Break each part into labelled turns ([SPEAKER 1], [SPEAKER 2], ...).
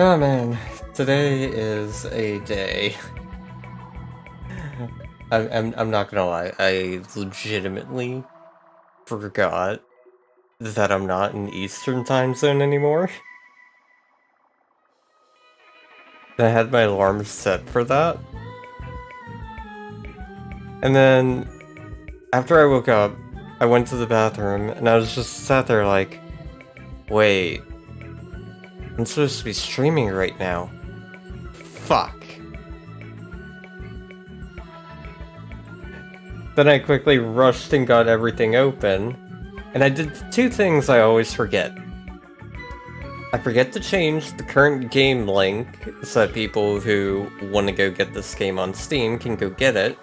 [SPEAKER 1] Oh man, today is a day. I'm not gonna lie, I legitimately forgot that I'm not in Eastern time zone anymore. I had my alarm set for that. And then, after I woke up, I went to the bathroom, and I was just sat there like, wait, I'm supposed to be streaming right now. Fuck. Then I quickly rushed and got everything open, and I did two things I always forget. I forget to change the current game link so that people who want to go get this game on Steam can go get it.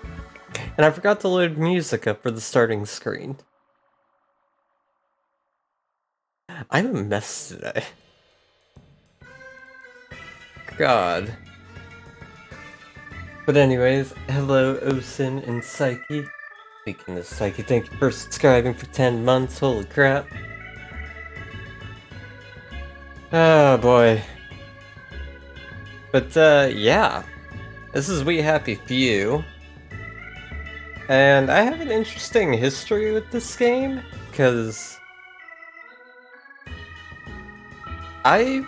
[SPEAKER 1] And I forgot to load music up for the starting screen. I'm a mess today. God. But anyways, hello Osin and Psyche. Speaking of Psyche, thank you for subscribing for 10 months, holy crap. Oh boy. But yeah. This is We Happy Few. And I have an interesting history with this game, because I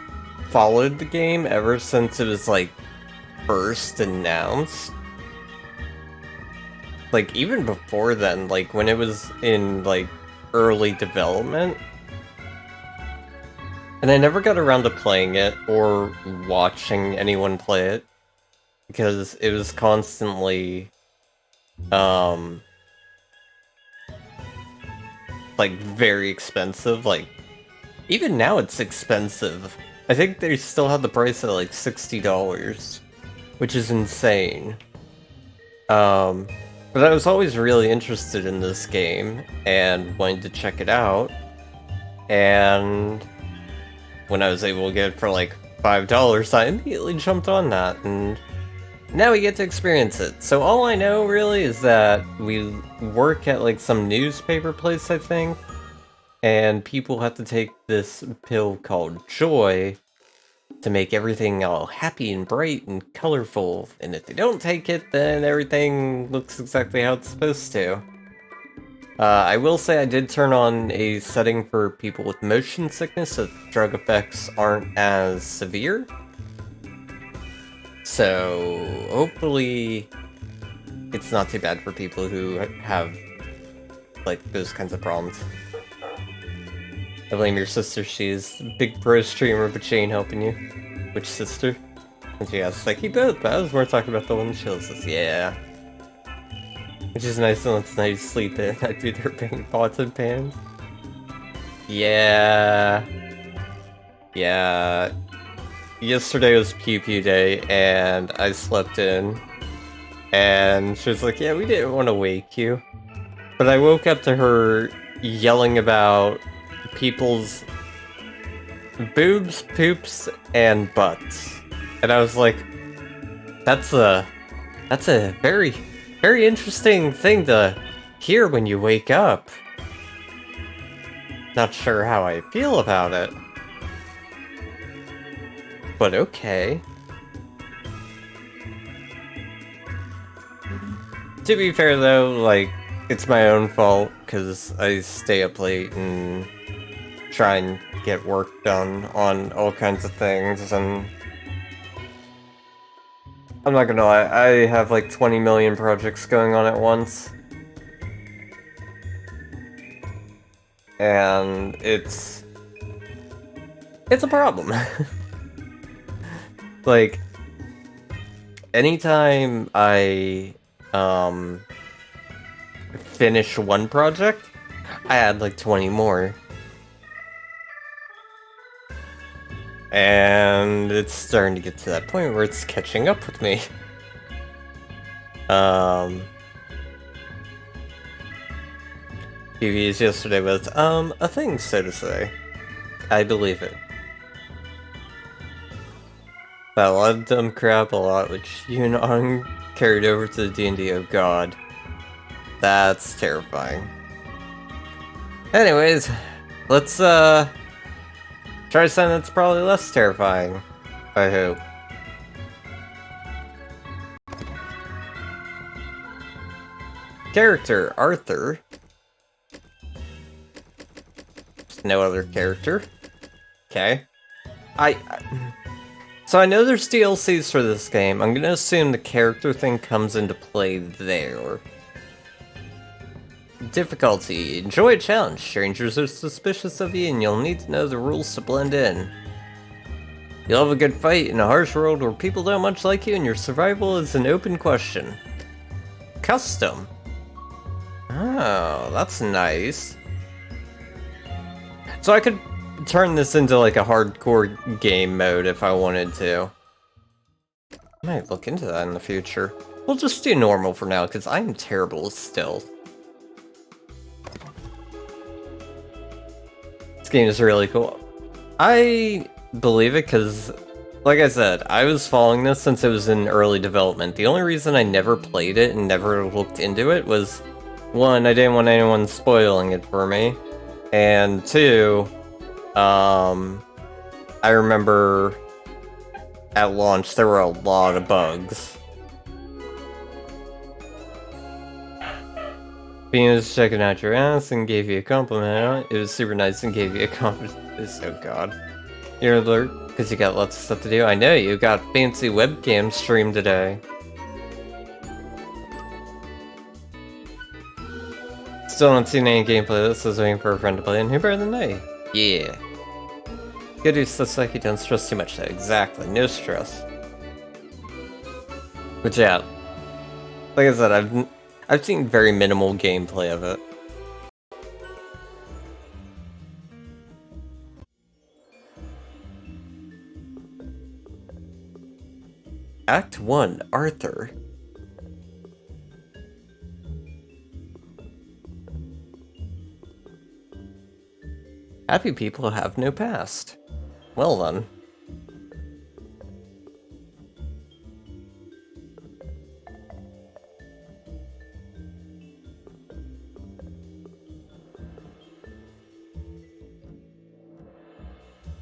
[SPEAKER 1] followed the game ever since it was like first announced. Like even before then, like when it was in like early development. And I never got around to playing it or watching anyone play it because it was constantly like very expensive. Like even now it's expensive. I think they still have the price at like $60, which is insane. But I was always really interested in this game and wanted to check it out. And when I was able to get it for like $5, I immediately jumped on that, and now we get to experience it. So all I know really is that we work at like some newspaper place, I think, and people have to take this pill called Joy to make everything all happy and bright and colorful, and if they don't take it, then everything looks exactly how it's supposed to. I will say I did turn on a setting for people with motion sickness so drug effects aren't as severe. So hopefully it's not too bad for people who have like those kinds of problems. I blame your sister, she's a big pro streamer, but she ain't helping you. Which sister? And she asks, like, he both, but I was more talking about the one she says, yeah. Which is nice and it's nice to sleep in. I'd be there paying pots and pans. Yeah. Yeah. Yesterday was Pew Pew Day, and I slept in. And she was like, yeah, we didn't want to wake you. But I woke up to her yelling about people's boobs, poops, and butts. And I was like, that's a very, very interesting thing to hear when you wake up. Not sure how I feel about it. But okay. To be fair though, like, it's my own fault, because I stay up late and try and get work done on all kinds of things, and I'm not gonna lie, I have like 20 million projects going on at once. And it's a problem. Like, anytime I finish one project, I add like 20 more. And it's starting to get to that point where it's catching up with me. PVs yesterday was, a thing, so to say. I believe it. But a lot of dumb crap, a lot which you carried over to the D&D, oh god. That's terrifying. Anyways, let's, try something that's probably less terrifying. I hope. Character, Arthur. No other character. Okay. So I know there's DLCs for this game. I'm gonna assume the character thing comes into play there. Difficulty. Enjoy a challenge. Strangers are suspicious of you and you'll need to know the rules to blend in. You'll have a good fight in a harsh world where people don't much like you and your survival is an open question. Custom. Oh, that's nice. So I could turn this into like a hardcore game mode if I wanted to. I might look into that in the future. We'll just do normal for now because I'm terrible at stealth. This game is really cool. I believe it because, like I said, I was following this since it was in early development. The only reason I never played it and never looked into it was, one, I didn't want anyone spoiling it for me, and two, I remember at launch there were a lot of bugs. Venus checking out your ass and gave you a compliment. It was super nice and gave you a compliment. Oh god. You're alert because you got lots of stuff to do. I know you got fancy webcam stream today. Still not seen any gameplay. This is waiting for a friend to play, and who better than me? Yeah. Good do stuff like you don't stress too much though. Exactly, no stress. But yeah, like I said, I've seen very minimal gameplay of it. Act 1, Arthur. Happy people have no past. Well then.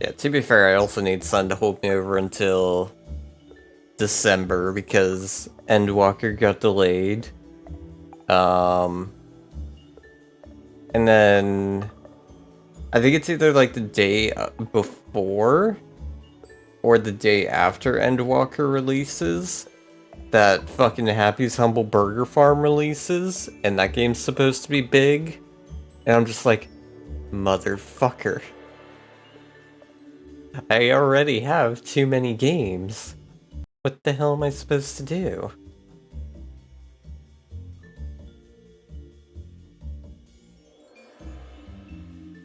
[SPEAKER 1] Yeah, to be fair, I also need Sun to hold me over until December because Endwalker got delayed. And then I think it's either like the day before or the day after Endwalker releases that fucking Happy's Humble Burger Farm releases, and that game's supposed to be big. And I'm just like, motherfucker. I already have too many games. What the hell am I supposed to do?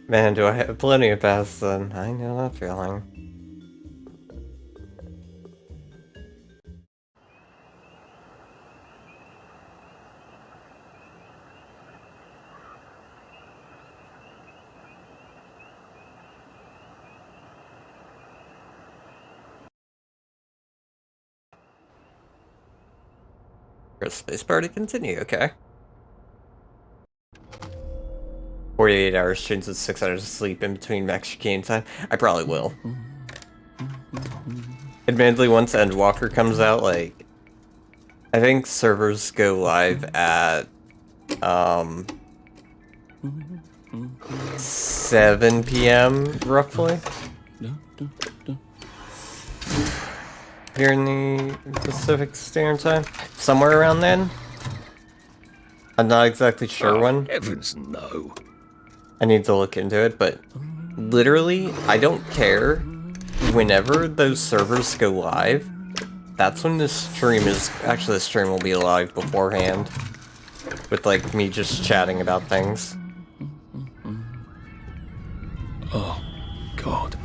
[SPEAKER 1] Man, do I have plenty of paths then? I know that feeling. Press space bar to continue, okay. 48 hours streams with 6 hours of sleep in between max game time. I probably will. Admittedly, once Endwalker comes out, like, I think servers go live at 7 p.m. roughly. Here in the Pacific Standard Time, somewhere around then. I'm not exactly sure when.
[SPEAKER 2] Heavens no.
[SPEAKER 1] I need to look into it, but literally, I don't care. Whenever those servers go live, that's when the stream is... Actually, the stream will be live beforehand. With, like, me just chatting about things.
[SPEAKER 2] Oh, God.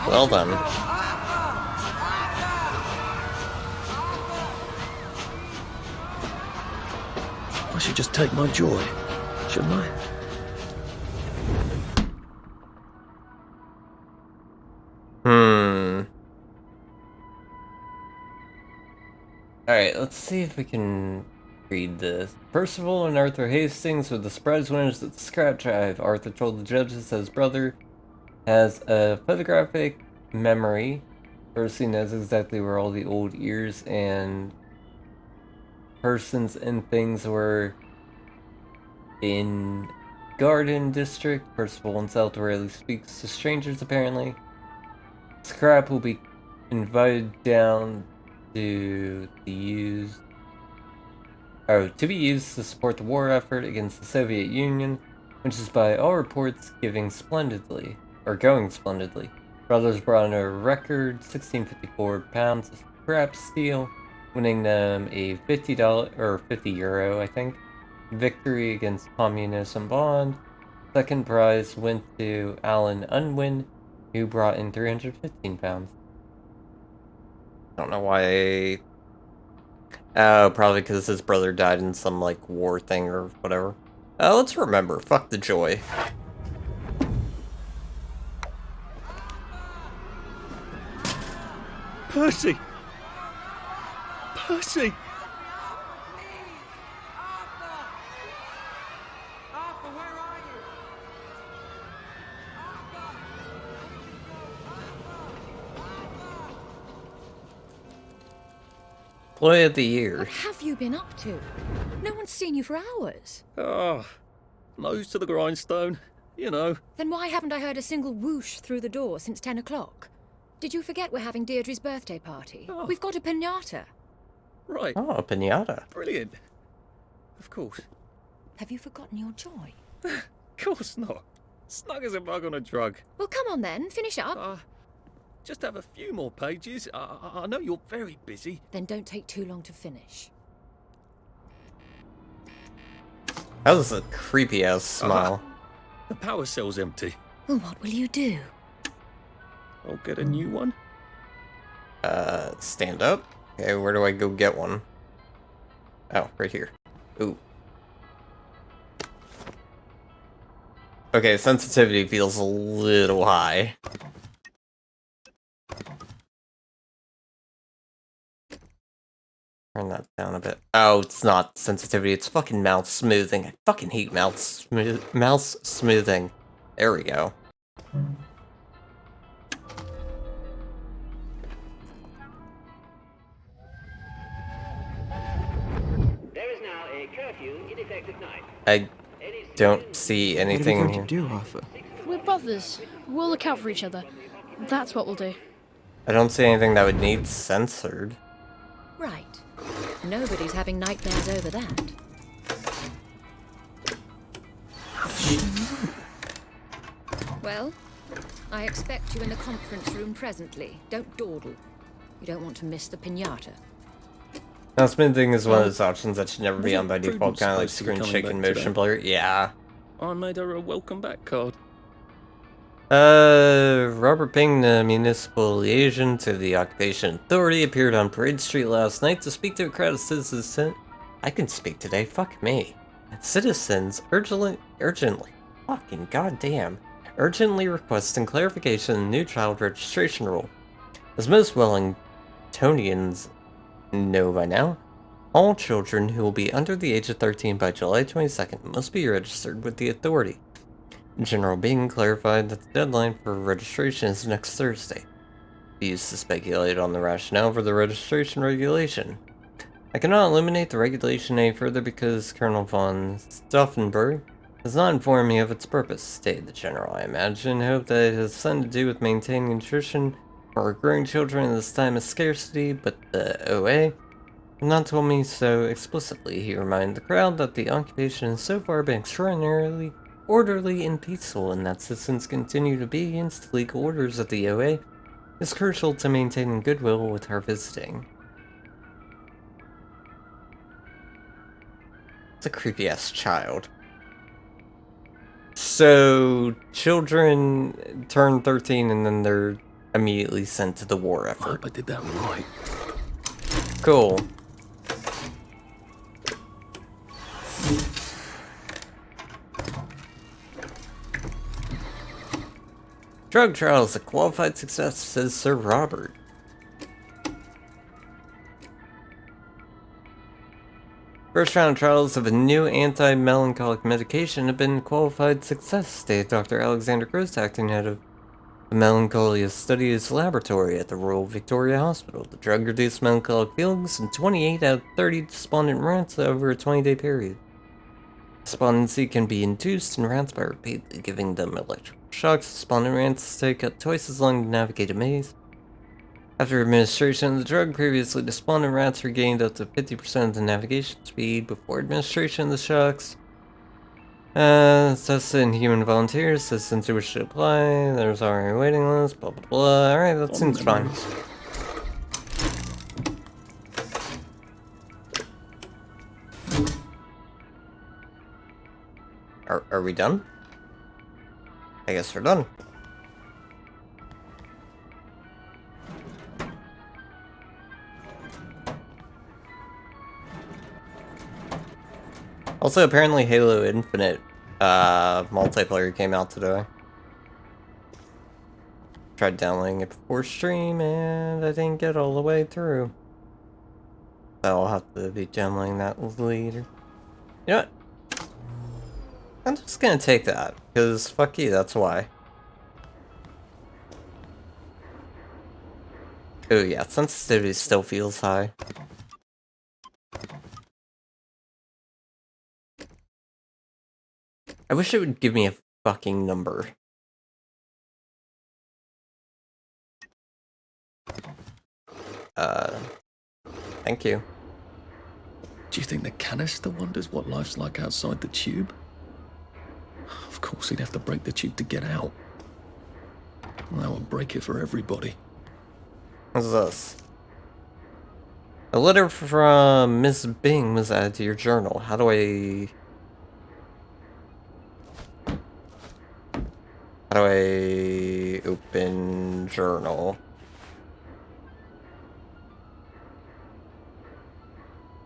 [SPEAKER 1] Well then.
[SPEAKER 2] I should just take my joy, shouldn't I?
[SPEAKER 1] Alright, let's see if we can read this. Percival and Arthur Hastings were the surprise winners at the scrap drive. Arthur told the judges that his brother has a photographic memory. First, he knows exactly where all the old ears and persons and things were in Garden District. Percival himself rarely speaks to strangers, apparently. Scrap will be invited down to be used to support the war effort against the Soviet Union, which is by all reports going splendidly. Brothers brought in a record 1654 pounds of scrap steel, winning them a $50 or €50, I think, victory against communism bond. Second prize went to Alan Unwin, who brought in 315 pounds. I don't know why. Oh, probably because his brother died in some, like, war thing or whatever. Let's remember. Fuck the joy.
[SPEAKER 2] Percy! Percy!
[SPEAKER 3] Arthur, where are you?
[SPEAKER 1] Employee of the year.
[SPEAKER 4] What have you been up to? No one's seen you for hours.
[SPEAKER 2] Oh, nose to the grindstone, you know.
[SPEAKER 4] Then why haven't I heard a single whoosh through the door since 10 o'clock? Did you forget we're having Deirdre's birthday party?
[SPEAKER 2] Oh.
[SPEAKER 4] We've got a piñata.
[SPEAKER 2] Right.
[SPEAKER 1] Oh, a piñata.
[SPEAKER 2] Brilliant. Of course.
[SPEAKER 4] Have you forgotten your joy?
[SPEAKER 2] Of course not. Snug as a bug on a drug.
[SPEAKER 4] Well, come on then, finish up.
[SPEAKER 2] Just have a few more pages. I know you're very busy.
[SPEAKER 4] Then don't take too long to finish.
[SPEAKER 1] That was a creepy-ass smile.
[SPEAKER 2] The power cell's empty.
[SPEAKER 4] Well, what will you do?
[SPEAKER 2] I'll get a new one.
[SPEAKER 1] Stand up? Okay, where do I go get one? Oh, right here. Ooh. Okay, sensitivity feels a little high. Turn that down a bit. Oh, it's not sensitivity, it's fucking mouse smoothing. I fucking hate mouse smoothing. There we go.
[SPEAKER 5] There is now a curfew in effect at night.
[SPEAKER 1] I don't see anything
[SPEAKER 6] What are we
[SPEAKER 1] here.
[SPEAKER 6] going to do, Arthur?
[SPEAKER 7] We're brothers. We'll look out for each other. That's what we'll do.
[SPEAKER 1] I don't see anything that would need censored.
[SPEAKER 4] Right. Nobody's having nightmares over that. Well, I expect you in the conference room presently. Don't dawdle. You don't want to miss the piñata.
[SPEAKER 1] Now, smoothing is one of those options that should never be on by
[SPEAKER 2] Wasn't
[SPEAKER 1] default, kind of like
[SPEAKER 2] Prudence supposed to be
[SPEAKER 1] screen
[SPEAKER 2] coming
[SPEAKER 1] shaking
[SPEAKER 2] back
[SPEAKER 1] motion
[SPEAKER 2] today?
[SPEAKER 1] blur. Yeah.
[SPEAKER 2] I made her a welcome back card.
[SPEAKER 1] Robert Ping, the municipal liaison to the Occupation Authority, appeared on Parade Street last night to speak to a crowd of citizens. I can speak today, fuck me. Citizens urgently, fucking goddamn, urgently requesting clarification on the new child registration rule. As most Wellingtonians know by now, all children who will be under the age of 13 by July 22nd must be registered with the authority. General Bing clarified that the deadline for registration is next Thursday. He used to speculate on the rationale for the registration regulation. I cannot eliminate the regulation any further because Colonel von Stauffenberg has not informed me of its purpose, stated the general. I imagine and hope that it has something to do with maintaining nutrition for growing children in this time of scarcity, but the OA have not told me so explicitly. He reminded the crowd that the occupation has so far been extraordinarily orderly and peaceful, and that citizens continue to be against the legal orders of the OA is crucial to maintaining goodwill with our visiting. It's a creepy-ass child. So, children turn 13 and then they're immediately sent to the war
[SPEAKER 2] I
[SPEAKER 1] effort.
[SPEAKER 2] hope I did that right.
[SPEAKER 1] Cool. Drug trial is a qualified success, says Sir Robert. First round trials of a new anti-melancholic medication have been qualified success, stated Dr. Alexander Gross, acting head of the Melancholia Studies Laboratory at the Royal Victoria Hospital. The drug reduced melancholic feelings in 28 out of 30 despondent rats over a 20-day period. Despondency can be induced in rats by repeatedly giving them electrical shocks. Despondent rats take up twice as long to navigate a maze. After administration of the drug, previously despondent rats regained up to 50% of the navigation speed before administration of the shocks. Tested in human volunteers, systems to which to apply, there's already a waiting list, blah blah blah. Alright, that seems fine. Are we done? I guess we're done. Also, apparently Halo Infinite multiplayer came out today. Tried downloading it before stream and I didn't get all the way through. So I'll have to be downloading that later. You know what? I'm just gonna take that, because fuck you, that's why. Oh yeah, sensitivity still feels high. I wish it would give me a fucking number. Thank you.
[SPEAKER 2] Do you think the canister wonders what life's like outside the tube? Of course, he'd have to break the tube to get out. Well, that would break it for everybody.
[SPEAKER 1] What's this? A letter from Miss Bing was added to your journal. How do I open journal?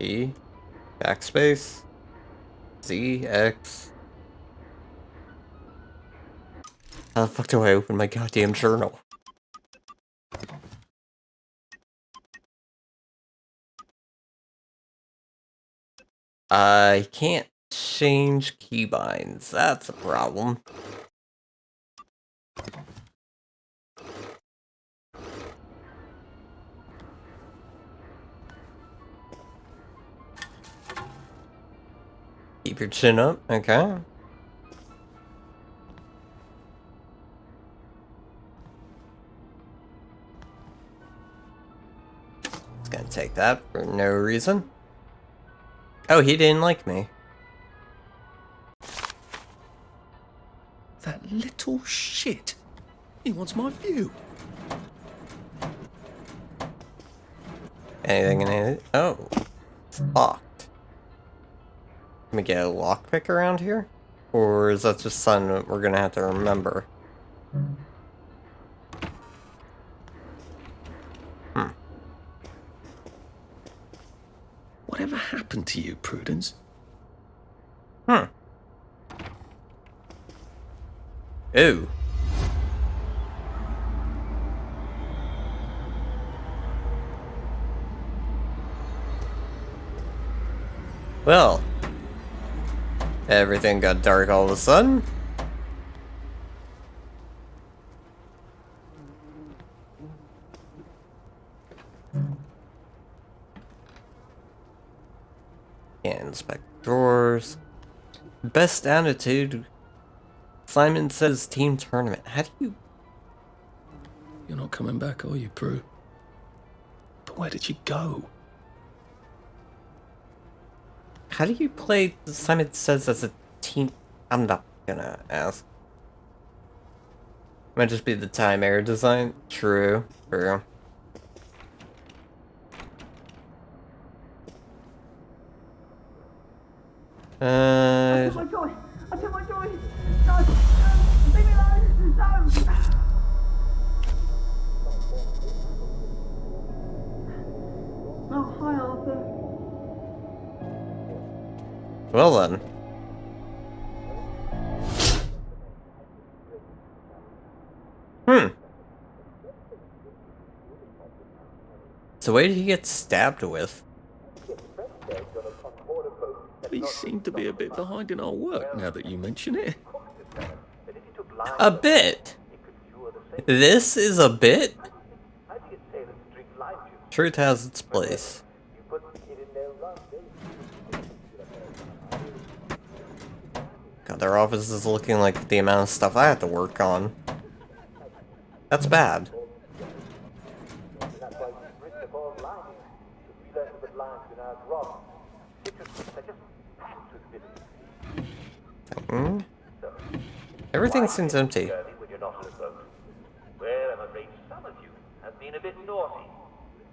[SPEAKER 1] E? Backspace? Z? X? How the fuck do I open my goddamn journal? I can't change keybinds. That's a problem. Keep your chin up, okay. Just gonna take that for no reason. Oh, he didn't like me.
[SPEAKER 2] That little shit. He wants my view.
[SPEAKER 1] Anything in it? Oh, it's locked. Can we get a lockpick around here? Or is that just something that we're gonna have to remember?
[SPEAKER 2] Whatever happened to you, Prudence?
[SPEAKER 1] Ooh. Well, everything got dark all of a sudden. Can't inspect drawers. Best attitude. Simon says team tournament. How do you...
[SPEAKER 2] You're not coming back, are you, Prue? But where did you go?
[SPEAKER 1] How do you play Simon Says as a team? I'm not gonna ask. Might just be the time error design. True. True.
[SPEAKER 3] I took my joy! I took my joy! No! Leave me alone! No! Oh, hi, Arthur.
[SPEAKER 1] Well then. So what did he get stabbed with?
[SPEAKER 2] We seem to be a bit behind in our work now that you mention it.
[SPEAKER 1] A bit. This is a bit. Truth has its place. God, their office is looking like the amount of stuff I have to work on. That's bad. Hmm? Everything seems empty.
[SPEAKER 5] Well, I'm afraid some of you have been a bit naughty.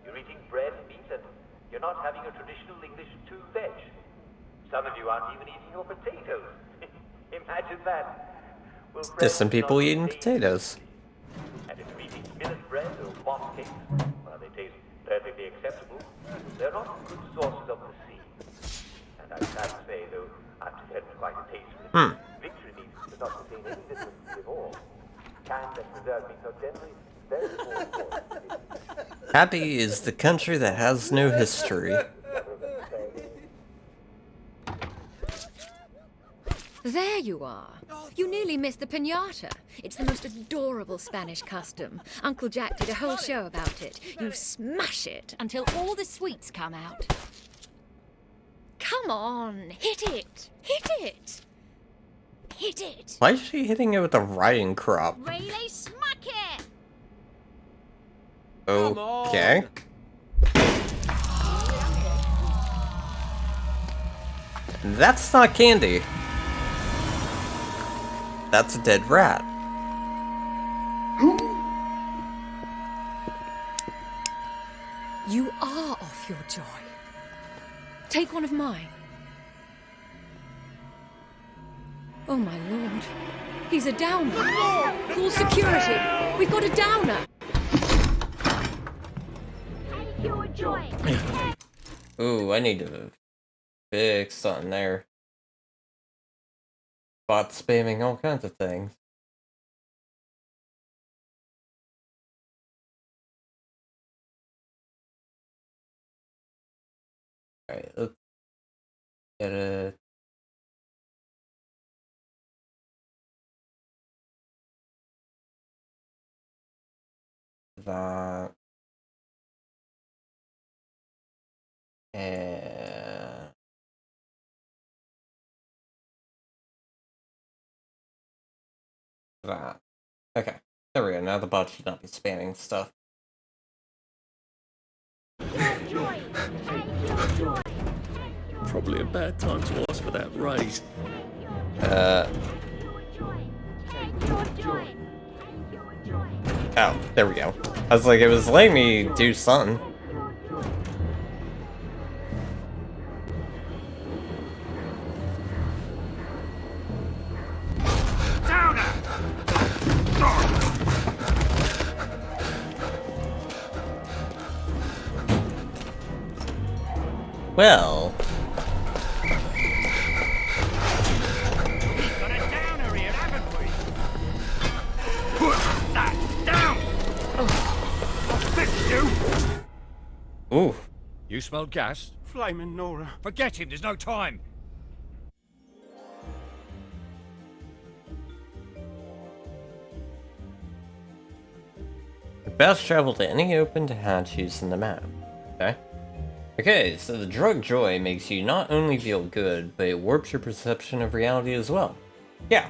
[SPEAKER 5] You're eating bread and meat, and you're not having a traditional English two-veg. Some of you aren't even eating your potatoes. Imagine that. Well,
[SPEAKER 1] Just some people eating potatoes.
[SPEAKER 5] And if you're eating millet bread or moss cakes, well, they taste perfectly acceptable. They're not good sources of the sea. And I'm sad to say, though, I've developed quite a taste for it. Victory meat does not contain any vitamins at all. Canned and preserved meats are generally very small.
[SPEAKER 1] Happy is the country that has no history.
[SPEAKER 4] There you are. You nearly missed the piñata. It's the most adorable Spanish custom. Uncle Jack did a whole show about it. You smash it until all the sweets come out. Come on, hit it! Hit it! Hit it!
[SPEAKER 1] Why is she hitting it with a riding crop?
[SPEAKER 4] Really smack it!
[SPEAKER 1] Okay. That's not candy. That's a dead rat.
[SPEAKER 4] You are off your joy. Take one of mine. Oh my lord. He's a downer. Call security. We've got a downer.
[SPEAKER 1] Ooh, I need to fix something there. Bot spamming all kinds of things. Alright, let's get it. That. And that. Okay, there we go. Now the bot should not be spamming stuff.
[SPEAKER 2] Probably a bad time to ask for that raise.
[SPEAKER 1] Oh, there we go. I was like, it was letting me do something. Well.
[SPEAKER 6] Got a downer here, haven't we? Put that down! I'll fix you!
[SPEAKER 1] Ooh.
[SPEAKER 6] You smelled gas? Flaming Nora. Forget him, there's no time.
[SPEAKER 1] Fast travel to any open hatch used in the map. Okay. Okay, so the drug joy makes you not only feel good, but it warps your perception of reality as well. Yeah.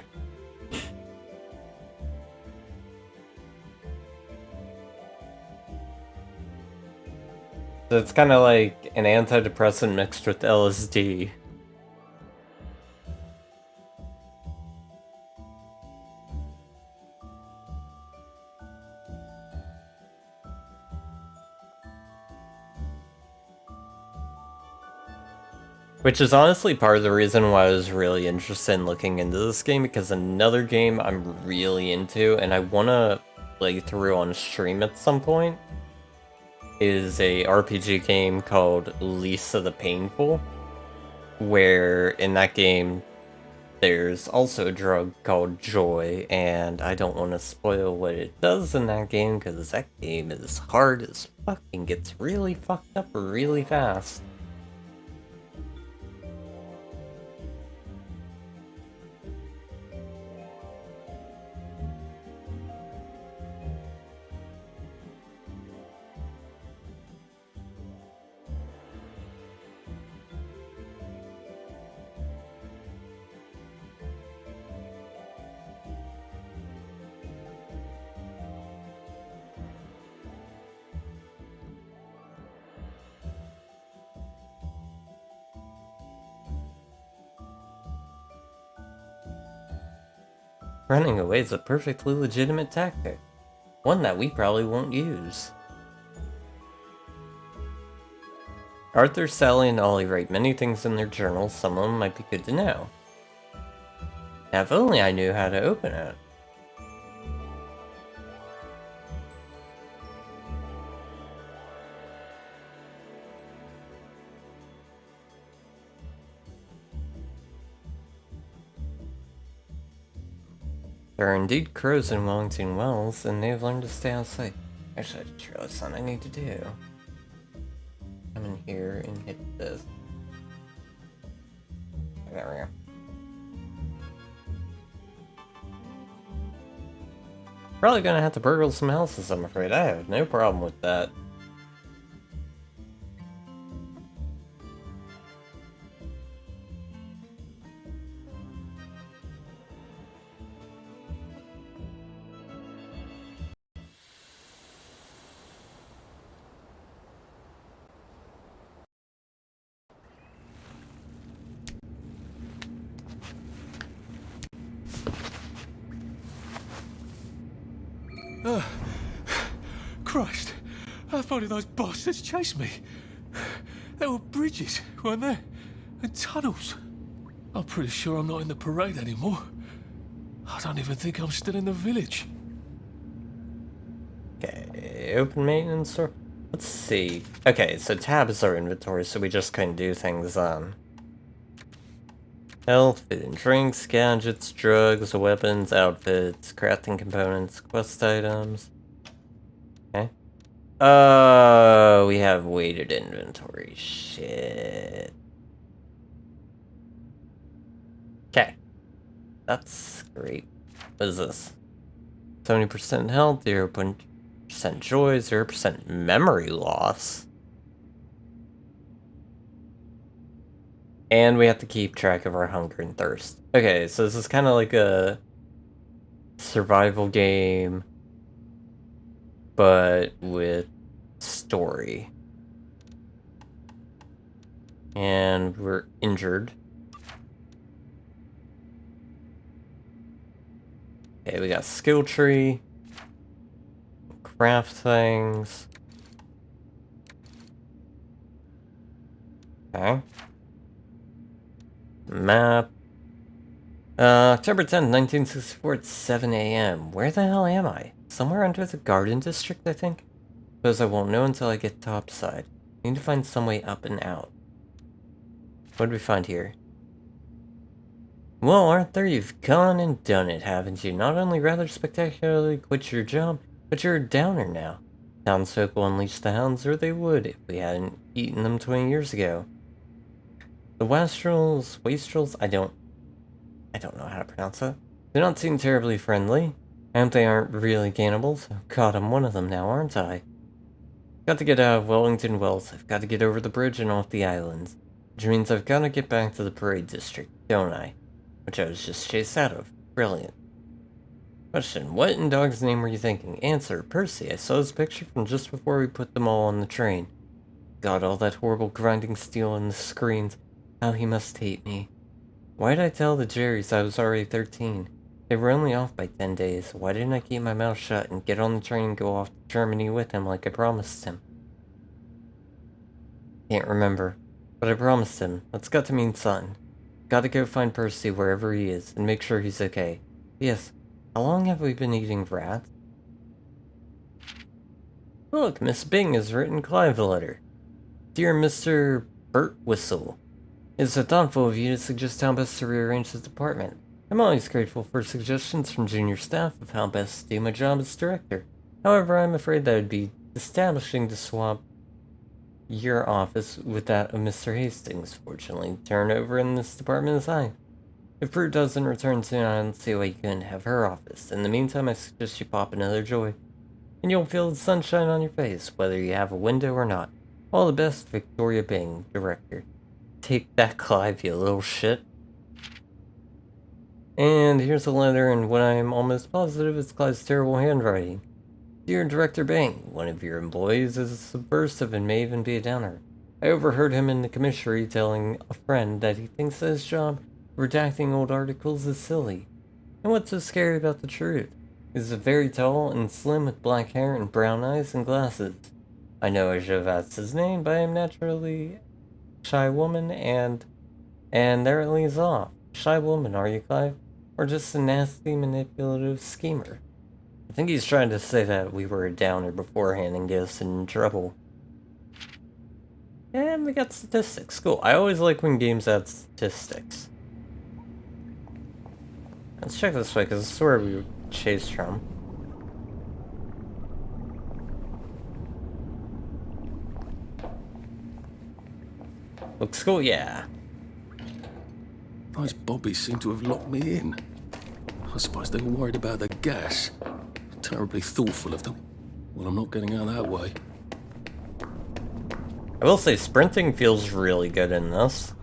[SPEAKER 1] So it's kind of like an antidepressant mixed with LSD. Which is honestly part of the reason why I was really interested in looking into this game, because another game I'm really into and I want to play through on stream at some point is a RPG game called Lisa the Painful, where in that game there's also a drug called Joy, and I don't want to spoil what it does in that game because that game is hard as fuck and gets really fucked up really fast. Running away is a perfectly legitimate tactic. One that we probably won't use. Arthur, Sally, and Ollie write many things in their journals. Some of them might be good to know. Now, if only I knew how to open it. There are indeed crows in Wellington Wells, and they have learned to stay outside. Actually, that's really something I need to do. Come in here and hit this. There we go. Probably gonna have to burgle some houses, I'm afraid. I have no problem with that.
[SPEAKER 2] Christ, how far did those bastards chase me? There were bridges, weren't there? And tunnels. I'm pretty sure I'm not in the parade anymore. I don't even think I'm still in the village.
[SPEAKER 1] Okay, open maintenance or... Let's see. Okay, so tab is our inventory, so we just couldn't do things on. Health, food and drinks, gadgets, drugs, weapons, outfits, crafting components, quest items. Okay. Oh, we have weighted inventory. Shit. Okay. That's great. What is this? 70% health, 0% joy, 0% memory loss. And we have to keep track of our hunger and thirst. Okay, so this is kind of like a survival game, but with story. And we're injured. Okay, we got skill tree. Craft things. Okay. Map. October 10th, 1964 at 7 a.m. Where the hell am I? Somewhere under the Garden District, I think? Suppose I won't know until I get topside. Need to find some way up and out. What did we find here? Well, Arthur, you've gone and done it, haven't you? Not only rather spectacularly quit your job, but you're a downer now. Townsfolk will unleash the hounds, or they would if we hadn't eaten them 20 years ago. The wastrels, I don't know how to pronounce that. They don't seem terribly friendly. I hope they aren't really cannibals. Oh God, I'm one of them now, aren't I? Got to get out of Wellington Wells. I've got to get over the bridge and off the islands. Which means I've got to get back to the parade district, don't I? Which I was just chased out of. Brilliant. Question, what in dog's name were you thinking? Answer, Percy. I saw his picture from just before we put them all on the train. God, all that horrible grinding steel on the screens. How he must hate me. Why did I tell the Jerrys I was already 13? They were only off by 10 days. Why didn't I keep my mouth shut and get on the train and go off to Germany with him like I promised him? Can't remember. But I promised him. That's got to mean something. Gotta go find Percy wherever he is and make sure he's okay. Yes. How long have we been eating rats? Look, Miss Bing has written Clive a letter. Dear Mr. Burt Whistle. It's so thoughtful of you to suggest how best to rearrange the department. I'm always grateful for suggestions from junior staff of how best to do my job as director. However, I'm afraid that it would be establishing to swap your office with that of Mr. Hastings. Fortunately, turnover in this department is high. If Brute doesn't return soon, I don't see why you couldn't have her office. In the meantime, I suggest you pop another joy. And you'll feel the sunshine on your face, whether you have a window or not. All the best, Victoria Bing, Director. Take that, Clive, you little shit. And here's a letter, and what I'm almost positive is Clive's terrible handwriting. Dear Director Bing, one of your employees is subversive and may even be a downer. I overheard him in the commissary telling a friend that he thinks that his job redacting old articles is silly. And what's so scary about the truth? He's very tall and slim with black hair and brown eyes and glasses. I know I should have asked his name, but I am naturally a shy woman, and there it leaves off. Shy woman, are you, Clive? Or just a nasty, manipulative schemer? I think he's trying to say that we were a downer beforehand and get us in trouble. And we got statistics. Cool. I always like when games add statistics. Let's check this way, because this is where we were chased from. Looks cool, yeah.
[SPEAKER 2] Those bobbies seem to have locked me in. I suppose they were worried about the gas. Terribly thoughtful of them. Well, I'm not getting out that way.
[SPEAKER 1] I will say sprinting feels really good in this.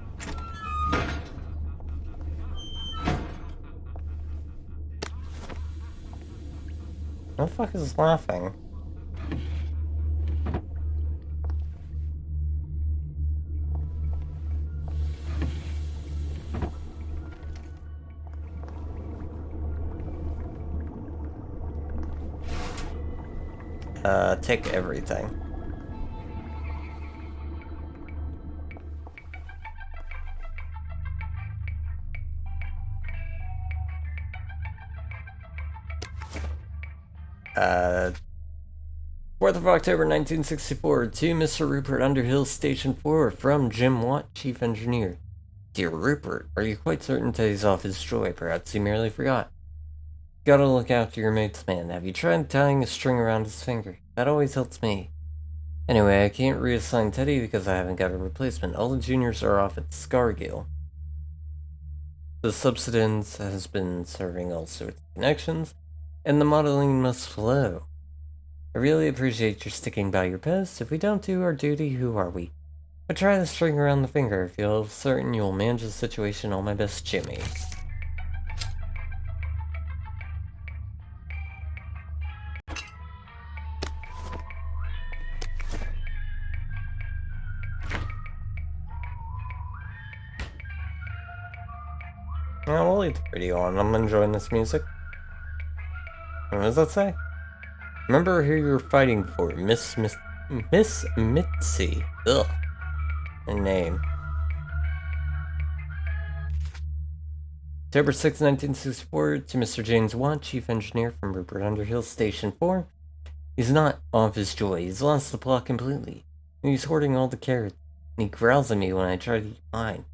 [SPEAKER 1] What the fuck is laughing? Take everything. Uh, 4th of October 1964, to Mr. Rupert, Underhill, Station 4, from Jim Watt, Chief Engineer. Dear Rupert, are you quite certain Teddy's off his joy? Perhaps he merely forgot. Gotta look after your mate's man. Have you tried tying a string around his finger? That always helps me. Anyway, I can't reassign Teddy because I haven't got a replacement. All the juniors are off at Scargill. The subsidence has been serving all sorts of connections, and the modeling must flow. I really appreciate your sticking by your post. If we don't do our duty, who are we? But try the string around the finger. I feel certain you'll manage the situation. All my best, Jimmy. I'll leave the radio on. I'm enjoying this music. What does that say? Remember who you're fighting for, Miss Mitzi. Ugh. Her name. October 6, 1964, to Mr. James Watt, Chief Engineer from Rupert Underhill, Station 4. He's not off his joy. He's lost the plot completely. And he's hoarding all the carrots. And he growls at me when I try to eat mine.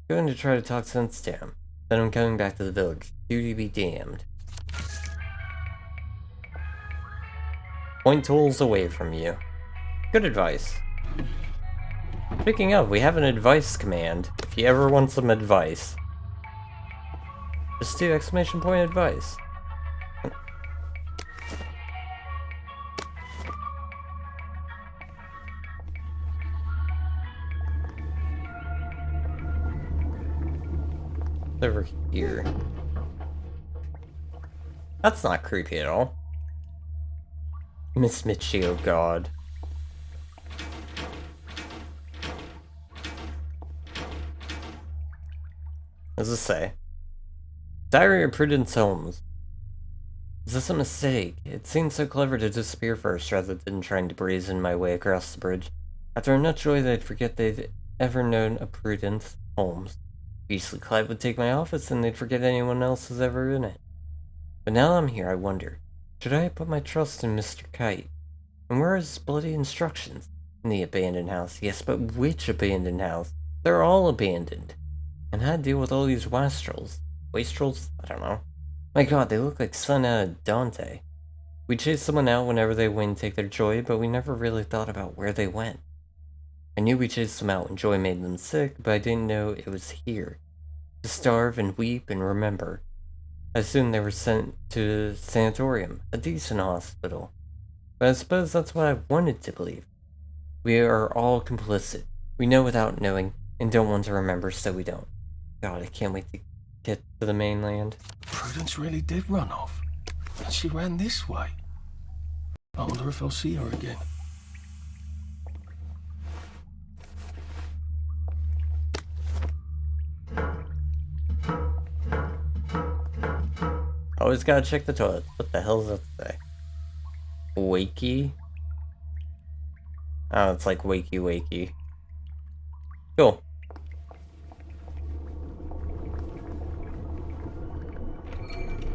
[SPEAKER 1] I'm going to try to talk sense to him. Then I'm coming back to the village. Duty be damned. Point tools away from you. Good advice. Speaking of, we have an advice command. If you ever want some advice. Just do exclamation point advice. Over here. That's not creepy at all. Miss Mitchie, oh god. What does it say? Diary of Prudence Holmes. Is this a mistake? It seemed so clever to disappear first rather than trying to brazen my way across the bridge. After enough joy they'd forget they'd ever known a Prudence Holmes. Beastly Clive would take my office and they'd forget anyone else was ever in it. But now I'm here, I wonder, should I put my trust in Mr. Kite? And where are his bloody instructions? In the abandoned house. Yes, but which abandoned house? They're all abandoned. And how to deal with all these wastrels? Wastrels? I don't know. My god, they look like Son out of Dante. We chase someone out whenever they win take their joy, but we never really thought about where they went. I knew we chased them out when joy made them sick, but I didn't know it was here. To starve and weep and remember. I assumed they were sent to a sanatorium, a decent hospital. But I suppose that's what I wanted to believe. We are all complicit. We know without knowing, and don't want to remember, so we don't. God, I can't wait to get to the mainland.
[SPEAKER 2] Prudence really did run off. And she ran this way. I wonder if I'll see her again.
[SPEAKER 1] Always gotta check the toilet. What the hell does that say? Wakey? Oh, it's like wakey wakey. Cool.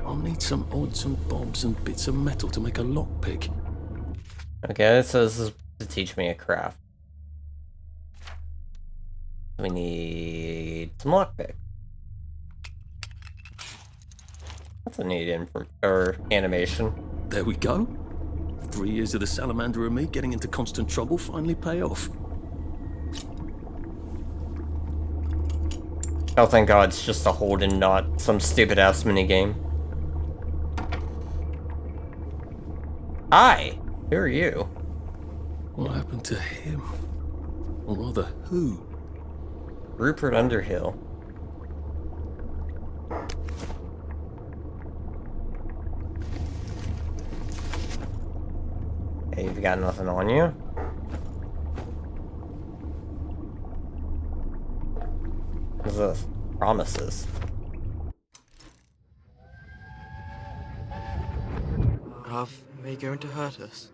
[SPEAKER 2] I'll need some odds and bobs and bits of metal to make a lockpick.
[SPEAKER 1] Okay, so this is to teach me a craft. We need some lockpick. That's a neat animation.
[SPEAKER 2] There we go. 3 years of the salamander and me getting into constant trouble finally pay off.
[SPEAKER 1] Oh, thank God, it's just a hold and not some stupid-ass minigame. Hi! Who are you?
[SPEAKER 2] What happened to him? Or rather, who?
[SPEAKER 1] Rupert Underhill. Hey, you've got nothing on you? What's this? Promises.
[SPEAKER 8] Are they going to hurt us?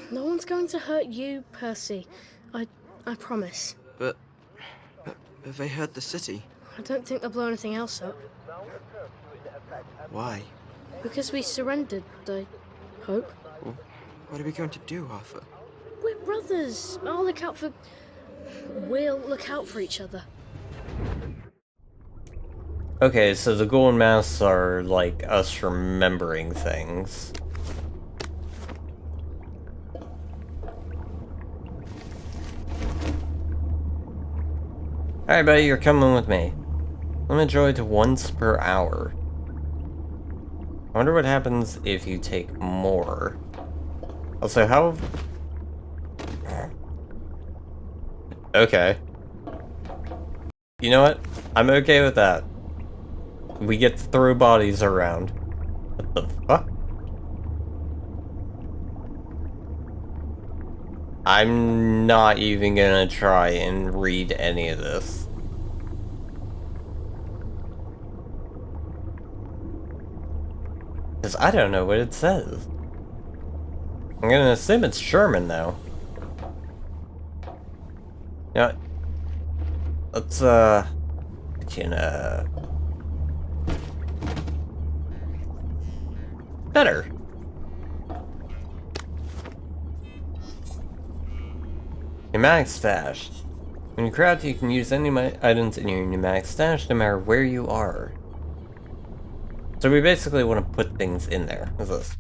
[SPEAKER 7] No one's going to hurt you, Percy. I promise.
[SPEAKER 8] But have they hurt the city?
[SPEAKER 7] I don't think they'll blow anything else up.
[SPEAKER 8] Why?
[SPEAKER 7] Because we surrendered, I hope.
[SPEAKER 8] Well, what are we going to do, Arthur?
[SPEAKER 7] We're brothers. We'll look out for each other.
[SPEAKER 1] Okay, so the golden masks are like us remembering things. Alright, buddy, you're coming with me. Limit joy to once per hour. I wonder what happens if you take more. Also, how... Okay. You know what? I'm okay with that. We get to throw bodies around. What the fuck? I'm not even gonna try and read any of this. Because I don't know what it says. I'm gonna assume it's German, though. You know what? Let's, better. Pneumatic stash. When you craft, you can use any items in your pneumatic stash no matter where you are. So we basically want to put things in there. What's this?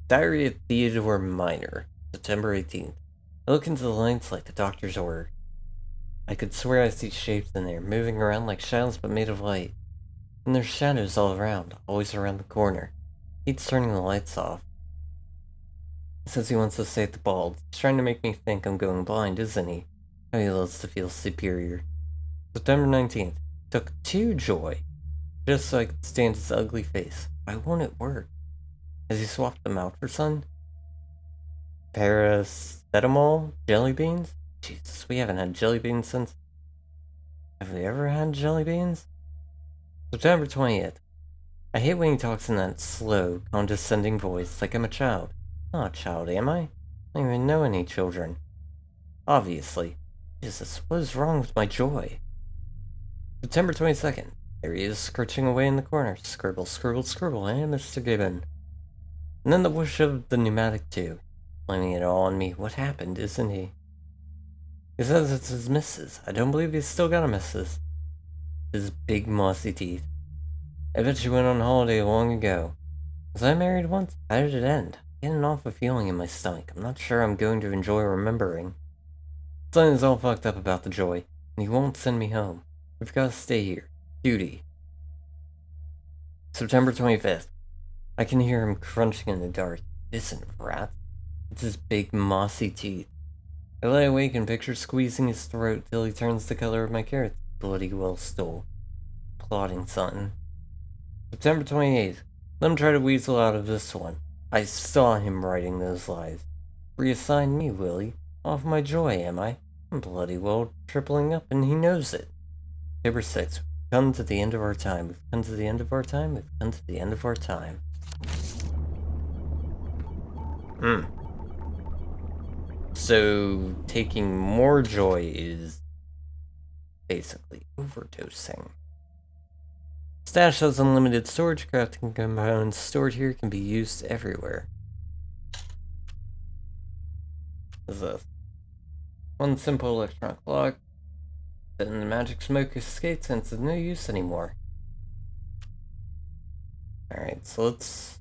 [SPEAKER 1] Diary of Theodore Minor, September 18th. I look into the lights like the doctor's order. I could swear I see shapes in there, moving around like shadows but made of light. And there's shadows all around, always around the corner. He's turning the lights off. He says he wants to stay at the ball. He's trying to make me think I'm going blind, isn't he? How he loves to feel superior. September 19th. Took 2 joy. Just so I could stand his ugly face. Why won't it work? Has he swapped them out for some? Paracetamol? Jelly beans? Jesus, we haven't had jelly beans since... Have we ever had jelly beans? September 20th. I hate when he talks in that slow, condescending voice like I'm a child. Not a child, am I? I don't even know any children. Obviously. Jesus, what is wrong with my joy? September 22nd. There he is, scratching away in the corner. Scribble, scribble, scribble, and Mr. Gibbon. And then the whoosh of the pneumatic tube. Blaming it all on me. What happened, isn't he? He says it's his missus. I don't believe he's still got a missus. His big mossy teeth. I bet she went on holiday long ago. Was I married once? How did it end? I'm getting off a feeling in my stomach. I'm not sure I'm going to enjoy remembering. Son is all fucked up about the joy, and he won't send me home. We've got to stay here. Duty. September 25th. I can hear him crunching in the dark. Isn't rat. It's his big mossy teeth. I lie awake and picture squeezing his throat till he turns the color of my carrots. Bloody well stole. Plotting something. September 28th. Let him try to weasel out of this one. I saw him writing those lies. Reassign me, Willie. Off my joy, am I? I'm bloody well tripling up, and he knows it. October 6th. come to the end of our time. We've come to the end of our time. We've come to the end of our time. So, taking more joy is basically overdosing. Stash has unlimited storage. Crafting components stored here can be used everywhere. What is this? One simple electronic lock. Then the magic smoke escapes and it's of no use anymore. Alright, so let's...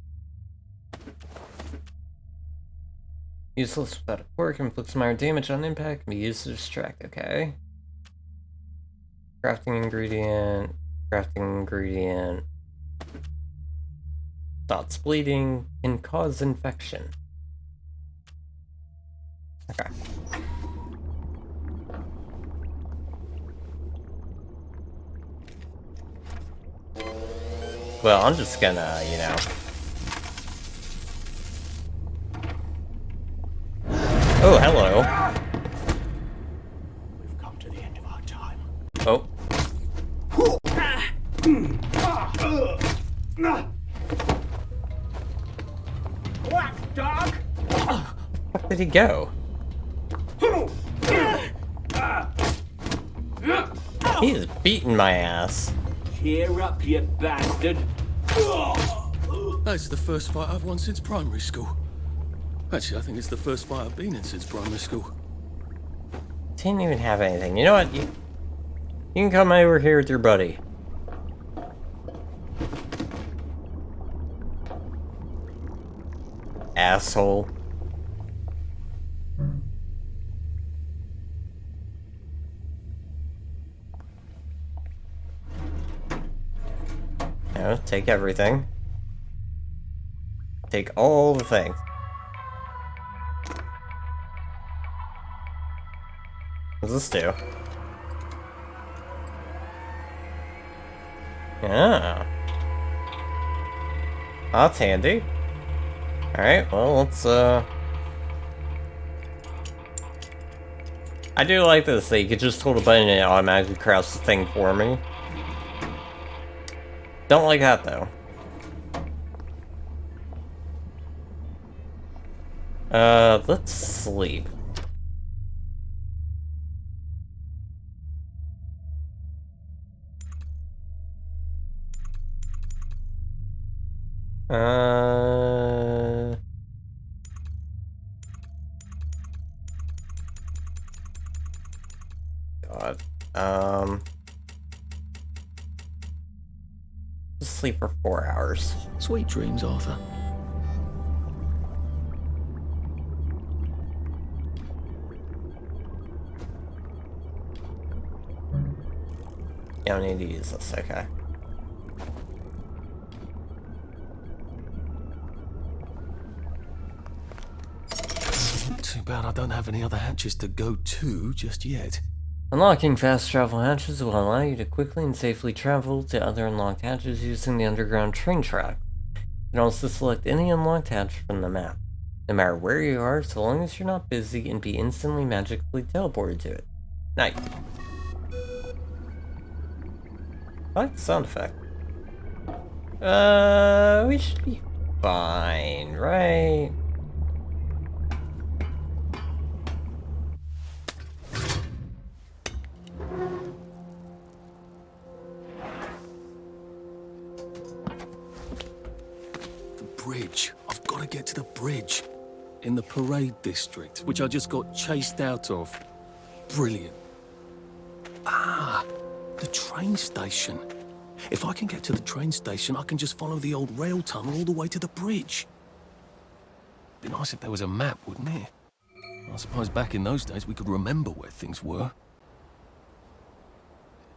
[SPEAKER 1] Useless without a quirk, inflicts minor damage on impact, can be used to distract, okay. Crafting ingredient, stops bleeding, can cause infection. Okay. Well, I'm just gonna, you know... Oh, hello.
[SPEAKER 6] We've come to the end of our time.
[SPEAKER 1] Oh.
[SPEAKER 6] What, dog?
[SPEAKER 1] Where did he go? He is beating my ass.
[SPEAKER 6] Cheer up, you bastard.
[SPEAKER 2] That's the first fight I've won since primary school. Actually, I think it's the first fight I've been in since primary school.
[SPEAKER 1] Didn't even have anything. You know what? You can come over here with your buddy. Asshole. No, take everything. Take all the things. What does this do? Yeah. That's handy. Alright, well, let's, I do like this, that you could just hold a button and it automatically crafts the thing for me. Don't like that, though. Let's sleep. God. Just sleep for 4 hours.
[SPEAKER 2] Sweet dreams, Arthur.
[SPEAKER 1] You don't need to use this, okay.
[SPEAKER 2] Too bad I don't have any other hatches to go to just yet.
[SPEAKER 1] Unlocking fast travel hatches will allow you to quickly and safely travel to other unlocked hatches using the underground train track. You can also select any unlocked hatch from the map, no matter where you are, so long as you're not busy, and be instantly magically teleported to it. Nice. I like the sound effect. We should be fine, right?
[SPEAKER 2] Bridge. I've got to get to the bridge. In the parade district, which I just got chased out of. Brilliant. Ah, the train station. If I can get to the train station, I can just follow the old rail tunnel all the way to the bridge. Be nice if there was a map, wouldn't it? I suppose back in those days we could remember where things were.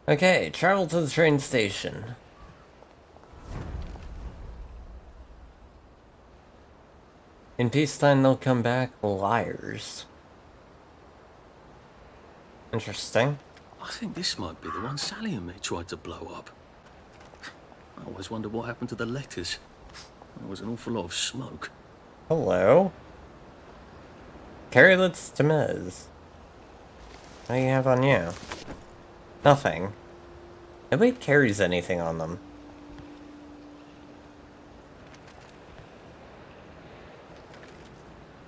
[SPEAKER 1] Okay, travel to the train station. In peacetime, they'll come back liars. Interesting.
[SPEAKER 2] I think this might be the one Sally and me tried to blow up. I always wondered what happened to the letters. There was an awful lot of smoke.
[SPEAKER 1] Hello. Carrots to Miz. What do you have on you? Nothing. Nobody carries anything on them.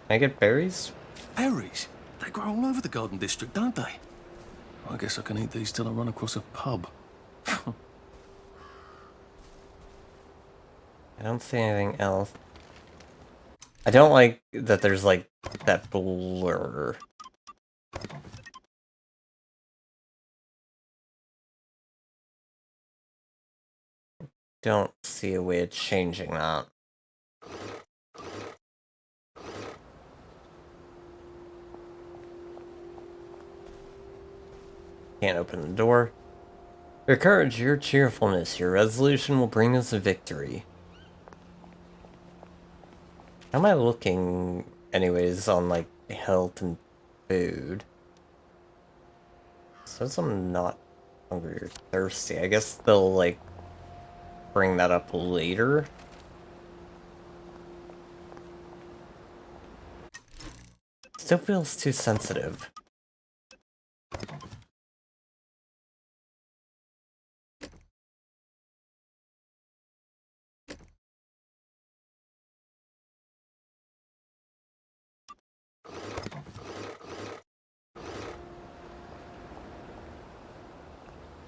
[SPEAKER 1] Can I get berries?
[SPEAKER 2] Berries? They grow all over the Garden District, don't they? I guess I can eat these till I run across a pub.
[SPEAKER 1] I don't see anything else. I don't like that there's like that blur. Don't see a way of changing that. Can't open the door. Your courage, your cheerfulness, your resolution will bring us a victory. How am I looking, anyways, on like health and food? Says I'm not hungry or thirsty. I guess they'll like bring that up later. Still feels too sensitive.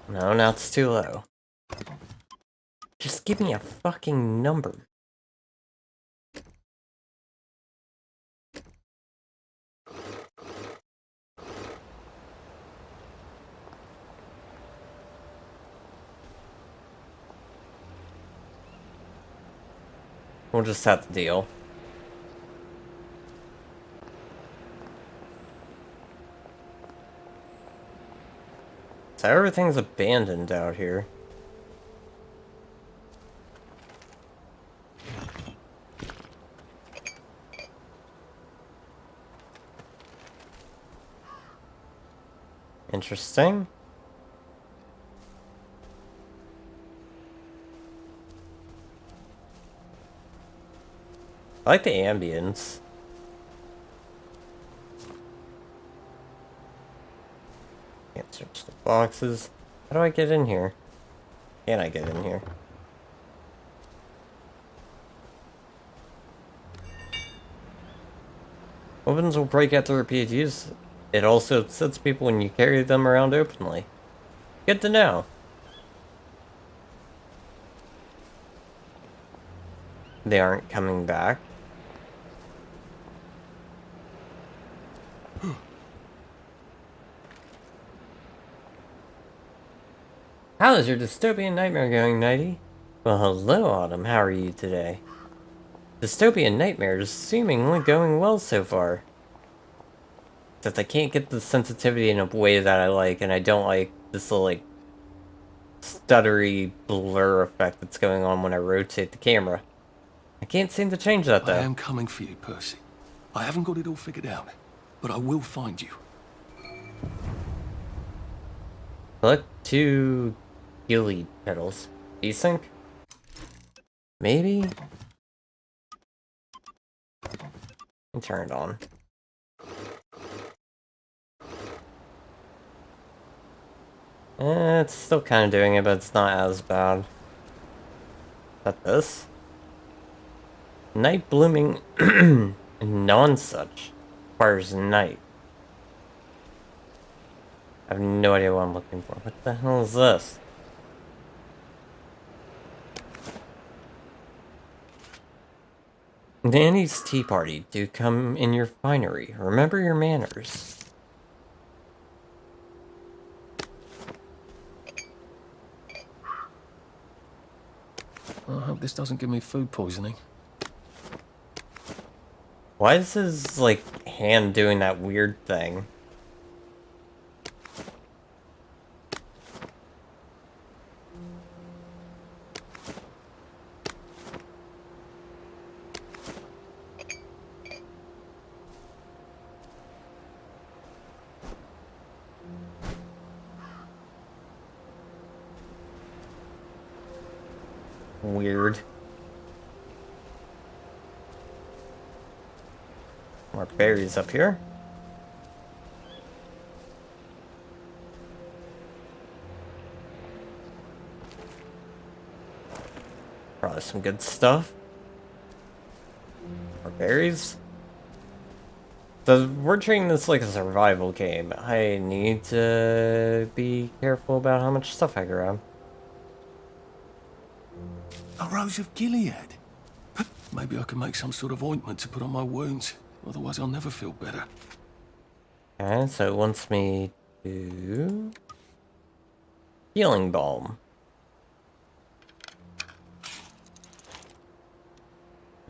[SPEAKER 1] No, now it's too low. Just give me a fucking number. We'll just have to deal. So everything's abandoned out here. Interesting. I like the ambience. Can't search the boxes. How do I get in here? Can I get in here? Weapons will break after repeated use. It also upsets people when you carry them around openly. Good to know. They aren't coming back. How is your dystopian nightmare going, Nighty? Well, hello, Autumn. How are you today? Dystopian nightmares seemingly going well so far. Except I can't get the sensitivity in a way that I like, and I don't like this little, like, stuttery blur effect that's going on when I rotate the camera. I can't seem to change that, though.
[SPEAKER 2] I am coming for you, Percy. I haven't got it all figured out, but I will find you.
[SPEAKER 1] Collect 2 gilly petals. Desync? Maybe? And turn it on. It's still kind of doing it, but it's not as bad. Is that this? Night blooming non-such requires night. I have no idea what I'm looking for. What the hell is this? Nanny's tea party. Do come in your finery. Remember your manners.
[SPEAKER 2] I hope this doesn't give me food poisoning.
[SPEAKER 1] Why is his, like, hand doing that weird thing? Weird. More berries up here. probably some good stuff. Or berries. So we're treating this like a survival game. I need to be careful about how much stuff I grab.
[SPEAKER 2] A rose of Gilead. Maybe I can make some sort of ointment to put on my wounds. Otherwise I'll never feel better.
[SPEAKER 1] Okay, so it wants me to... Healing balm.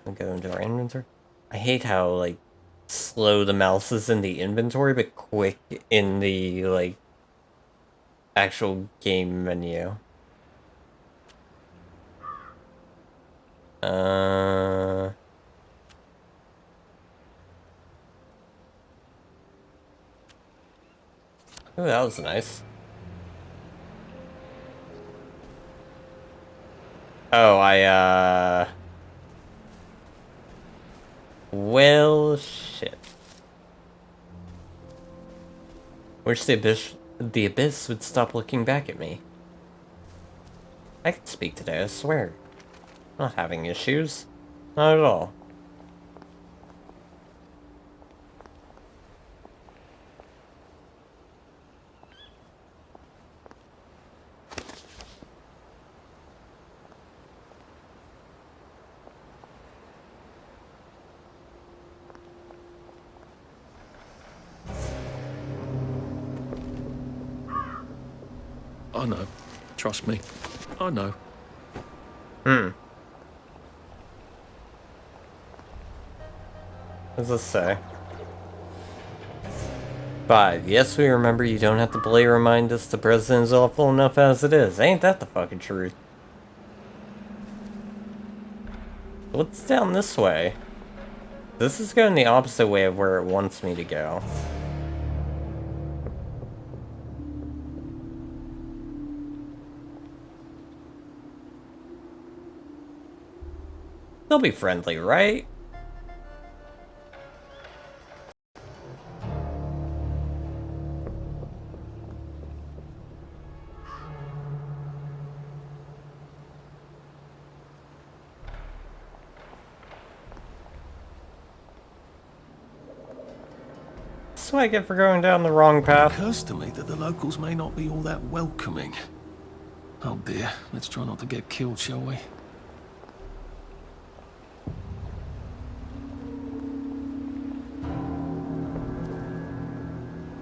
[SPEAKER 1] We'll go into our inventory. I hate how, like, slow the mouse is in the inventory, but quick in the, like, actual game menu. Oh, that was nice. Oh, well, shit. Wish the abyss would stop looking back at me. I can speak today, I swear. Not having issues. Not at all.
[SPEAKER 2] I know. Trust me. I know.
[SPEAKER 1] What does this say? But yes, we remember you don't have to play remind us the president is awful enough as it is. Ain't that the fucking truth? What's down this way? This is going the opposite way of where it wants me to go. They'll be friendly, right? That's what I get for going down the wrong
[SPEAKER 2] It
[SPEAKER 1] path.
[SPEAKER 2] occurs to me that the locals may not be all that welcoming. Oh dear, let's try not to get killed, shall we?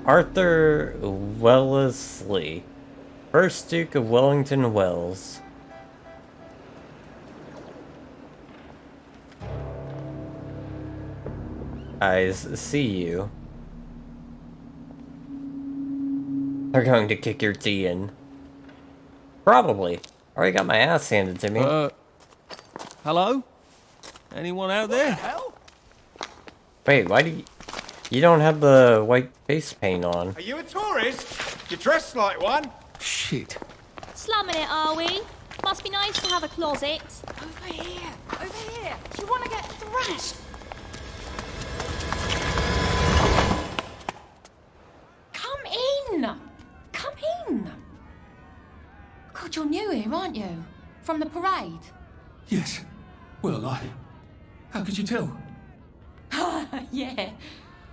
[SPEAKER 1] Arthur Wellesley, 1st Duke of Wellington Wells. I see you. They're going to kick your tea in. Probably. Already got my ass handed to me.
[SPEAKER 6] Hello? Anyone out there?
[SPEAKER 1] Wait, why do you... You don't have the white face paint on.
[SPEAKER 6] Are you a tourist? You're dressed like one.
[SPEAKER 2] Shit.
[SPEAKER 9] Slumming it, are we? Must be nice to have a closet.
[SPEAKER 4] Over here! Over here! Do you want to get thrashed? Come in! Come in! God, you're new here, aren't you? From the parade?
[SPEAKER 2] Yes. Well, how could you tell?
[SPEAKER 4] Yeah.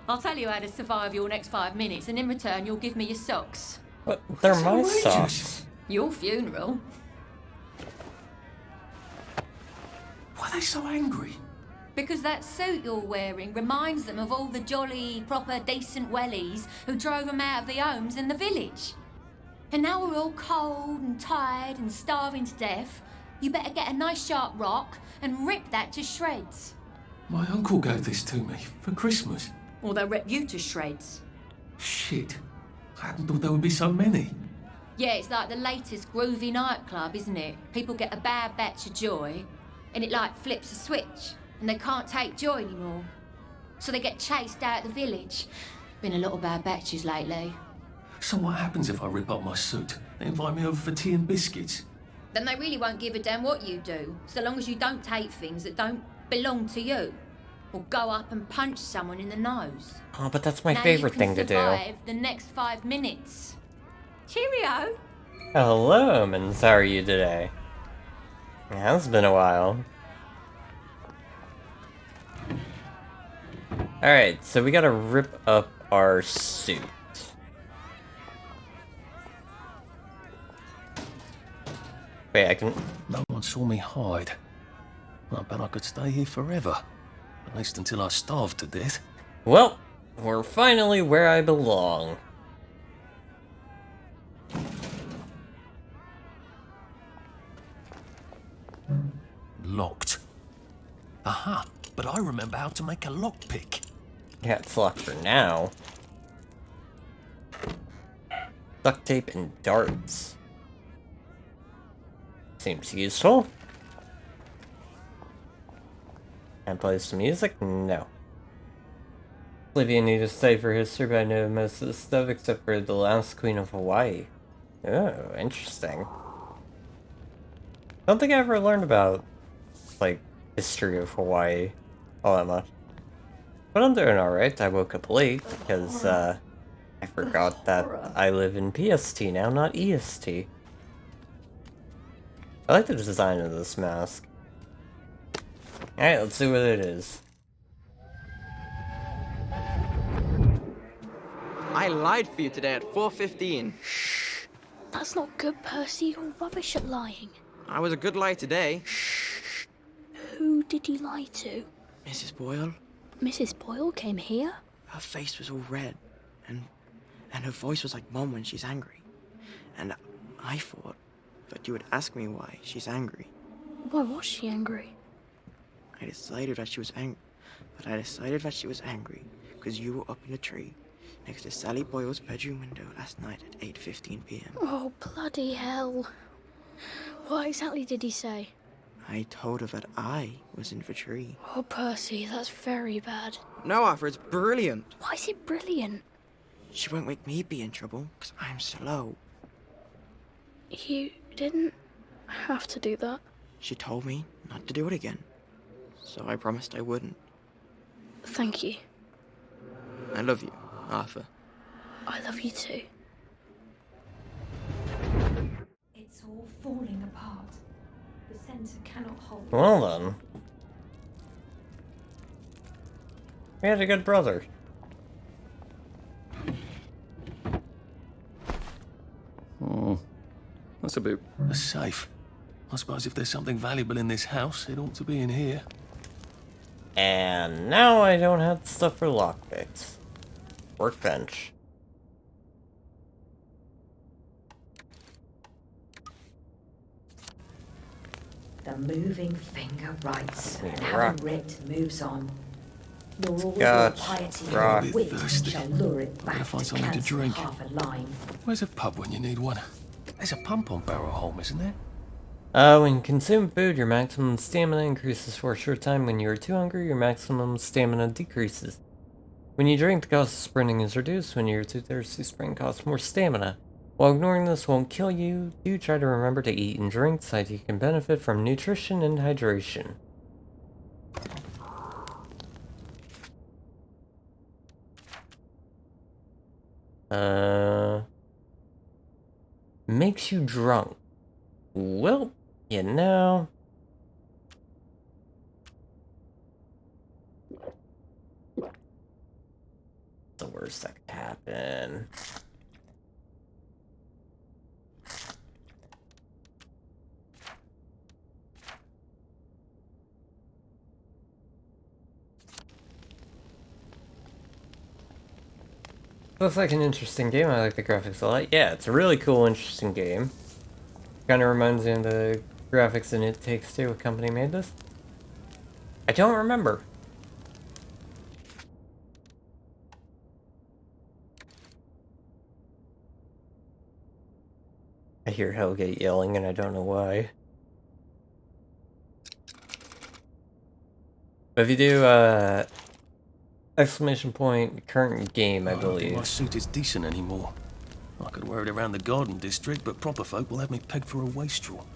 [SPEAKER 4] I'll tell you how to survive your next 5 minutes, and in return, you'll give me your socks.
[SPEAKER 1] But they're my
[SPEAKER 2] outrageous.
[SPEAKER 1] socks.
[SPEAKER 4] Your funeral.
[SPEAKER 2] Why are they so angry?
[SPEAKER 4] Because that suit you're wearing reminds them of all the jolly, proper, decent wellies who drove them out of their homes in the village. And now we're all cold and tired and starving to death. You better get a nice sharp rock and rip that to shreds.
[SPEAKER 2] My uncle gave this to me for Christmas.
[SPEAKER 4] Or they'll rip you to shreds.
[SPEAKER 2] Shit. I hadn't thought there would be so many.
[SPEAKER 4] Yeah, it's like the latest groovy nightclub, isn't it? People get a bad batch of joy, and it like flips a switch, and they can't take joy anymore. So they get chased out of the village. Been a lot of bad batches lately.
[SPEAKER 2] So what happens if I rip up my suit? They invite me over for tea and biscuits.
[SPEAKER 4] Then they really won't give a damn what you do, so long as you don't take things that don't belong to you. Or go up and punch someone in the nose.
[SPEAKER 1] Oh, but that's my
[SPEAKER 4] Now
[SPEAKER 1] favorite
[SPEAKER 4] you
[SPEAKER 1] thing
[SPEAKER 4] can
[SPEAKER 1] to do.
[SPEAKER 4] survive the next 5 minutes. Cheerio!
[SPEAKER 1] Hello, and how are you today? It has been a while. Alright, so we gotta rip up our suit. Wait, I can...
[SPEAKER 2] No one saw me hide. I bet I could stay here forever. At least until I starved to death.
[SPEAKER 1] Well, we're finally where I belong.
[SPEAKER 2] Locked. Aha, but I remember how to make a lockpick.
[SPEAKER 1] Yeah, it's locked for now. Duct tape and darts. Seems useful. Can I play some music? No. Olivia need to stay for history, but I know most of the stuff except for the last queen of Hawaii. Oh, interesting. Don't think I ever learned about, like, history of Hawaii all that much. But I'm doing alright. I woke up late because, I forgot that I live in PST now, not EST. I like the design of this mask. Alright, let's see what it is.
[SPEAKER 8] I lied for you today at 4:15.
[SPEAKER 7] That's not good, Percy. You're rubbish at lying.
[SPEAKER 8] I was a good liar today.
[SPEAKER 7] Who did you lie to?
[SPEAKER 8] Mrs. Boyle,
[SPEAKER 7] Mrs. Boyle came here?
[SPEAKER 8] her face was all red, and her voice was like Mom when she's angry. And I thought that you would ask me why she's angry.
[SPEAKER 7] Why was she angry?
[SPEAKER 8] I decided that she was angry because you were up in a tree next to Sally Boyle's bedroom window last night at 8:15 p.m.
[SPEAKER 7] Oh, bloody hell. What exactly did he say?
[SPEAKER 8] I told her that I was in the tree.
[SPEAKER 7] Oh, Percy, that's very bad.
[SPEAKER 8] No, Arthur, it's brilliant.
[SPEAKER 7] Why is it brilliant?
[SPEAKER 8] She won't make me be in trouble because I'm slow.
[SPEAKER 7] You didn't have to do that.
[SPEAKER 8] She told me not to do it again, so I promised I wouldn't.
[SPEAKER 7] Thank you.
[SPEAKER 8] I love you, Arthur.
[SPEAKER 7] I love you too.
[SPEAKER 10] It's all falling apart. The center cannot hold.
[SPEAKER 1] Well then. We had a good brother.
[SPEAKER 2] Oh, that's a bit... A safe. I suppose if there's something valuable in this house, it ought to be in here.
[SPEAKER 1] And now I don't have the stuff for lockpicks. Workbench.
[SPEAKER 10] The moving finger writes, and
[SPEAKER 1] Rock.
[SPEAKER 10] having writ moves on. Nor all
[SPEAKER 1] Got
[SPEAKER 10] your piety
[SPEAKER 1] rock.
[SPEAKER 10] and wit
[SPEAKER 2] Thirsty.
[SPEAKER 10] shall lure it
[SPEAKER 2] Better
[SPEAKER 10] back
[SPEAKER 2] find
[SPEAKER 10] to
[SPEAKER 2] something to
[SPEAKER 10] cancel
[SPEAKER 2] drink.
[SPEAKER 10] half a line.
[SPEAKER 2] Where's a pub when you need one? There's a pump on Barrow Home, isn't there?
[SPEAKER 1] When you consume food, your maximum stamina increases for a short time. When you are too hungry, your maximum stamina decreases. When you drink, the cost of sprinting is reduced. When you're too thirsty, sprinting costs more stamina. While ignoring this won't kill you, do try to remember to eat and drink so that you can benefit from nutrition and hydration. Makes you drunk. Well, you know. The worst that could happen. Looks like an interesting game. I like the graphics a lot. Yeah, it's a really cool, interesting game. Kind of reminds me of the graphics in It Takes Two. What company made this? I don't remember. I hear Hellgate yelling and I don't know why. But if you do, exclamation point, current game, I
[SPEAKER 2] don't think
[SPEAKER 1] believe.
[SPEAKER 2] my suit is decent anymore. I could wear it around the garden district, but proper folk will have me pegged for a wastrel.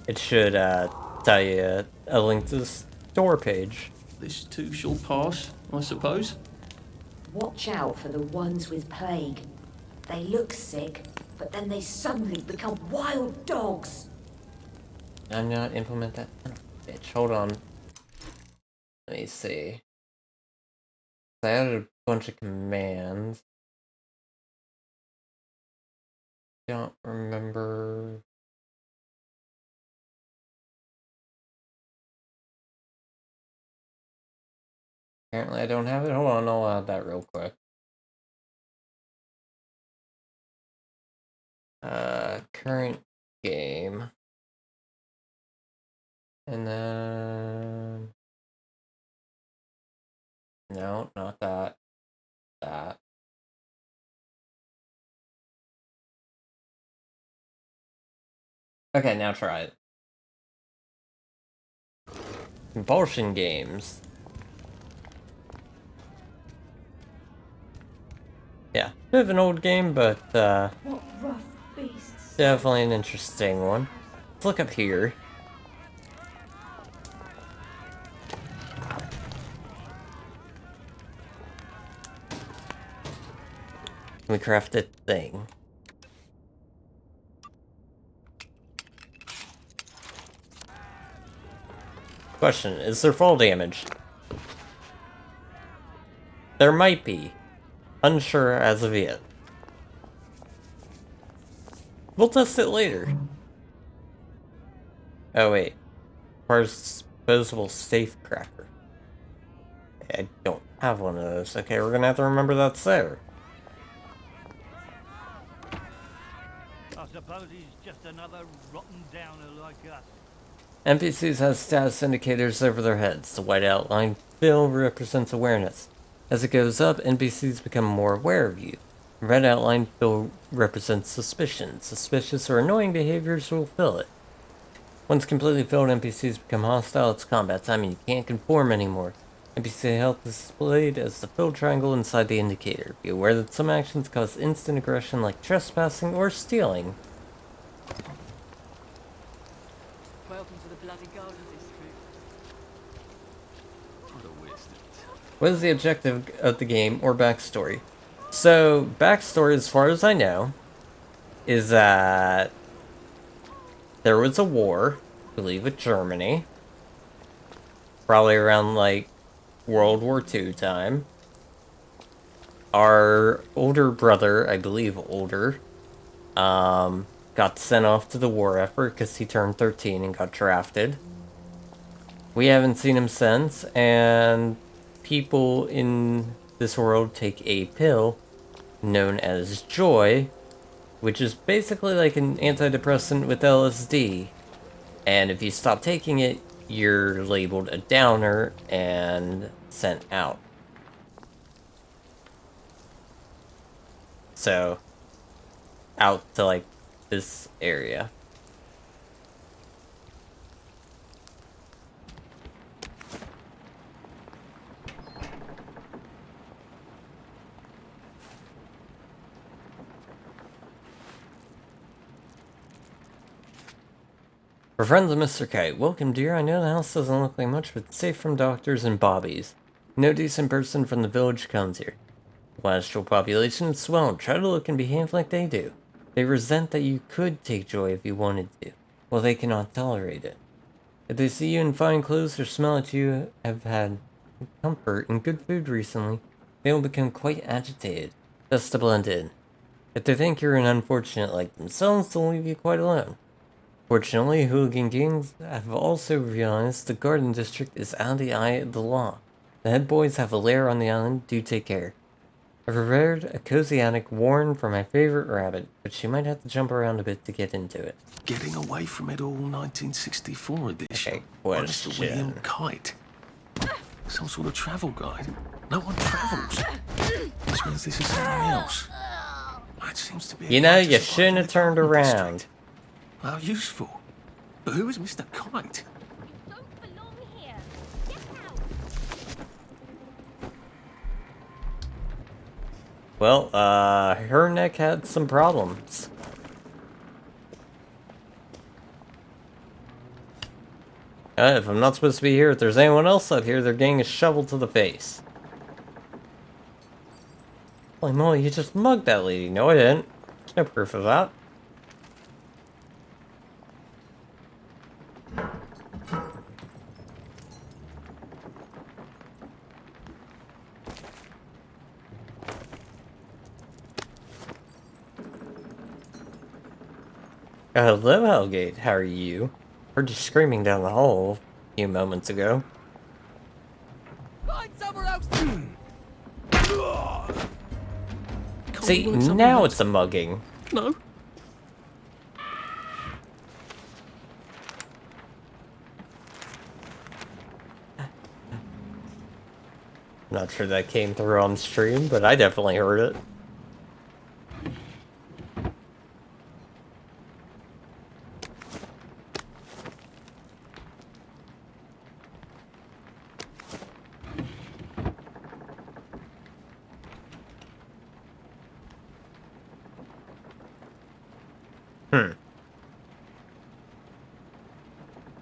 [SPEAKER 1] It should, tell you a link to the store page.
[SPEAKER 2] This too shall pass, I suppose.
[SPEAKER 10] Watch out for the ones with plague. They look sick, but then they suddenly become wild dogs.
[SPEAKER 1] Did I not implement that? Oh, bitch, hold on. Let me see. I added a bunch of commands. Don't remember. Apparently I don't have it. Hold on, I'll add that real quick. Current game. And then... No, not that. That. Okay, now try it. Compulsion games. Yeah, bit of an old game, but
[SPEAKER 10] What rough beasts.
[SPEAKER 1] definitely an interesting one. Let's look up here. We crafted thing. Question, is there fall damage? There might be. Unsure as of yet. We'll test it later. Oh wait. Requires disposable safe cracker. I don't have one of those. Okay, we're gonna have to remember that's there.
[SPEAKER 6] I suppose he's just another rotten downer like us.
[SPEAKER 1] NPCs have status indicators over their heads. The white outline fill represents awareness. As it goes up, NPCs become more aware of you. The red outline fill represents suspicion. Suspicious or annoying behaviors will fill it. Once completely filled, NPCs become hostile. It's combat time and you can't conform anymore. NPC health is displayed as the filled triangle inside the indicator. Be aware that some actions cause instant aggression like trespassing or stealing.
[SPEAKER 8] Welcome to the bloody Garden District.
[SPEAKER 1] What is the objective of the game or backstory? So, backstory, as far as I know, is that there was a war, I believe with Germany, probably around like World War II time. Our older brother, I believe older, got sent off to the war effort because he turned 13 and got drafted. We haven't seen him since, and people in this world take a pill known as joy, which is basically like an antidepressant with LSD. And if you stop taking it, you're labeled a downer and sent out. So, out to like this area. For friends of Mr. Kite, welcome dear. I know the house doesn't look like much, but it's safe from doctors and bobbies. No decent person from the village comes here. The astral population is swelled. Try to look and behave like they do. They resent that you could take joy if you wanted to. Well, they cannot tolerate it. If they see you in fine clothes or smell that you have had comfort and good food recently, they will become quite agitated, just to blend in. If they think you're an unfortunate like themselves, they'll leave you quite alone. Fortunately, hooligan gangs have also realized the Garden District is out of the eye of the law. The head boys have a lair on the island, do take care. I've prepared a cozy attic worn for my favorite rabbit, but she might have to jump around a bit to get into it.
[SPEAKER 2] Getting away from it all 1964 edition.
[SPEAKER 1] Okay,
[SPEAKER 2] By Mr. William Kite. Some sort of travel guide. No one travels. This means this is something else. It seems to be.
[SPEAKER 1] You know, you shouldn't have turned around.
[SPEAKER 2] How useful. But who is Mr. Kite?
[SPEAKER 9] Don't belong here. Get out.
[SPEAKER 1] Well, her neck had some problems. If I'm not supposed to be here, if there's anyone else up here, they're getting a shovel to the face. Holy moly, you just mugged that lady. No, I didn't. There's no proof of that. Hello, Hellgate. How are you? Heard you screaming down the hall a few moments ago.
[SPEAKER 2] Find somewhere else.
[SPEAKER 1] See, now it's a mugging.
[SPEAKER 2] No.
[SPEAKER 1] Not sure that came through on stream, but I definitely heard it.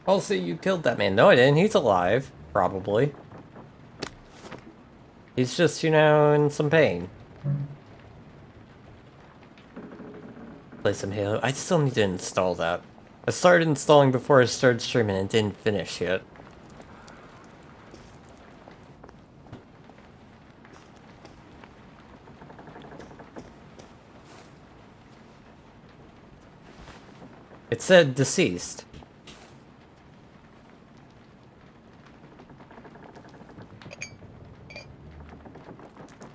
[SPEAKER 1] Also, you killed that man. No, I didn't. He's alive. Probably. He's just, you know, in some pain. Play some Halo. I still need to install that. I started installing before I started streaming and didn't finish yet. It said deceased.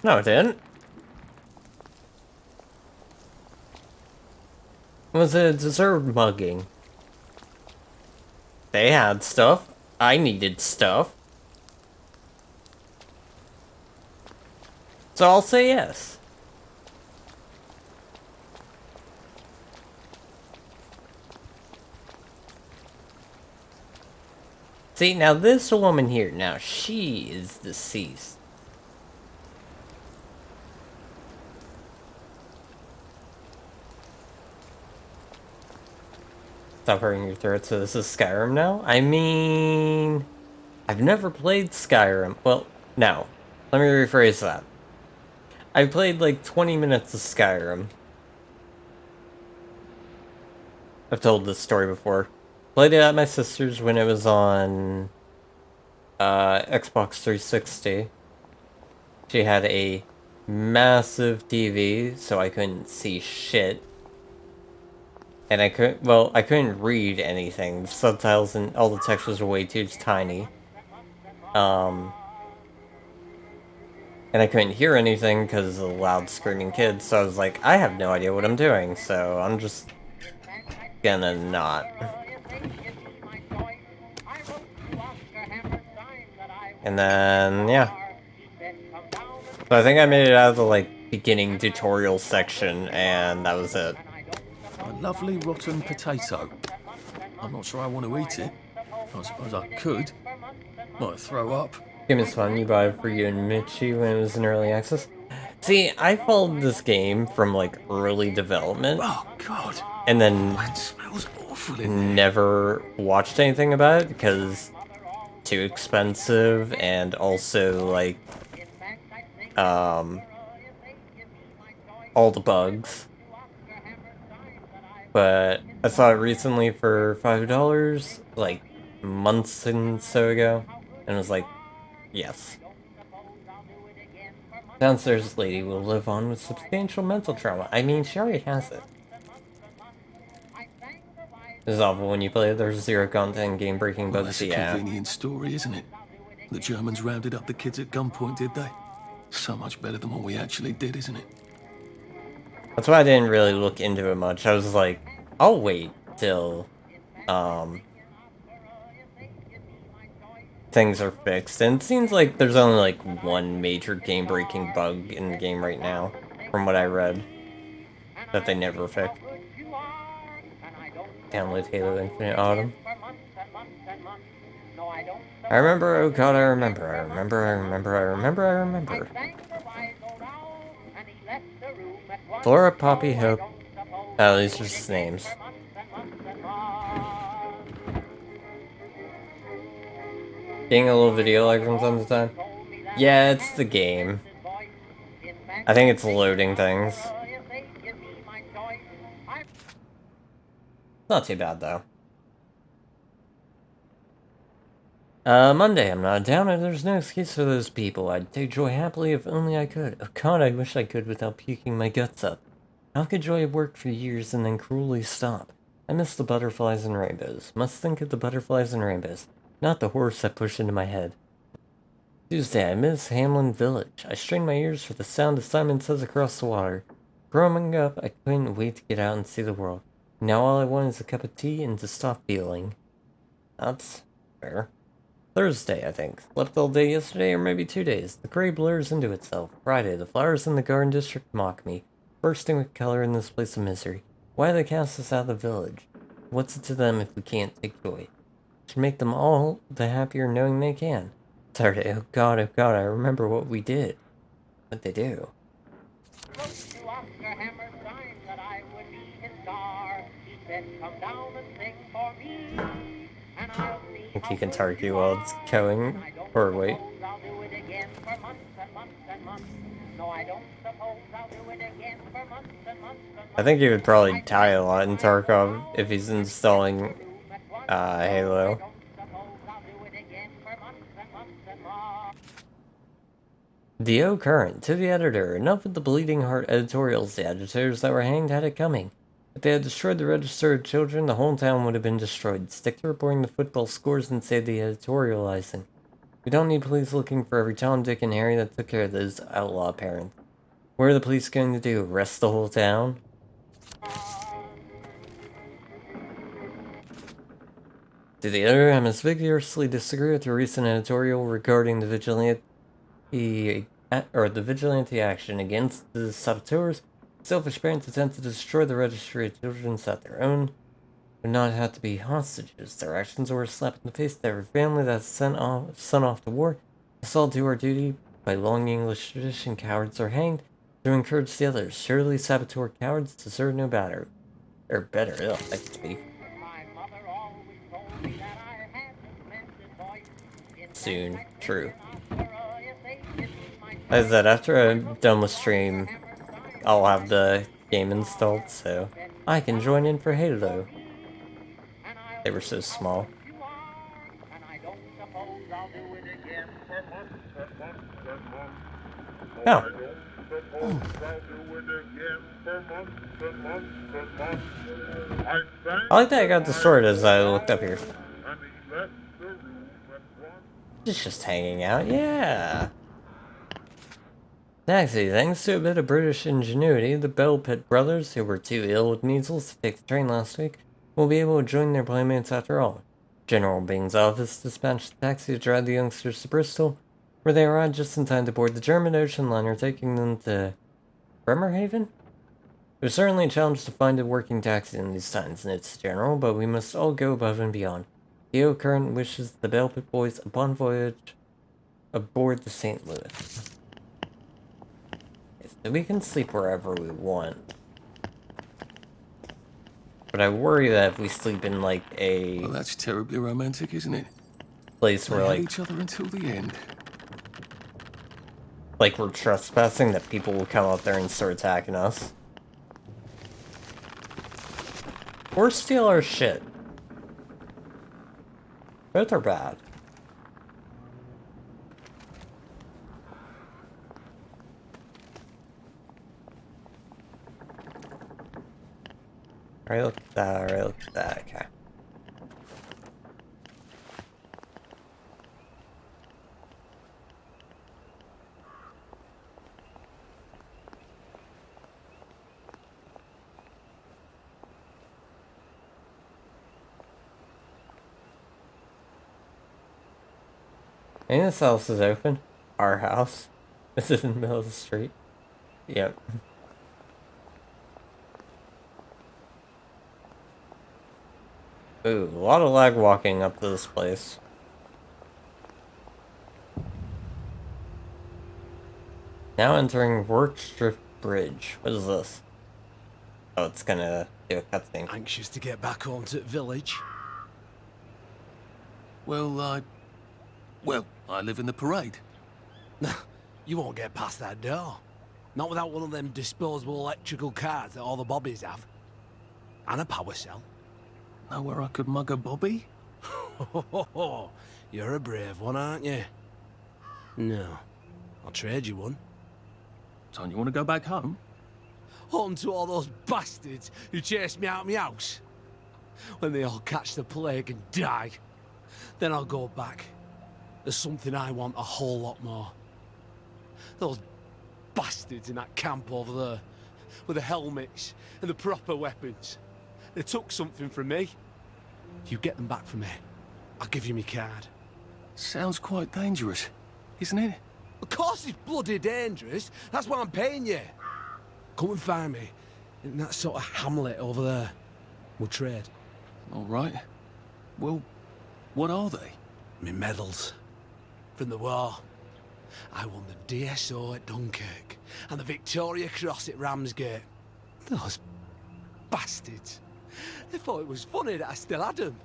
[SPEAKER 1] No, it didn't. It was a deserved mugging. They had stuff. I needed stuff. So I'll say yes. See, now this woman here, now she is deceased. Stop hurting your throat, so this is Skyrim now? I mean... I've never played Skyrim. Well, no. Let me rephrase that. I played like 20 minutes of Skyrim. I've told this story before. Played it at my sister's when it was on Xbox 360. She had a massive TV, so I couldn't see shit. And I couldn't read anything. The subtitles and all the text was way too tiny. And I couldn't hear anything because of the loud screaming kids, so I was like, I have no idea what I'm doing, so I'm just gonna not. And then, yeah. So I think I made it out of the, like, beginning tutorial section, and that was it.
[SPEAKER 2] A lovely rotten potato. I'm not sure I want to eat it. I suppose I could. Might throw up.
[SPEAKER 1] Game is fun. You bought it for you and Mitchie when it was in early access. See, I followed this game from, like, early development.
[SPEAKER 2] Oh, God.
[SPEAKER 1] And then
[SPEAKER 2] It smells awful in there.
[SPEAKER 1] never watched anything about it because too expensive and also, like, all the bugs. But I saw it recently for $5, like, months and so ago, and was like, yes. Downstairs lady will live on with substantial mental trauma. I mean, she already has it. It's awful when you play it. There's zero content, game-breaking
[SPEAKER 2] Well,
[SPEAKER 1] bugs.
[SPEAKER 2] that's a
[SPEAKER 1] Yeah.
[SPEAKER 2] convenient story, isn't it? The Germans rounded up the kids at gunpoint, did they? So much better than what we actually did, isn't it?
[SPEAKER 1] That's why I didn't really look into it much. I was like, I'll wait till, things are fixed. And it seems like there's only, like, one major game-breaking bug in the game right now, from what I read, that they never fixed. Download Halo Infinite Autumn. I remember, oh god, I remember. Flora, Poppy, Hope. Oh, these are just names. Getting a little video lag from time to time. Yeah, it's the game. I think it's loading things. Not too bad, though. Monday, I'm not down, and there's no excuse for those people. I'd take joy happily if only I could. Oh god, I wish I could without puking my guts up. How could joy have worked for years and then cruelly stop? I miss the butterflies and rainbows. Must think of the butterflies and rainbows, not the horse I pushed into my head. Tuesday, I miss Hamlin Village. I strained my ears for the sound of Simon Says across the water. Growing up, I couldn't wait to get out and see the world. Now all I want is a cup of tea and to stop feeling. That's fair. Thursday, I think. Slept all day yesterday, or maybe 2 days. The gray blurs into itself. Friday, the flowers in the garden district mock me, bursting with color in this place of misery. Why do they cast us out of the village? What's it to them if we can't take joy? Should make them all the happier knowing they can. Saturday, oh god, I remember what we did. What'd they do? I think you can target you while it's going. Or wait. I think he would probably die a lot in Tarkov if he's installing Halo. D.O. Current, to the editor, enough with the bleeding heart editorials. The editors that were hanged had it coming. If they had destroyed the register of children, the whole town would have been destroyed. Stick to reporting the football scores and save the editorializing. We don't need police looking for every Tom, Dick, and Harry that took care of those outlaw parents. What are the police going to do? Arrest the whole town? To the editor, I must vigorously disagree with your recent editorial regarding the vigilante action against the saboteurs. Selfish parents attempt to destroy the registry of children that their own would not have to be hostages. Their actions were a slap in the face to every family that's sent son off to war. Let's all do our duty. By long English tradition, cowards are hanged to encourage the others. Surely saboteur cowards deserve no better. Or better, I can speak. Soon, true. As I said, after I'm done with stream, I'll have the game installed, so I can join in for Halo. They were so small. Oh. I like that I got destroyed as I looked up here. It's just hanging out, yeah. Taxi, thanks to a bit of British ingenuity, the Bell Pitt brothers, who were too ill with measles to take the train last week, will be able to join their playmates after all. General Bing's office dispatched a taxi to drive the youngsters to Bristol, where they arrived just in time to board the German ocean liner taking them to Bremerhaven? It was certainly a challenge to find a working taxi in these times, and it's general, but we must all go above and beyond. Theo Current wishes the Bell Pit boys a bon voyage aboard the St. Louis. So we can sleep wherever we want. But I worry that if we sleep in like a...
[SPEAKER 2] Well, that's terribly romantic, isn't it?
[SPEAKER 1] Place where like...
[SPEAKER 2] each other until the end.
[SPEAKER 1] Like we're trespassing, that people will come up there and start attacking us. Or steal our shit. Both are bad. Alright, look at that, alright, look at that, okay. And this house is open. Our house. This is in the middle of the street. Yep. Ooh, a lot of lag walking up to this place. Now entering Workstrip Bridge. What is this? Oh, it's gonna do a cutscene.
[SPEAKER 11] Anxious to get back home to the village?
[SPEAKER 2] Well, I live in the parade.
[SPEAKER 11] You won't get past that door. Not without one of them disposable electrical cars that all the bobbies have. And a power cell.
[SPEAKER 2] Know where I could mug a bobby?
[SPEAKER 11] You're a brave one, aren't you? No. I'll trade you one.
[SPEAKER 2] Don't you want to go back home?
[SPEAKER 11] Home to all those bastards who chased me out of my house? when they all catch the plague and die. Then I'll go back. There's something I want a whole lot more. Those bastards in that camp over there, with the helmets and the proper weapons. They took something from me. You get them back from me, I'll give you my card.
[SPEAKER 2] Sounds quite dangerous, isn't it?
[SPEAKER 11] Of course it's bloody dangerous. That's why I'm paying you. Come and find me in that sort of hamlet over there. We'll trade.
[SPEAKER 2] All right. Well, what are they?
[SPEAKER 11] Me medals. From the war. I won the DSO at Dunkirk and the Victoria Cross at Ramsgate. Those bastards. They thought it was funny that I still had them.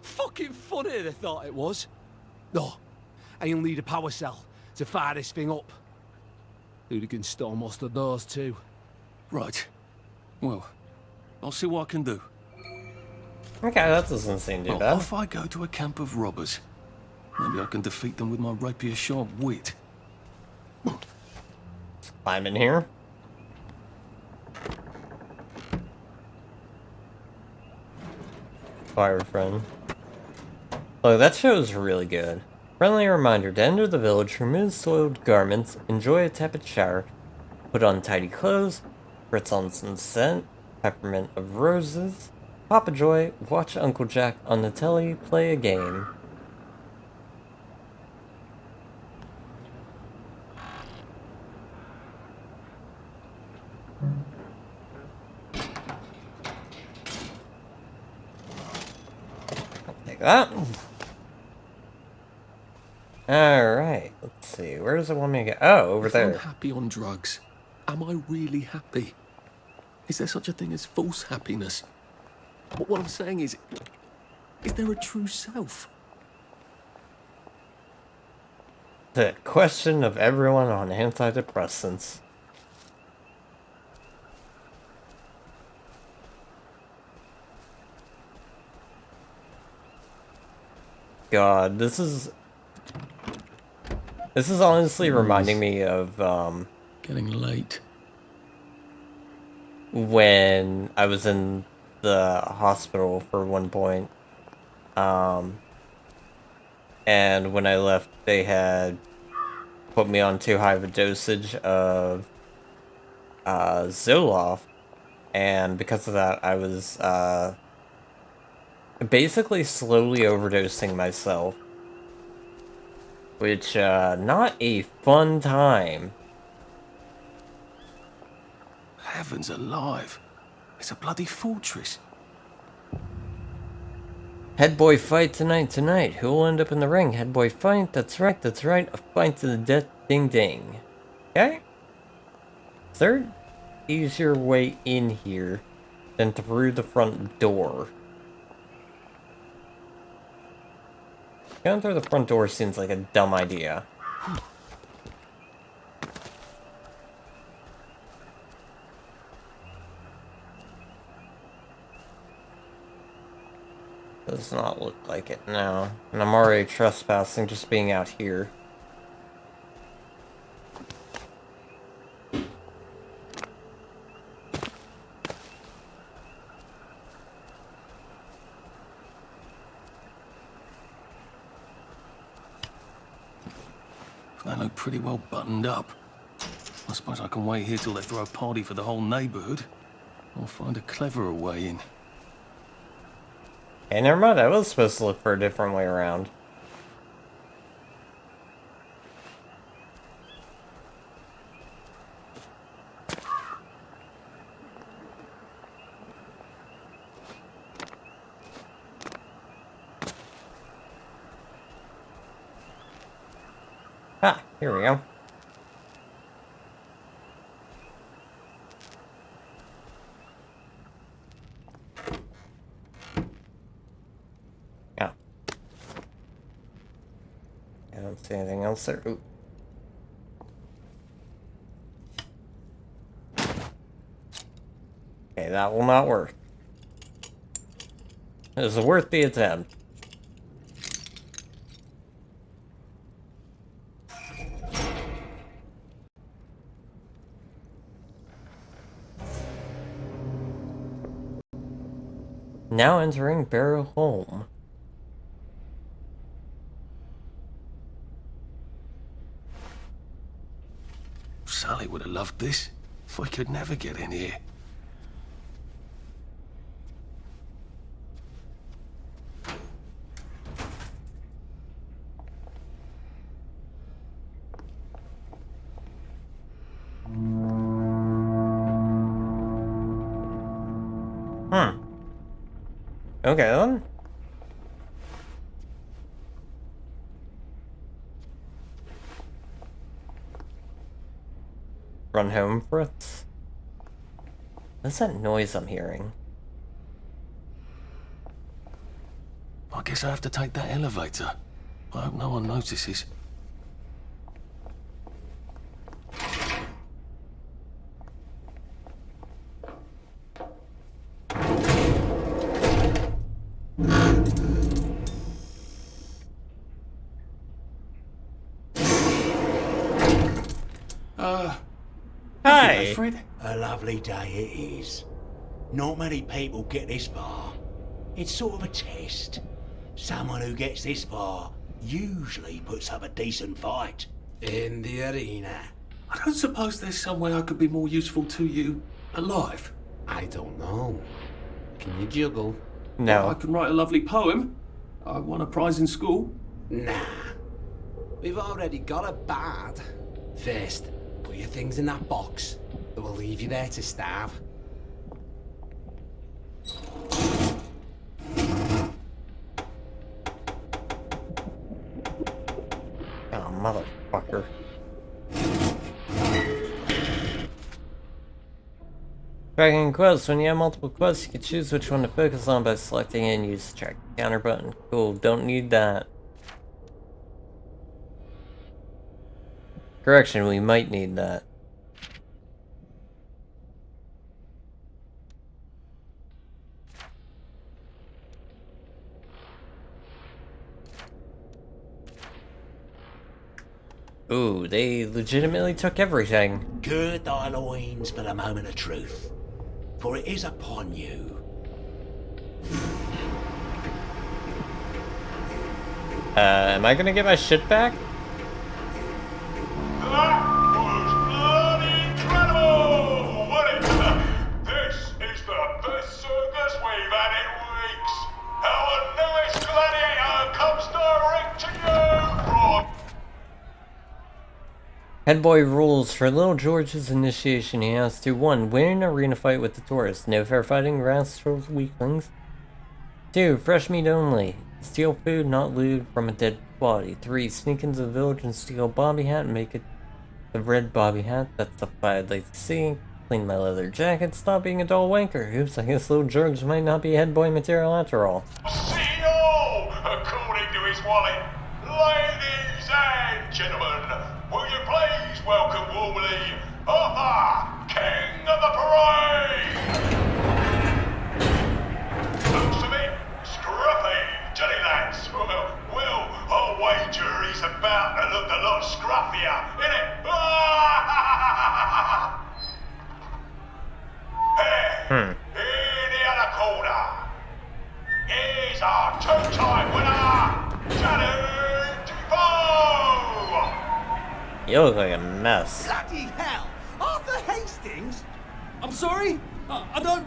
[SPEAKER 11] Fucking funny they thought it was. No, I'll need a power cell to fire this thing up. Hooligans stole most of those too.
[SPEAKER 2] Right. Well, I'll see what I can do.
[SPEAKER 1] Okay, that doesn't seem too bad.
[SPEAKER 2] If I go to a camp of robbers, maybe I can defeat them with my rapier-sharp wit.
[SPEAKER 1] Climb in here. Fire friend. Look, that show is really good. Friendly reminder to enter the village, remove soiled garments, enjoy a tepid shower, put on tidy clothes, spritz on some scent, peppermint of roses, pop a joy, watch Uncle Jack on the telly, play a game. I'll take that. Alright, let's see. Where does it want me to go? Oh, over there.
[SPEAKER 2] If I'm happy on drugs, am I really happy? Is there such a thing as false happiness? What I'm saying is there a true self?
[SPEAKER 1] The question of everyone on antidepressants. God, this is honestly reminding me of,
[SPEAKER 2] Getting late.
[SPEAKER 1] when I was in the hospital for one point. And when I left, they had put me on too high of a dosage of, Zoloft. And because of that, I was, basically slowly overdosing myself. Which, not a fun time.
[SPEAKER 2] Heavens alive. It's a bloody fortress.
[SPEAKER 1] Head boy fight tonight. Who will end up in the ring? Head boy fight, that's right. A fight to the death, ding ding. Okay? Is there an easier way in here than through the front door? Going through the front door seems like a dumb idea. Does not look like it, no. And I'm already trespassing just being out here.
[SPEAKER 2] They look pretty well buttoned up. I suppose I can wait here till they throw a party for the whole neighborhood. Or find a cleverer way in.
[SPEAKER 1] Hey, never mind. I was supposed to look for a different way around. Ah, here we go. Yeah. I don't see anything else there. Ooh. Okay, that will not work. It was worth the attempt. Now entering Barrow Home.
[SPEAKER 2] Sally would have loved this. We could never get in here.
[SPEAKER 1] Okay then. Run home, Fritz. What's that noise I'm hearing?
[SPEAKER 2] I guess I have to take that elevator. I hope no one notices.
[SPEAKER 1] Hi!
[SPEAKER 2] Fred?
[SPEAKER 12] A lovely day it is. Not many people get this far. It's sort of a test. Someone who gets this far usually puts up a decent fight.
[SPEAKER 11] In the arena.
[SPEAKER 2] I don't suppose there's some way I could be more useful to you alive.
[SPEAKER 11] I don't know. Can you juggle?
[SPEAKER 1] No.
[SPEAKER 2] I can write a lovely poem. I won a prize in school.
[SPEAKER 11] Nah. We've already got a bard. First, put your things in that box. It will leave you there to starve.
[SPEAKER 1] Oh, motherfucker. Tracking quests. When you have multiple quests, you can choose which one to focus on by selecting and use the track counter button. Cool, don't need that. Correction, we might need that. Ooh, they legitimately took everything.
[SPEAKER 12] Gird thy loins for the moment of truth, for it is upon you.
[SPEAKER 1] Am I gonna get my shit back?
[SPEAKER 13] That was bloody incredible, wasn't it? This is the best circus we've had in weeks. Our newest gladiator comes direct to you from...
[SPEAKER 1] Head boy rules for Little George's initiation. He has to 1. Win an arena fight with the tourists. No fair fighting, grass for weaklings. 2. Fresh meat only. Steal food, not loot, from a dead body. 3. Sneak into the village and steal a bobby hat and make it the red bobby hat. That's the fight I'd like to see. Clean my leather jacket. Stop being a dull wanker. Oops, I guess Little George might not be head boy material after all.
[SPEAKER 13] CEO, according to his wallet. Ladies and gentlemen, will you please welcome warmly Arthur, King of the Parade! Looks a bit scruffy, Johnny lads. Well, I'll wager he's about to look a lot scruffier, innit? Hey, in the other corner, is our two-time winner, Johnny!
[SPEAKER 1] You look like a mess.
[SPEAKER 11] Bloody hell! Arthur Hastings? I'm sorry? I don't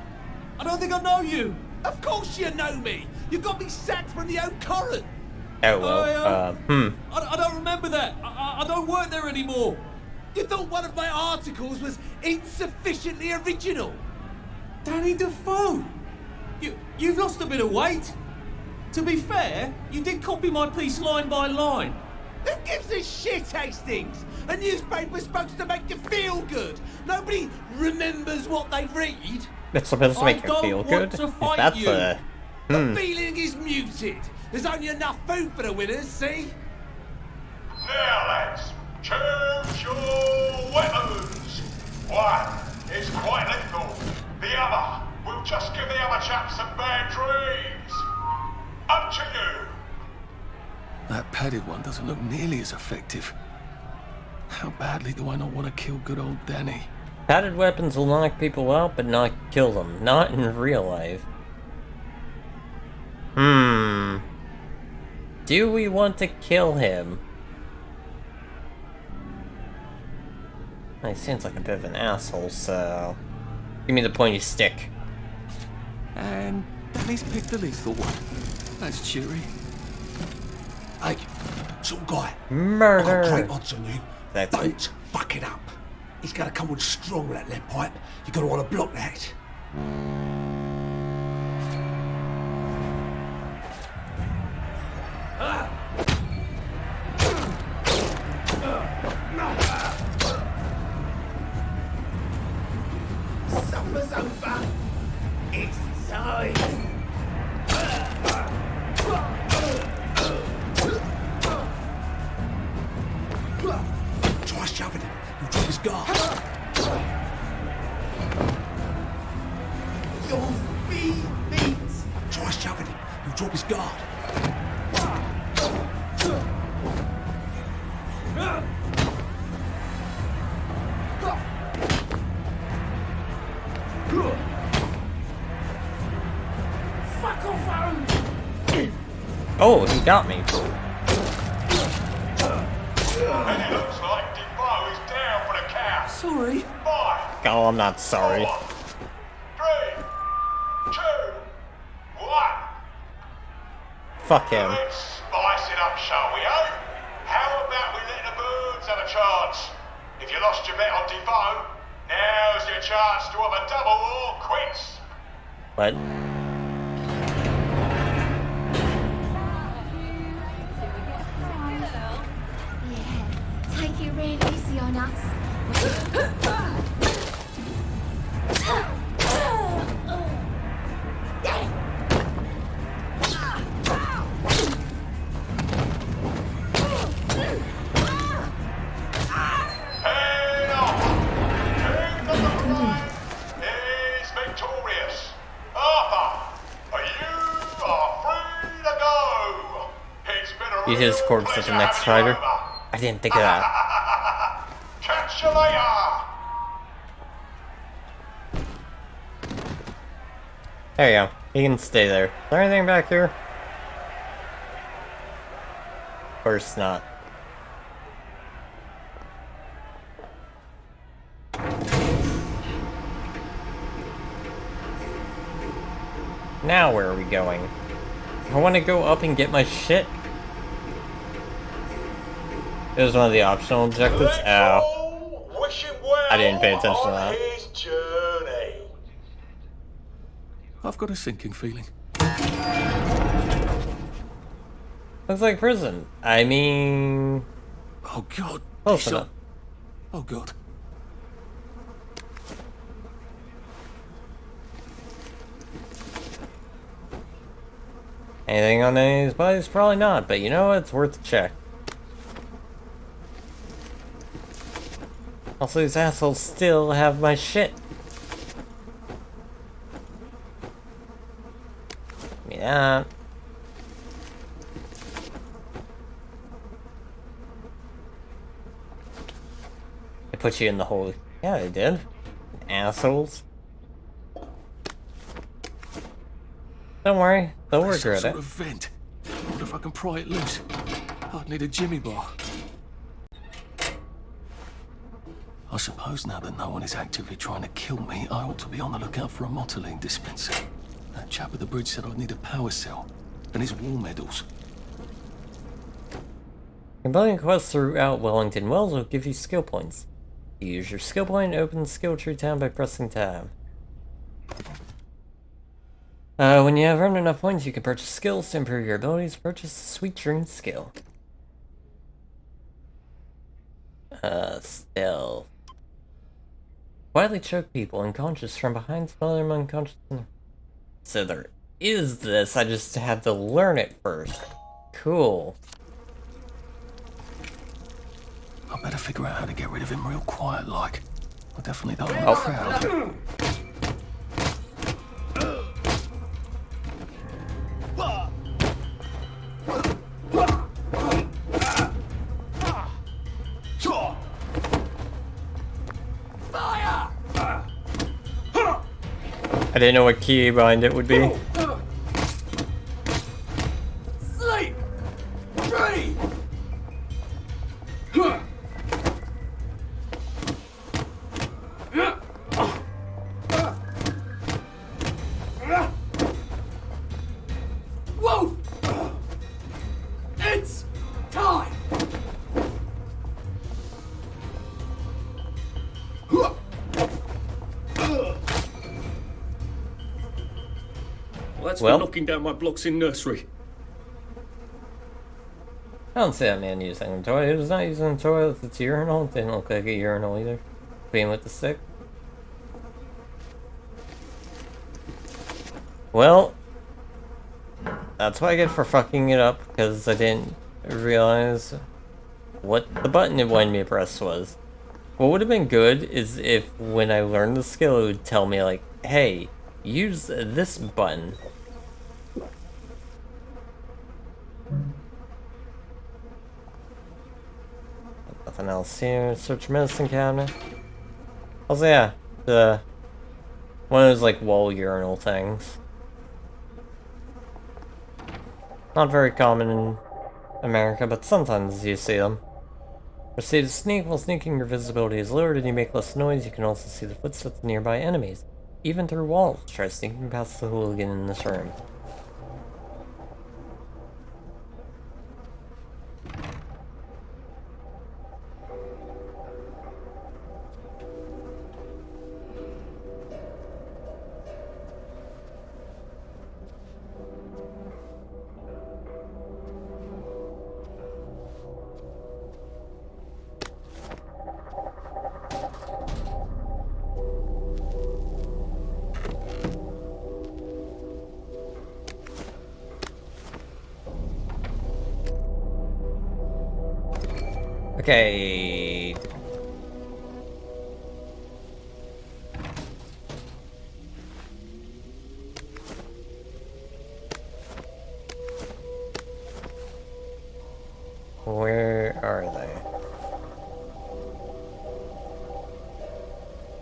[SPEAKER 11] think I know you. Of course you know me. You got me sacked from the old Coron.
[SPEAKER 1] Oh well,
[SPEAKER 11] I don't remember that. I don't work there anymore. You thought one of my articles was insufficiently original? Danny Defoe! You've lost a bit of weight. To be fair, you did copy my piece line by line. Who gives a shit, Hastings? A newspaper's supposed to make you feel good. Nobody remembers what they read.
[SPEAKER 1] It's supposed to make you feel good. That's
[SPEAKER 11] The feeling is muted. There's only enough food for the winners, see?
[SPEAKER 13] Now lads, choose your weapons. One is quite lethal. The other will just give the other chap some bad dreams. Up to you.
[SPEAKER 2] That padded one doesn't look nearly as effective. How badly do I not want to kill good old Danny?
[SPEAKER 1] Padded weapons will knock people out, but not kill them. Not in real life. do we want to kill him? He seems like a bit of an asshole, so... Give me the pointy stick.
[SPEAKER 2] And Danny's picked the lethal one. That's cheery.
[SPEAKER 12] Hey, sort of guy.
[SPEAKER 1] Murder!
[SPEAKER 12] I've got great odds on you.
[SPEAKER 1] That's
[SPEAKER 12] Don't fuck it up. He's gonna come on strong with that lead pipe. You're gonna want to block that.
[SPEAKER 3] Supper's over. It's time.
[SPEAKER 12] Try shoving him. You'll drop his guard.
[SPEAKER 3] Your feet meet.
[SPEAKER 12] Try shoving him. You'll drop his guard.
[SPEAKER 3] Fuck off, Aaron.
[SPEAKER 1] Oh, he got me.
[SPEAKER 13] And it looks like Defoe is down for the count.
[SPEAKER 2] Sorry.
[SPEAKER 13] 5,
[SPEAKER 1] Oh, I'm not sorry.
[SPEAKER 13] 4, 3, 2, 1.
[SPEAKER 1] Fuck him.
[SPEAKER 13] Let's spice it up, shall we, eh? How about we let the birds have a chance? If you lost your bet on Defoe, now's your chance to have a double or quits.
[SPEAKER 1] What?
[SPEAKER 4] Take it really easy on us.
[SPEAKER 13] Head off! Team number 1 is victorious. Arthur, you are free to go. It's been a
[SPEAKER 1] Use his
[SPEAKER 13] real
[SPEAKER 1] corpse as
[SPEAKER 13] pleasure
[SPEAKER 1] the next
[SPEAKER 13] having you
[SPEAKER 1] fighter.
[SPEAKER 13] over.
[SPEAKER 1] I didn't think of that.
[SPEAKER 13] Catch you later.
[SPEAKER 1] There you go. He can stay there. Is there anything back here? Of course not. Now where are we going? I want to go up and get my shit. It was one of the optional objectives. Ow.
[SPEAKER 13] Wish him well
[SPEAKER 1] I didn't pay attention to
[SPEAKER 13] on
[SPEAKER 1] that.
[SPEAKER 13] his journey.
[SPEAKER 2] I've got a sinking feeling.
[SPEAKER 1] Looks like prison. I mean...
[SPEAKER 2] Oh God.
[SPEAKER 1] Close enough.
[SPEAKER 2] Oh God.
[SPEAKER 1] Anything on any of these bodies? Probably not, but you know what? It's worth a check. Also, these assholes still have my shit. Give me that. I put you in the hole. Yeah, I did. Assholes. Don't worry, they'll
[SPEAKER 2] There's
[SPEAKER 1] regret
[SPEAKER 2] some
[SPEAKER 1] it.
[SPEAKER 2] sort of vent. I wonder if I can pry it loose. I'd need a Jimmy bar. I suppose now that no one is actively trying to kill me, I ought to be on the lookout for a motoline dispenser. That chap at the bridge said I'd need a power cell. And his war medals.
[SPEAKER 1] Completing quests throughout Wellington Wells will give you skill points. You use your skill point to open the skill tree tab by pressing tab. When you have earned enough points, you can purchase skills to improve your abilities. Purchase the Sweet Dream skill. Stealth. Quietly choke people unconscious from behind, smother them unconscious. So there is this, I just had to learn it first. Cool.
[SPEAKER 2] I better figure out how to get rid of him real quiet like. I definitely don't want a crowd.
[SPEAKER 1] I didn't know what key behind it would be.
[SPEAKER 3] Sleep!
[SPEAKER 14] Well, that's
[SPEAKER 1] Well.
[SPEAKER 14] for knocking down my blocks in nursery.
[SPEAKER 1] I don't see that man using a toilet. He was not using a toilet. It's a urinal. It didn't look like a urinal either. Being with the stick. Well, that's what I get for fucking it up, because I didn't realize what the button it wanted me to press was. What would have been good is if when I learned the skill, it would tell me like, hey, use this button. Nothing else here. Search medicine cabinet. Also, yeah, the one of those like wall urinal things. Not very common in America, but sometimes you see them. Proceed to sneak. While sneaking, your visibility is lowered and you make less noise. You can also see the footsteps of nearby enemies, even through walls. Try sneaking past the hooligan in this room. Okay. Where are they?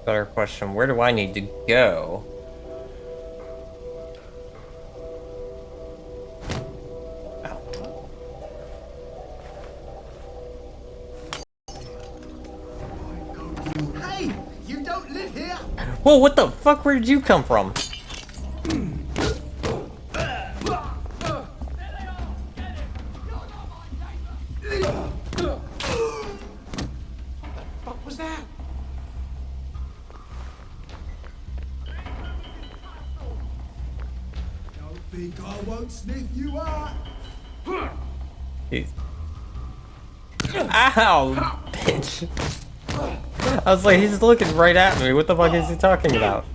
[SPEAKER 1] Better question, where do I need to go?
[SPEAKER 15] Hey, you don't live here.
[SPEAKER 1] Whoa, what the fuck? Where did you come from?
[SPEAKER 15] What was that? Don't think I won't sniff you out.
[SPEAKER 1] Jeez. Ow, bitch. I was like, he's looking right at me. What the fuck is he talking about?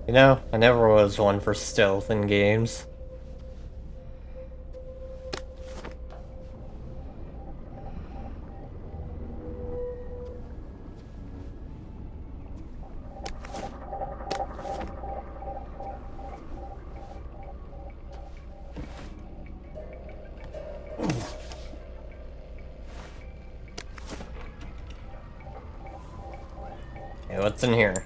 [SPEAKER 1] You know, I never was one for stealth in games. Okay, what's in here?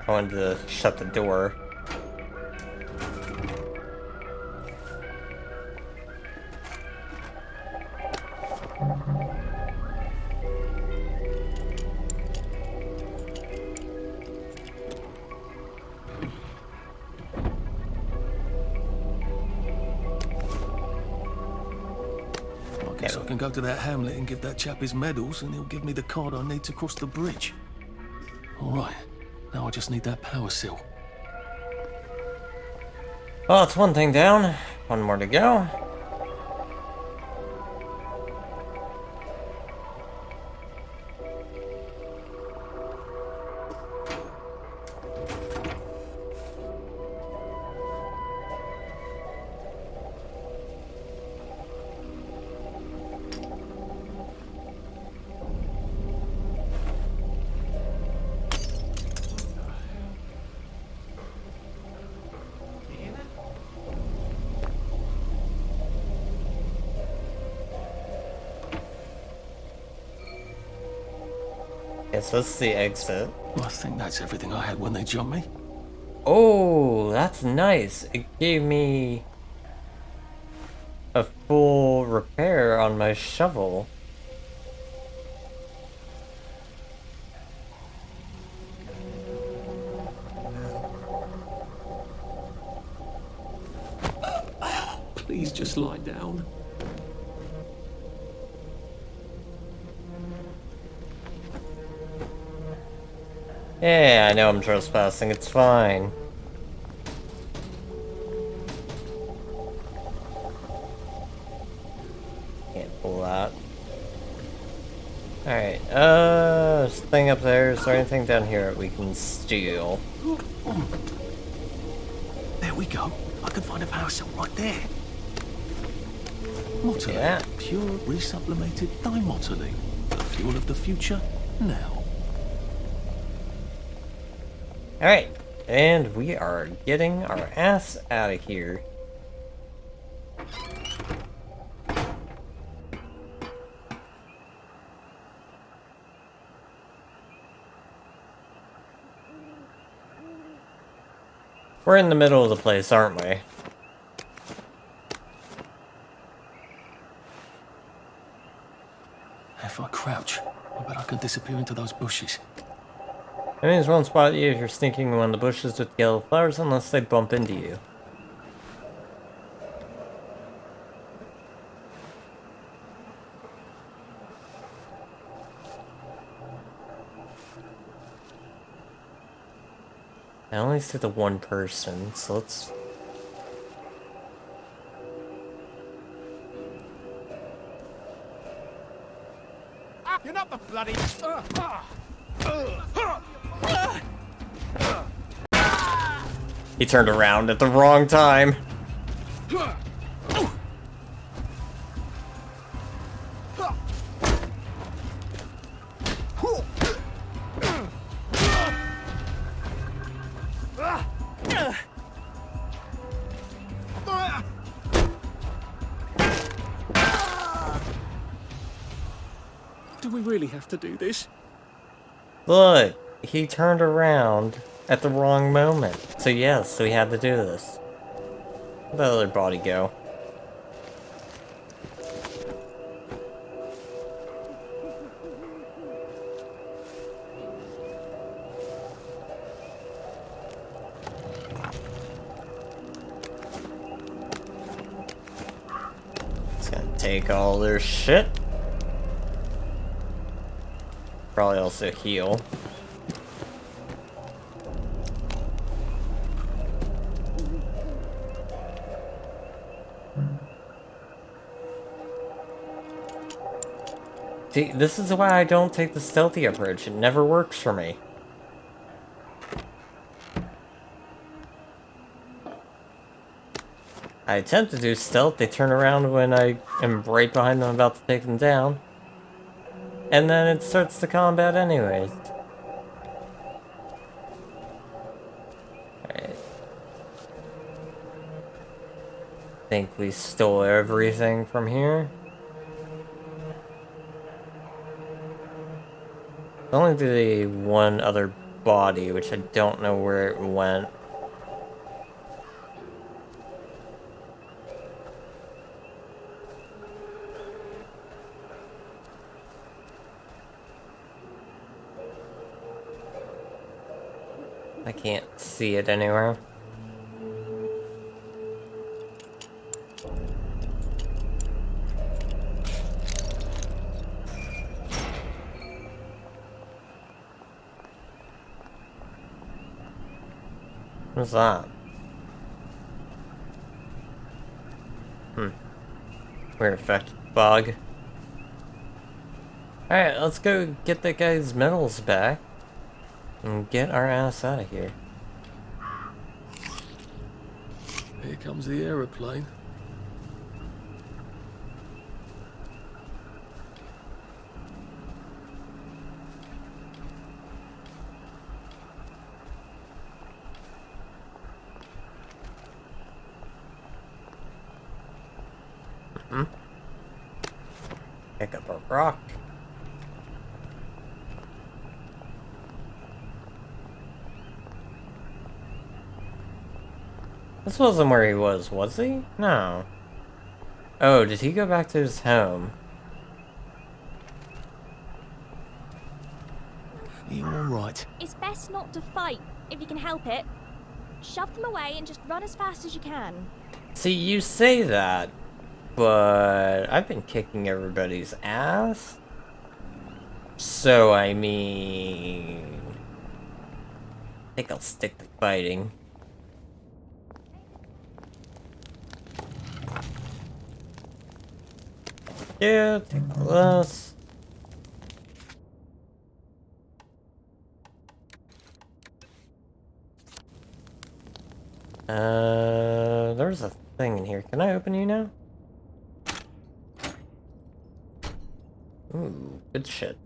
[SPEAKER 1] I wanted to shut the door.
[SPEAKER 2] I guess I can go to that hamlet and give that chap his medals, and he'll give me the card I need to cross the bridge. All right, now I just need that power cell.
[SPEAKER 1] Well, it's one thing down. One more to go. Yes, that's the exit.
[SPEAKER 2] Well, I think that's everything I had when they jumped me.
[SPEAKER 1] Oh, that's nice. It gave me a full repair on my shovel.
[SPEAKER 2] Please just lie down.
[SPEAKER 1] Yeah, I know I'm trespassing. It's fine. Can't pull that. Alright, this thing up there. Is there anything down here that we can steal?
[SPEAKER 2] There we go. I can find a power cell right there. Motoline.
[SPEAKER 1] Yeah.
[SPEAKER 2] Pure resublimated dimotylene. The fuel of the future now.
[SPEAKER 1] Alright, and we are getting our ass out of here. We're in the middle of the place, aren't we?
[SPEAKER 2] If I crouch, I bet I could disappear into those bushes.
[SPEAKER 1] Enemies won't spot you if you're sneaking in one of the bushes with yellow flowers unless they bump into you. I only see the one person, so let's...
[SPEAKER 11] You're not the bloody...
[SPEAKER 1] He turned around at the wrong time.
[SPEAKER 2] Do we really have to do this?
[SPEAKER 1] Look, he turned around at the wrong moment. So yes, we had to do this. Where'd the other body go? It's gonna take all their shit. Probably also heal. See, this is why I don't take the stealthy approach. It never works for me. I attempt to do stealth, they turn around when I am right behind them about to take them down. And then it starts the combat anyways. Alright. Think we stole everything from here. Only the one other body, which I don't know where it went. I can't see it anywhere. What's that? Weird effect bug. Alright, let's go get that guy's medals back and get our ass out of here.
[SPEAKER 2] Here comes the aeroplane.
[SPEAKER 1] Pick up a rock. This wasn't where he was he? No. Oh, did he go back to his home?
[SPEAKER 2] You alright?
[SPEAKER 9] It's best not to fight, if you can help it. Shove them away and just run as fast as you can.
[SPEAKER 1] See, you say that, but I've been kicking everybody's ass. So, I mean... I think I'll stick to fighting. Yeah, take this. There's a thing in here. Can I open you now? Ooh, good shit.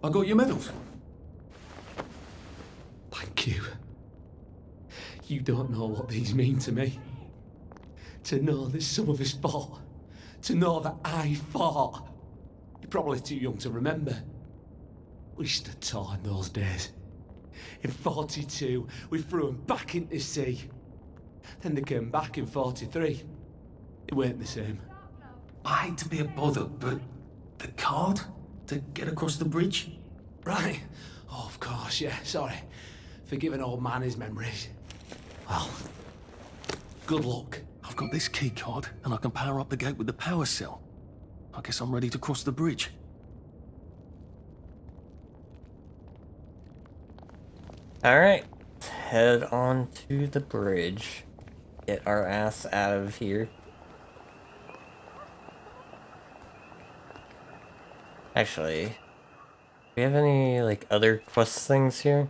[SPEAKER 2] I got your medals.
[SPEAKER 11] Thank you. You don't know what these mean to me. To know that some of us fought. To know that I fought. You're probably too young to remember. We stood tall in those days. In 42, we threw them back into the sea. Then they came back in 43. It weren't the same.
[SPEAKER 2] I hate to be a bother, but the card to get across the bridge?
[SPEAKER 11] Right. Oh, of course, yeah, sorry. Forgive an old man his memories. Well, good luck.
[SPEAKER 2] I've got this key card, and I can power up the gate with the power cell. I guess I'm ready to cross the bridge.
[SPEAKER 1] Alright, let's head on to the bridge. Get our ass out of here. Actually, do we have any, like, other quest things here?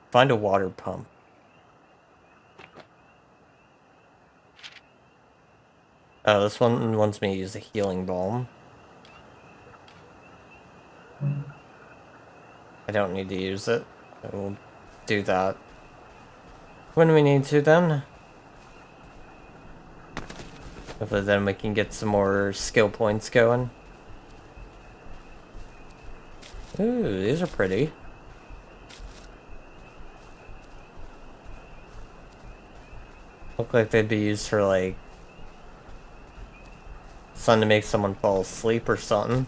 [SPEAKER 1] Find a water pump. Oh, this one wants me to use a healing balm. I don't need to use it. I will do that when we need to then. Hopefully then we can get some more skill points going. Ooh, these are pretty. Look like they'd be used for, like, something to make someone fall asleep or something.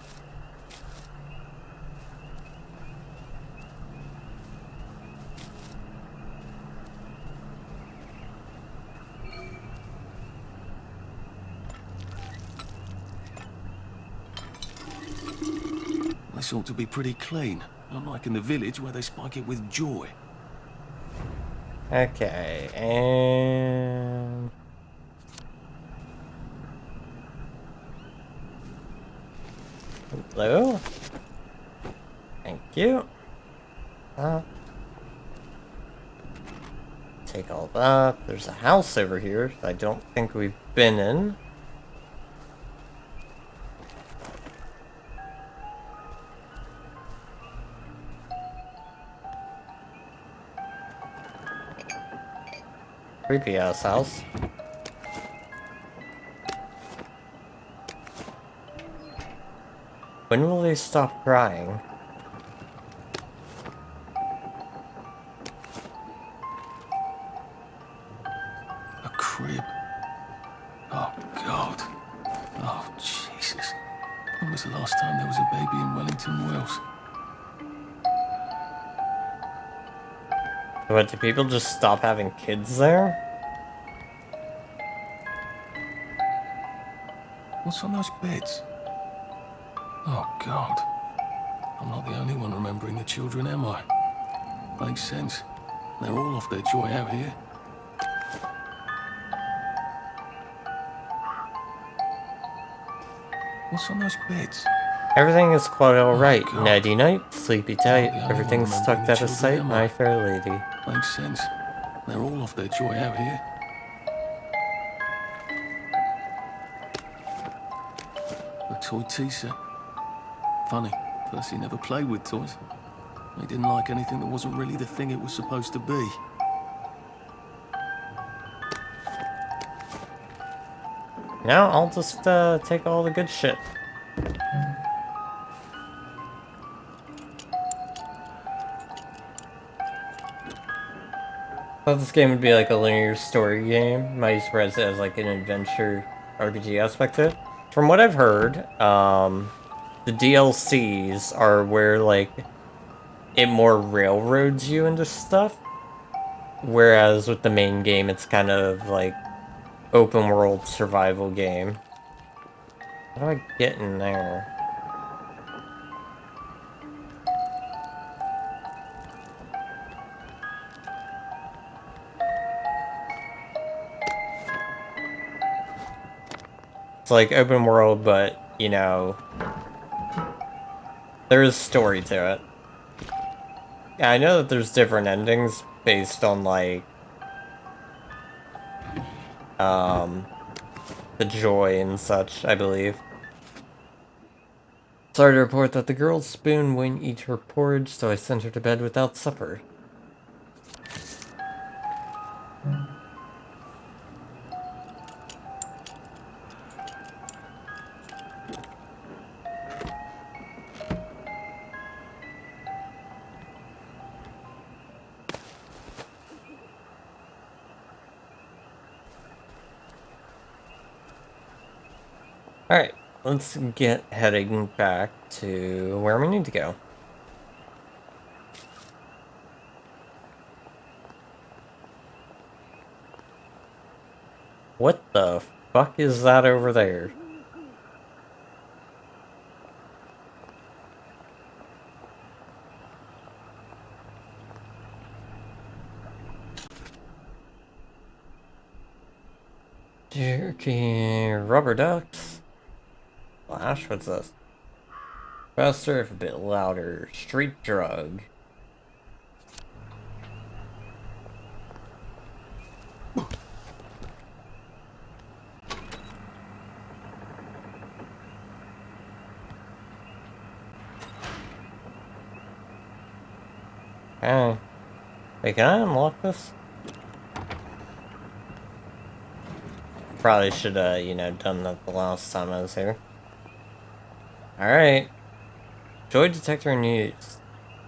[SPEAKER 2] This ought to be pretty clean, unlike in the village where they spike it with joy.
[SPEAKER 1] Okay, and... Hello? Thank you. Take all that. There's a house over here that I don't think we've been in. Creepy ass house. When will they stop crying?
[SPEAKER 2] A crib. Oh, God. Oh, Jesus. When was the last time there was a baby in Wellington, Wales?
[SPEAKER 1] What, do people just stop having kids there?
[SPEAKER 2] What's on those beds? Oh, God. I'm not the only one remembering the children, am I? Makes sense. They're all off their joy out here. What's on those beds?
[SPEAKER 1] Everything is quite alright.
[SPEAKER 2] God.
[SPEAKER 1] Nighty night, sleepy tight.
[SPEAKER 2] Yeah,
[SPEAKER 1] Everything's
[SPEAKER 2] I'm
[SPEAKER 1] tucked out of
[SPEAKER 2] children,
[SPEAKER 1] sight,
[SPEAKER 2] am
[SPEAKER 1] my
[SPEAKER 2] I?
[SPEAKER 1] fair lady.
[SPEAKER 2] Makes sense. They're all off their joy out here. A toy tea set. Funny, Percy never played with toys. He didn't like anything that wasn't really the thing it was supposed to be.
[SPEAKER 1] Now I'll just take all the good shit. thought this game would be like a linear story game. Might be surprised it has like an adventure RPG aspect to it. From what I've heard, the DLCs are where like it more railroads you into stuff. Whereas with the main game, it's kind of like open world survival game. How do I get in there? It's like open world, but, you know, there's story to it. Yeah, I know that there's different endings based on, like, the joy and such, I believe. Sorry to report that the girl's spoon wouldn't eat her porridge, so I sent her to bed without supper. Alright, let's get heading back to where we need to go. What the fuck is that over there? Jerky rubber ducks. Flash, what's this? Faster if a bit louder. Street drug. Okay. Wait, can I unlock this? Probably should have, you know, done that the last time I was here. Alright. Joy detector news.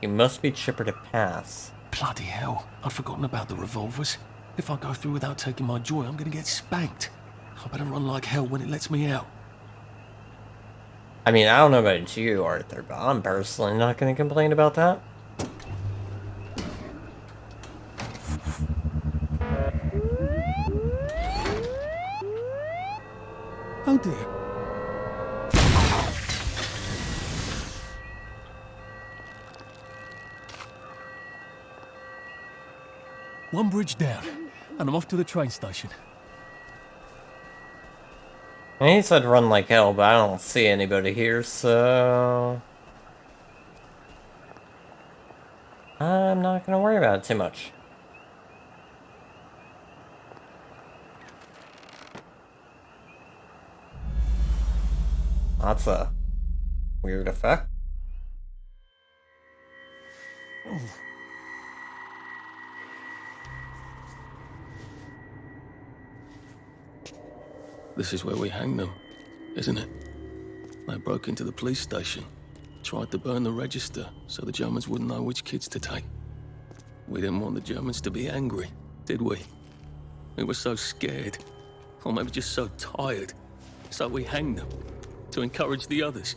[SPEAKER 1] You must be chipper to pass.
[SPEAKER 2] Bloody hell, I'd forgotten about the revolvers. If I go through without taking my joy, I'm gonna get spanked. I better run like hell when it lets me out.
[SPEAKER 1] I mean, I don't know about you, Arthur, but I'm personally not gonna complain about that.
[SPEAKER 2] Oh dear. One bridge down, and I'm off to the train station.
[SPEAKER 1] And he said run like hell, but I don't see anybody here, so... I'm not gonna worry about it too much. That's a weird effect.
[SPEAKER 2] This is where we hang them, isn't it? They broke into the police station, tried to burn the register so the Germans wouldn't know which kids to take. We didn't want the Germans to be angry, did we? We were so scared, or maybe just so tired, so we hanged them to encourage the others.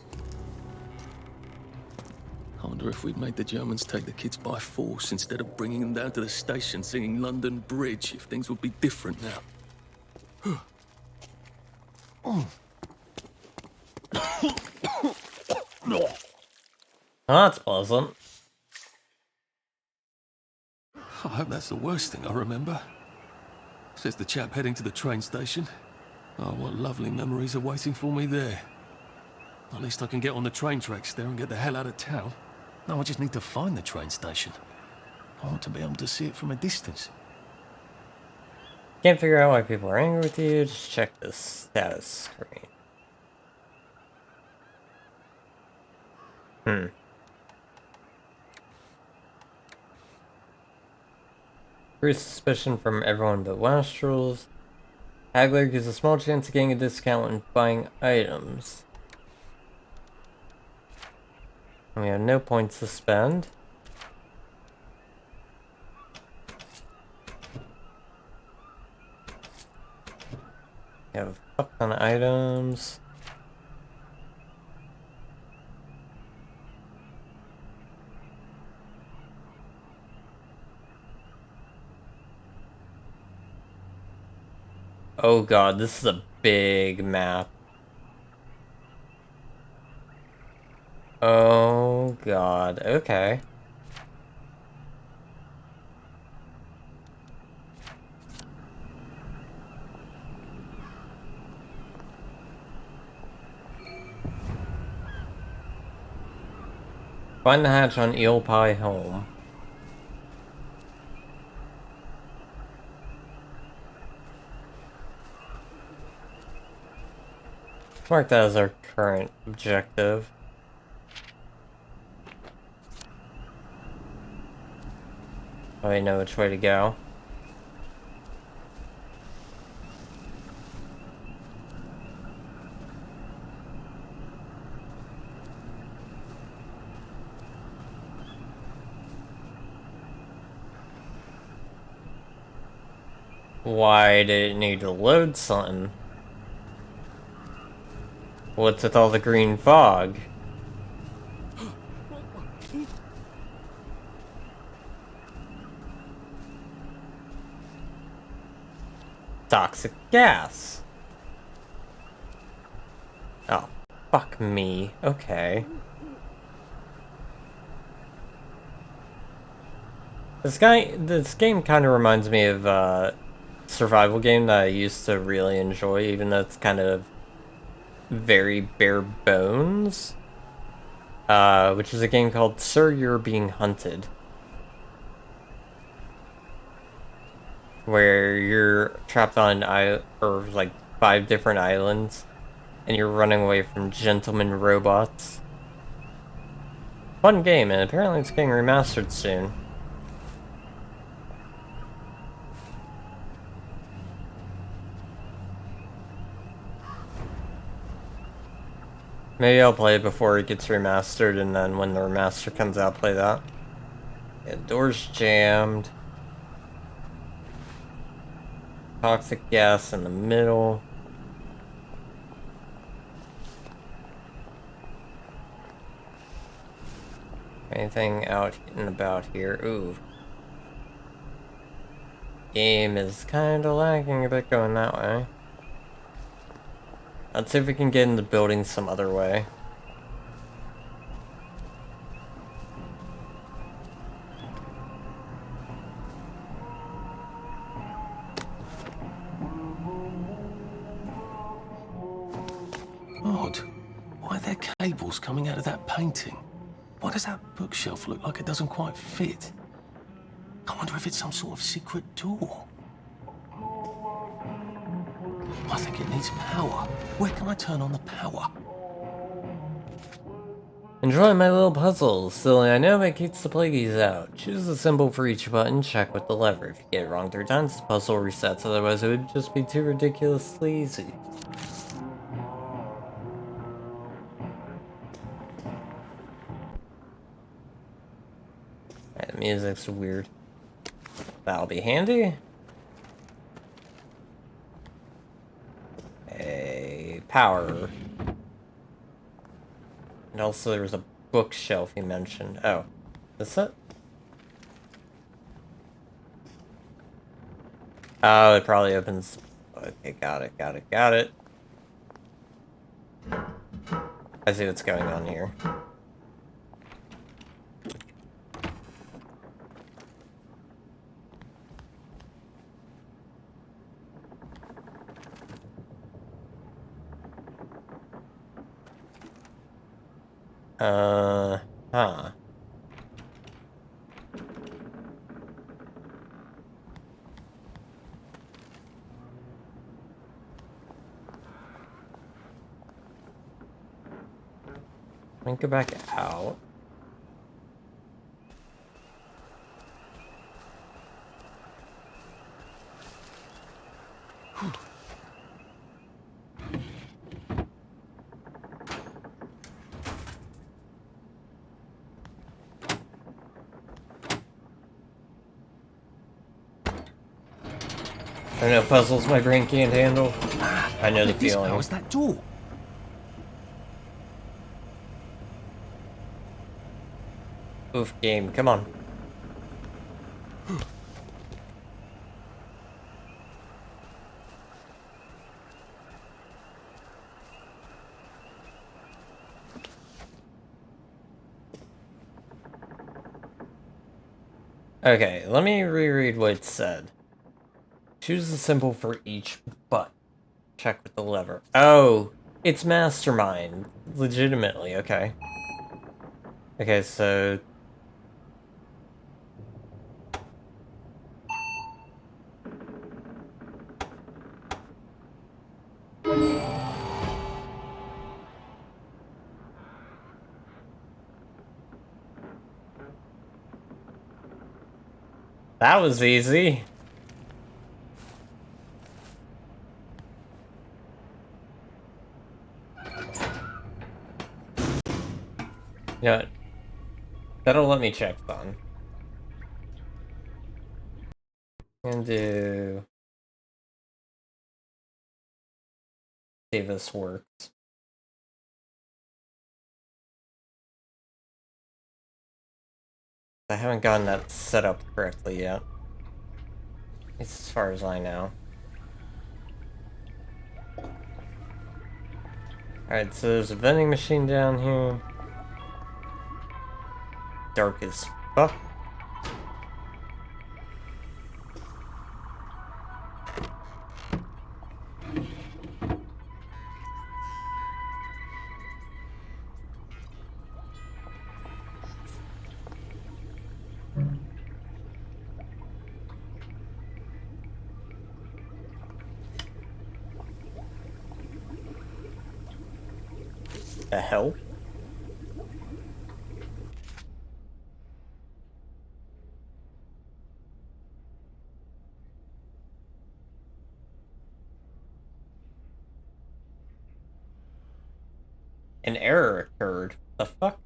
[SPEAKER 2] I wonder if we'd made the Germans take the kids by force instead of bringing them down to the station singing London Bridge, if things would be different now.
[SPEAKER 1] Oh, that's pleasant.
[SPEAKER 2] I hope that's the worst thing I remember. Says the chap heading to the train station. Oh, what lovely memories are waiting for me there. At least I can get on the train tracks there and get the hell out of town. Now I just need to find the train station. I want to be able to see it from a distance.
[SPEAKER 1] Can't figure out why people are angry with you. Just check the status screen. Increased suspicion from everyone but Wastrels. Haggler gives a small chance of getting a discount when buying items. And we have no points to spend. We have a fuck ton of items. Oh god, this is a big map. Oh god, okay. Find the hatch on Eel Pie Home. Mark that as our current objective. I know which way to go. Why did it need to load something? What's with all the green fog? Toxic gas. Oh, fuck me. Okay. This game kind of reminds me of a survival game that I used to really enjoy, even though it's kind of very bare bones. Which is a game called Sir, You're Being Hunted. Where you're trapped on like 5 different islands, and you're running away from gentleman robots. Fun game, and apparently it's getting remastered soon. Maybe I'll play it before it gets remastered, and then when the remaster comes out, play that. Yeah, door's jammed. Toxic gas in the middle. Anything out and about here? Ooh. Game is kinda lagging a bit going that way. Let's see if we can get in the building some other way.
[SPEAKER 2] Odd. Why are there cables coming out of that painting? Why does that bookshelf look like it doesn't quite fit? I wonder if it's some sort of secret door. I think it needs power. Where can I turn on the power?
[SPEAKER 1] Enjoy my little puzzles. Silly, I know, but it keeps the plagueies out. Choose a symbol for each button, check with the lever. If you get it wrong 3 times, the puzzle resets, otherwise it would just be too ridiculously easy. Alright, the music's weird. That'll be handy. A power. And also there was a bookshelf you mentioned. Oh, this it? Oh, it probably opens. Okay, got it. I see what's going on here. Huh. Let me go back out. I know puzzles my brain can't handle. I know the
[SPEAKER 11] This
[SPEAKER 1] feeling.
[SPEAKER 11] powers that door.
[SPEAKER 1] Oof, game, come on. Okay, let me reread what it said. Choose the symbol for each button. Check with the lever. Oh, it's Mastermind. Legitimately, okay. Okay, so... That was easy. You know what? That'll let me check then. And do... See if this works. I haven't gotten that set up correctly yet. It's as far as I know. Alright, so there's a vending machine down here. Dark as fuck. The hell? An error occurred. The fuck?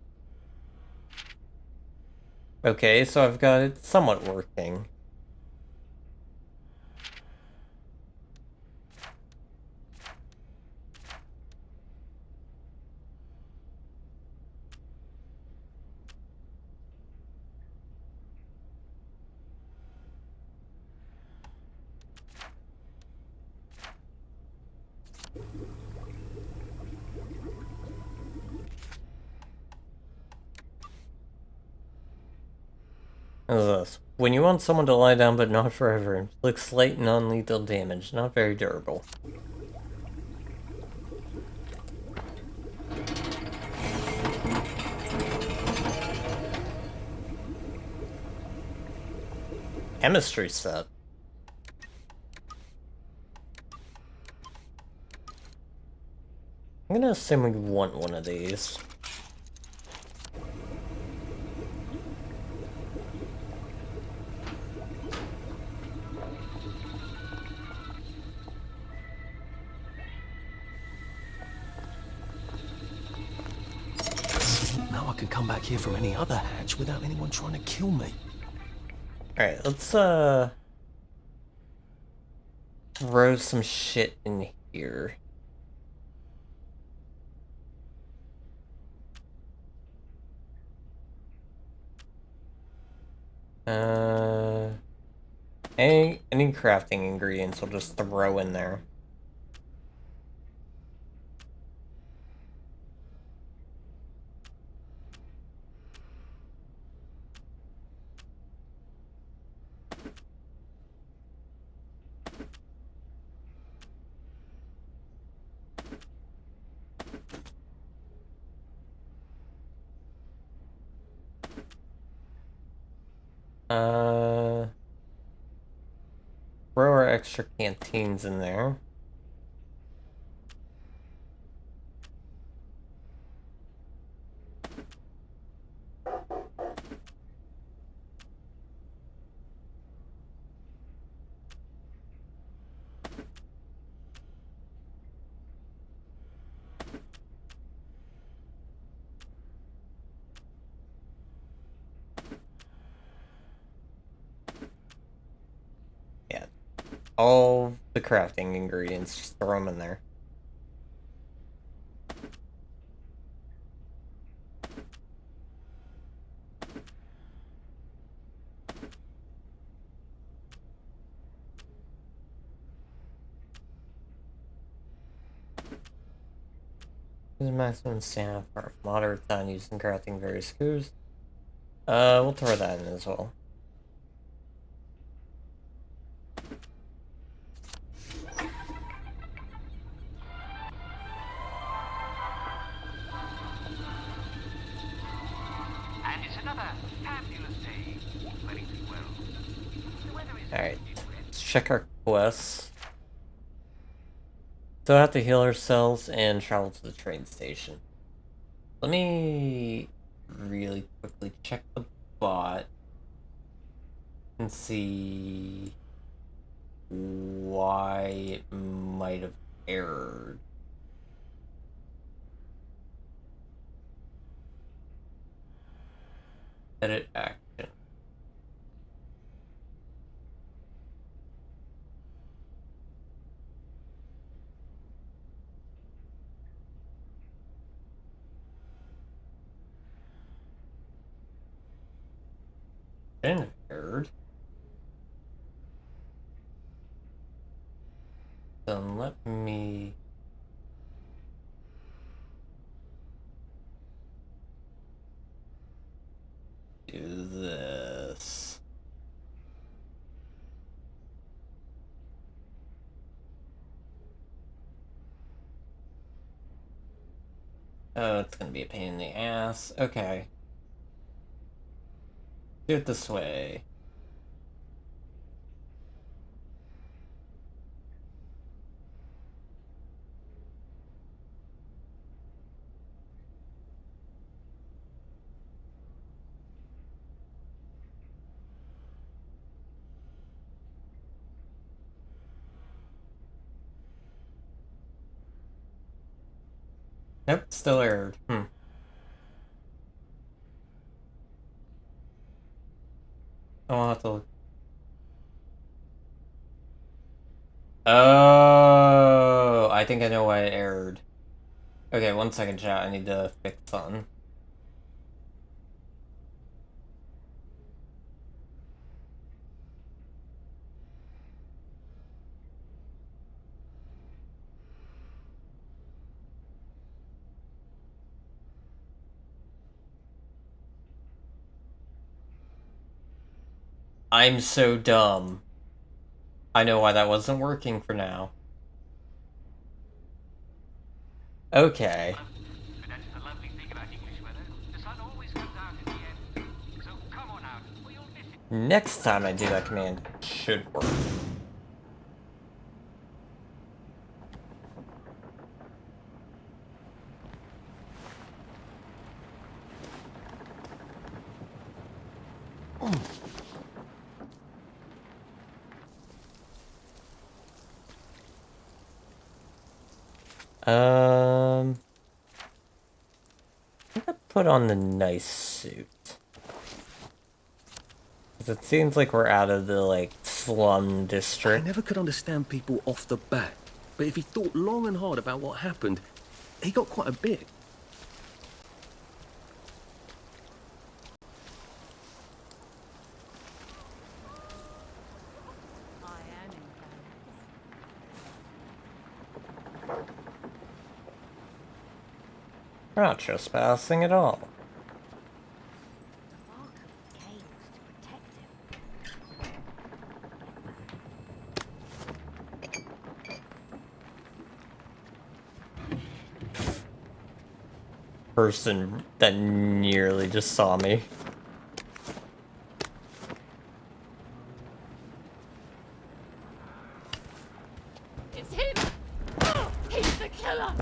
[SPEAKER 1] Okay, so I've got it somewhat working. What is this? When you want someone to lie down but not forever, inflict slight non-lethal damage, not very durable. Chemistry set. I'm gonna assume we want one of these.
[SPEAKER 11] Now I can come back here from any other hatch without anyone trying to kill me.
[SPEAKER 1] Alright, let's throw some shit in here. Any crafting ingredients I'll just throw in there. Throw our extra canteens in there. Yeah. all the crafting ingredients, just throw them in there. Use maximum stamina for moderate time used in crafting various screws. We'll throw that in as well.
[SPEAKER 16] And it's another fabulous day. Very well. The weather is
[SPEAKER 1] Alright, let's check our quests. So I have to heal ourselves and travel to the train station. Let me really quickly check the bot and see why it might have errored. Edit action. Been errored. Then let me do this. Oh, it's gonna be a pain in the ass. Okay. Do it this way. Nope, still errored. I'll have to look. Oh, I think I know why it errored. Okay, 1 second, chat. I need to fix something. I'm so dumb. I know why that wasn't working for now. Okay. Next time I do that command, it should work. I'm gonna put on the nice suit. Because it seems like we're out of the, like, slum district.
[SPEAKER 14] I never could understand people off the bat, but if he thought long and hard about what happened, he got quite a bit.
[SPEAKER 1] We're not trespassing at all. Person that nearly just saw me.
[SPEAKER 17] It's him! He's the killer!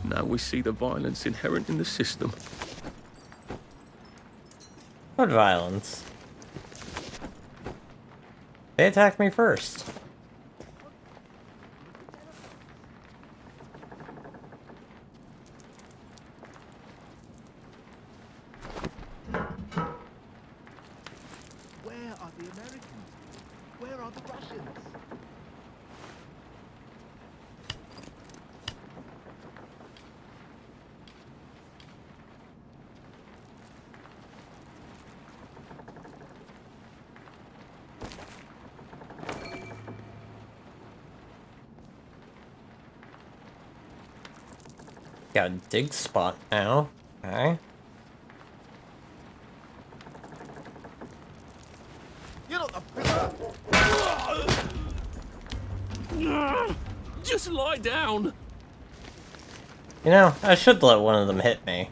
[SPEAKER 14] Now we see the violence inherent in the system.
[SPEAKER 1] What violence? They attacked me first.
[SPEAKER 11] Where are the Russians?
[SPEAKER 1] Got a dig spot now. Okay.
[SPEAKER 11] You're not the...
[SPEAKER 14] Just lie down.
[SPEAKER 1] You know, I should let one of them hit me.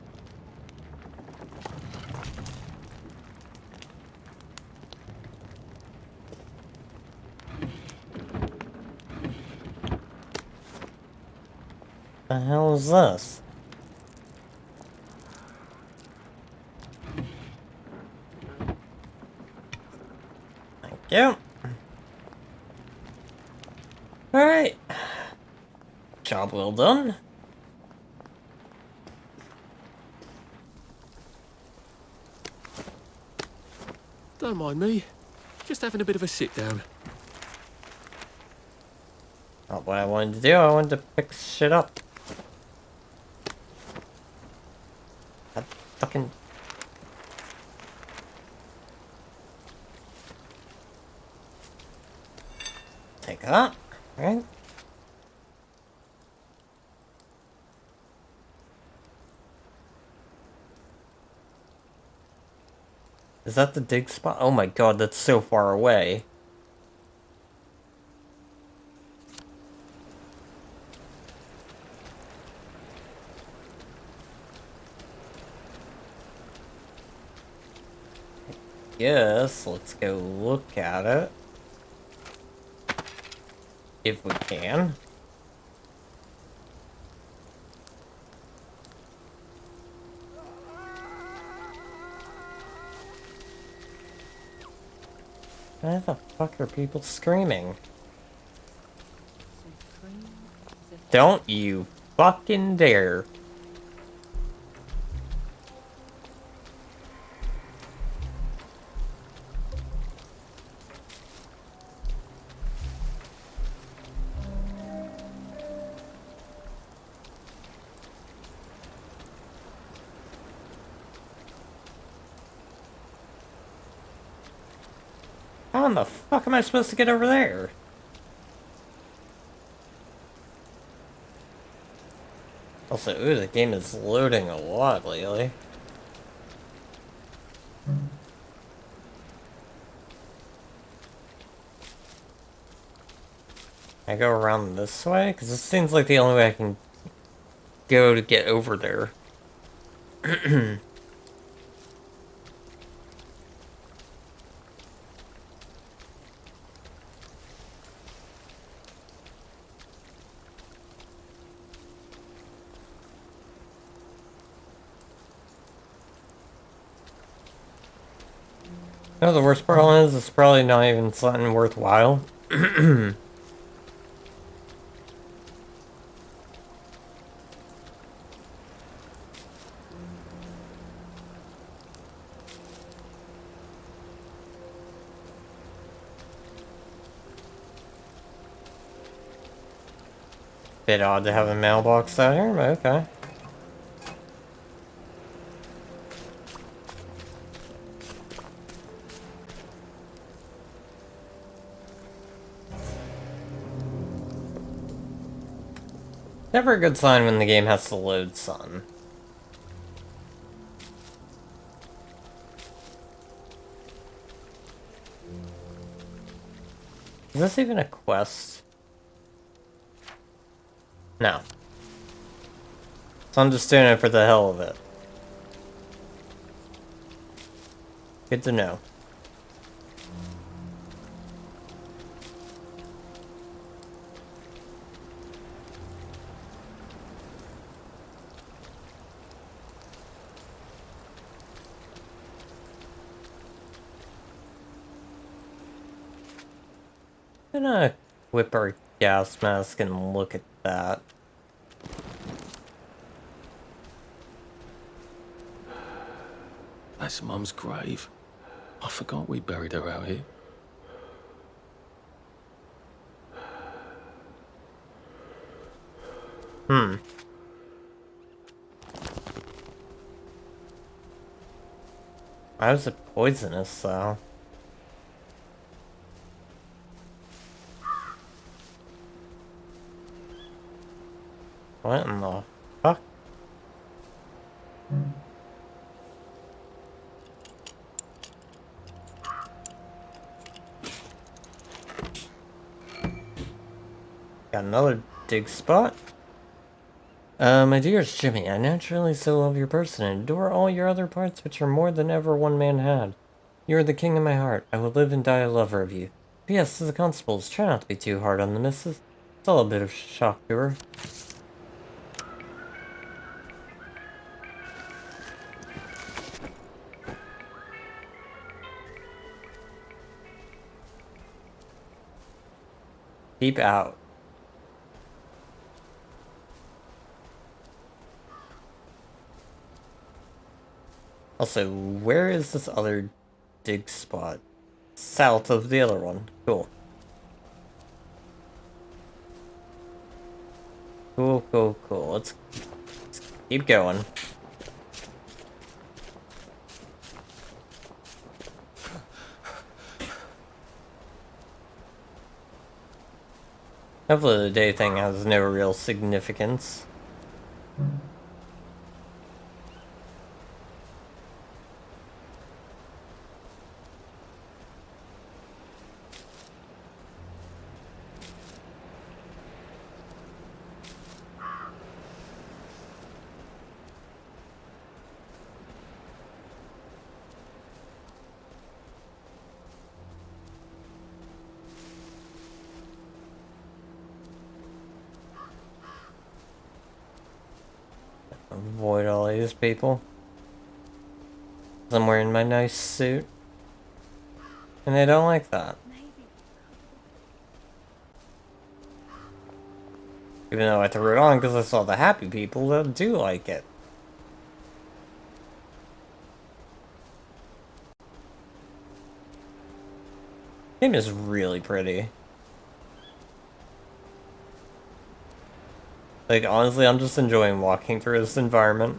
[SPEAKER 1] The hell is this? Thank you. Alright. Job well done.
[SPEAKER 14] Don't mind me. Just having a bit of a sit down.
[SPEAKER 1] Not what I wanted to do. I wanted to pick shit up. That fucking... Take that. Right? Is that the dig spot? Oh my god, that's so far away. Yes, let's go look at it. If we can. Why the fuck are people screaming? Don't you fucking dare. How in the fuck am I supposed to get over there? Also, ooh, the game is loading a lot lately. I go around this way? Because this seems like the only way I can go to get over there. No, the worst part is it's probably not even something worthwhile. Bit odd to have a mailbox out here, but okay. Never a good sign when the game has to load some. Is this even a quest? No. So I'm just doing it for the hell of it. Good to know. I'm gonna whip our gas mask and look at that.
[SPEAKER 14] That's Mum's grave. I forgot we buried her out here.
[SPEAKER 1] Hmm. Why was it poisonous, though? What in the fuck? Got another dig spot. My dearest Jimmy, I naturally so love your person and adore all your other parts which are more than ever one man had. You are the king of my heart. I will live and die a lover of you. P.S. to the constables, try not to be too hard on the missus. It's all a bit of shock to her. Keep out. Also, where is this other dig spot? South of the other one. Cool. Cool. Let's keep going. Hopefully the day thing has no real significance. Avoid all these people. I'm wearing my nice suit. And they don't like that. Even though I threw it on because I saw the happy people that do like it. Game is really pretty. Like, honestly, I'm just enjoying walking through this environment.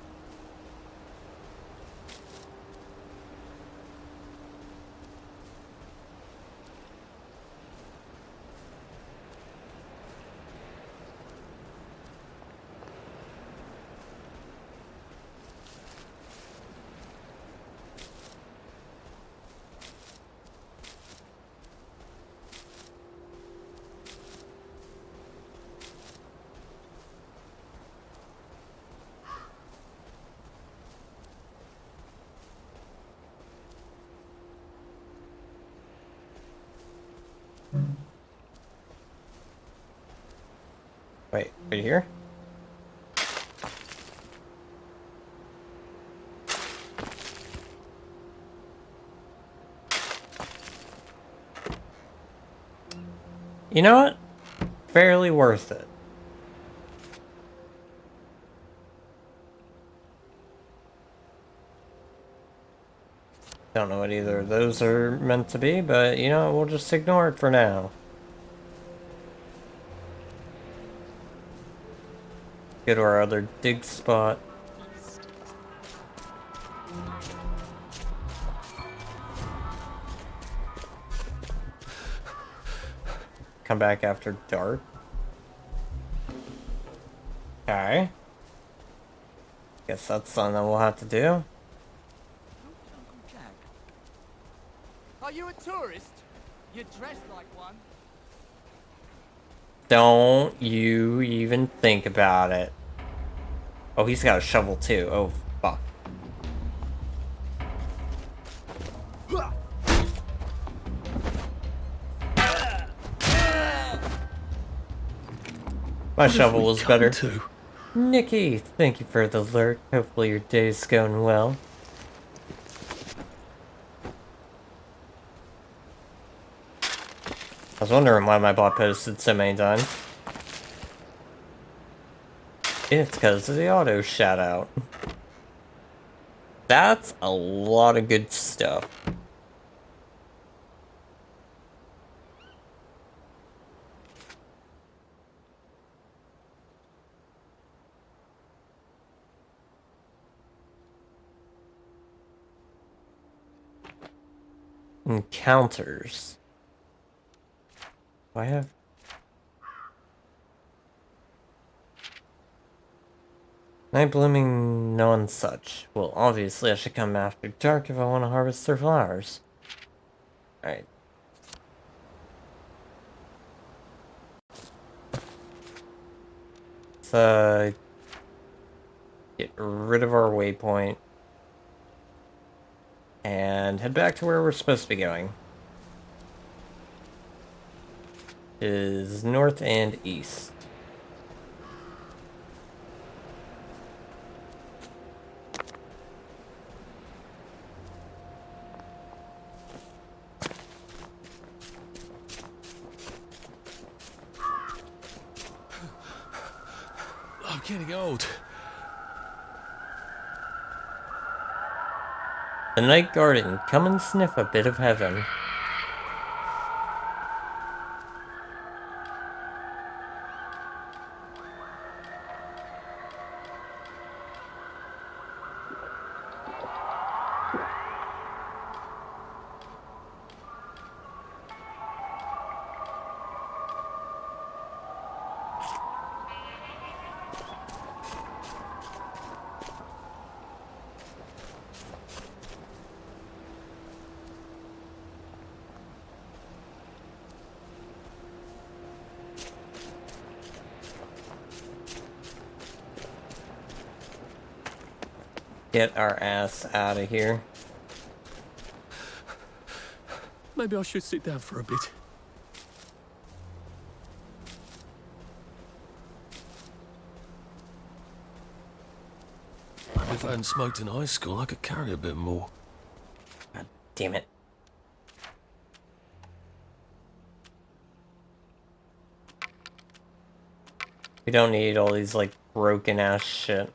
[SPEAKER 1] Wait, right here? You know what? Fairly worth it. Don't know what either of those are meant to be, but you know, we'll just ignore it for now. Go to our other dig spot. Come back after dark. Okay. Guess that's something that we'll have to do.
[SPEAKER 18] Are you a tourist? You're dressed like one.
[SPEAKER 1] Don't you even think about it. Oh, he's got a shovel too. Oh, fuck. My shovel was better. Nikki, thank you for the alert. Hopefully your day's going well. I was wondering why my bot posted so many times. It's because of the auto shout out. That's a lot of good stuff. Encounters. Do I have... Night blooming, none such. Well, obviously I should come after dark if I want to harvest their flowers. Alright. Let's, get rid of our waypoint. And head back to where we're supposed to be going. Is north and east.
[SPEAKER 2] I'm getting old.
[SPEAKER 1] The Night Garden, come and sniff a bit of heaven. Get our ass out of here.
[SPEAKER 2] Maybe I should sit down for a bit. If I hadn't smoked in high school, I could carry a bit more.
[SPEAKER 1] God damn it. We don't need all these, like, broken ass shit.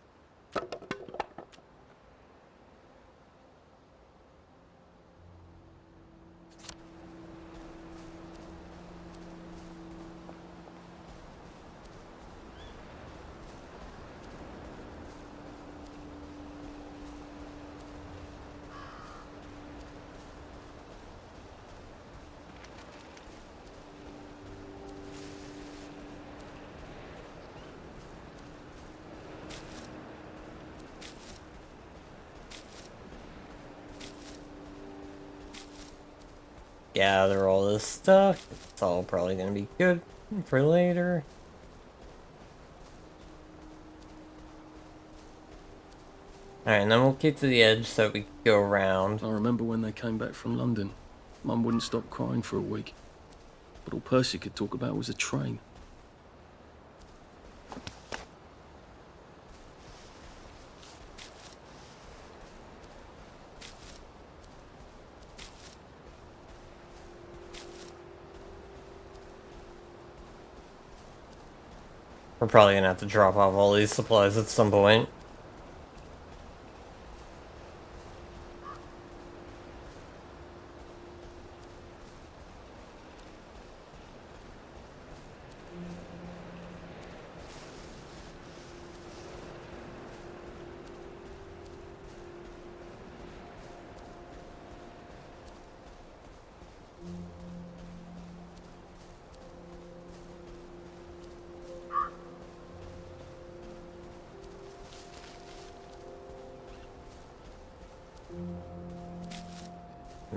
[SPEAKER 1] Gather all this stuff. It's all probably gonna be good for later. Alright, and then we'll get to the edge so that we can go around.
[SPEAKER 14] I remember when they came back from London. Mum wouldn't stop crying for a week. But all Percy could talk about was a train.
[SPEAKER 1] We're probably gonna have to drop off all these supplies at some point.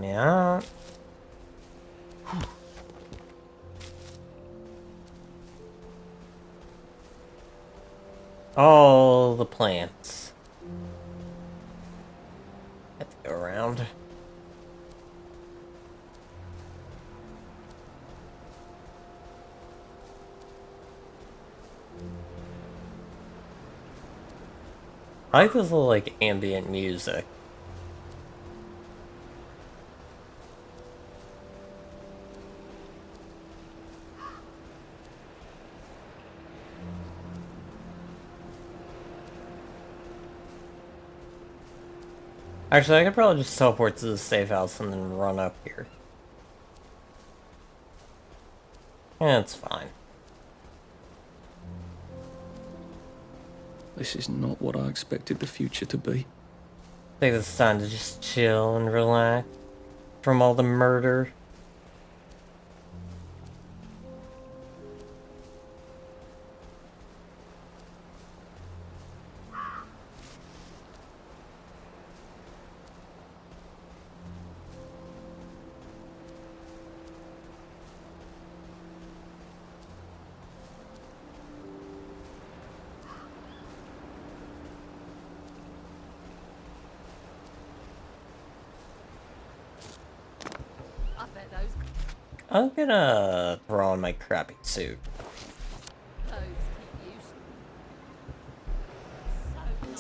[SPEAKER 1] Yeah. All the plants. Have to go around. I like this little, like, ambient music. Actually, I could probably just teleport to the safe house and then run up here. Yeah, it's fine.
[SPEAKER 14] This is not what I expected the future to be.
[SPEAKER 1] I think it's time to just chill and relax. from all the murder.
[SPEAKER 17] I bet those
[SPEAKER 1] I'm gonna throw on my crappy suit.
[SPEAKER 17] clothes keep you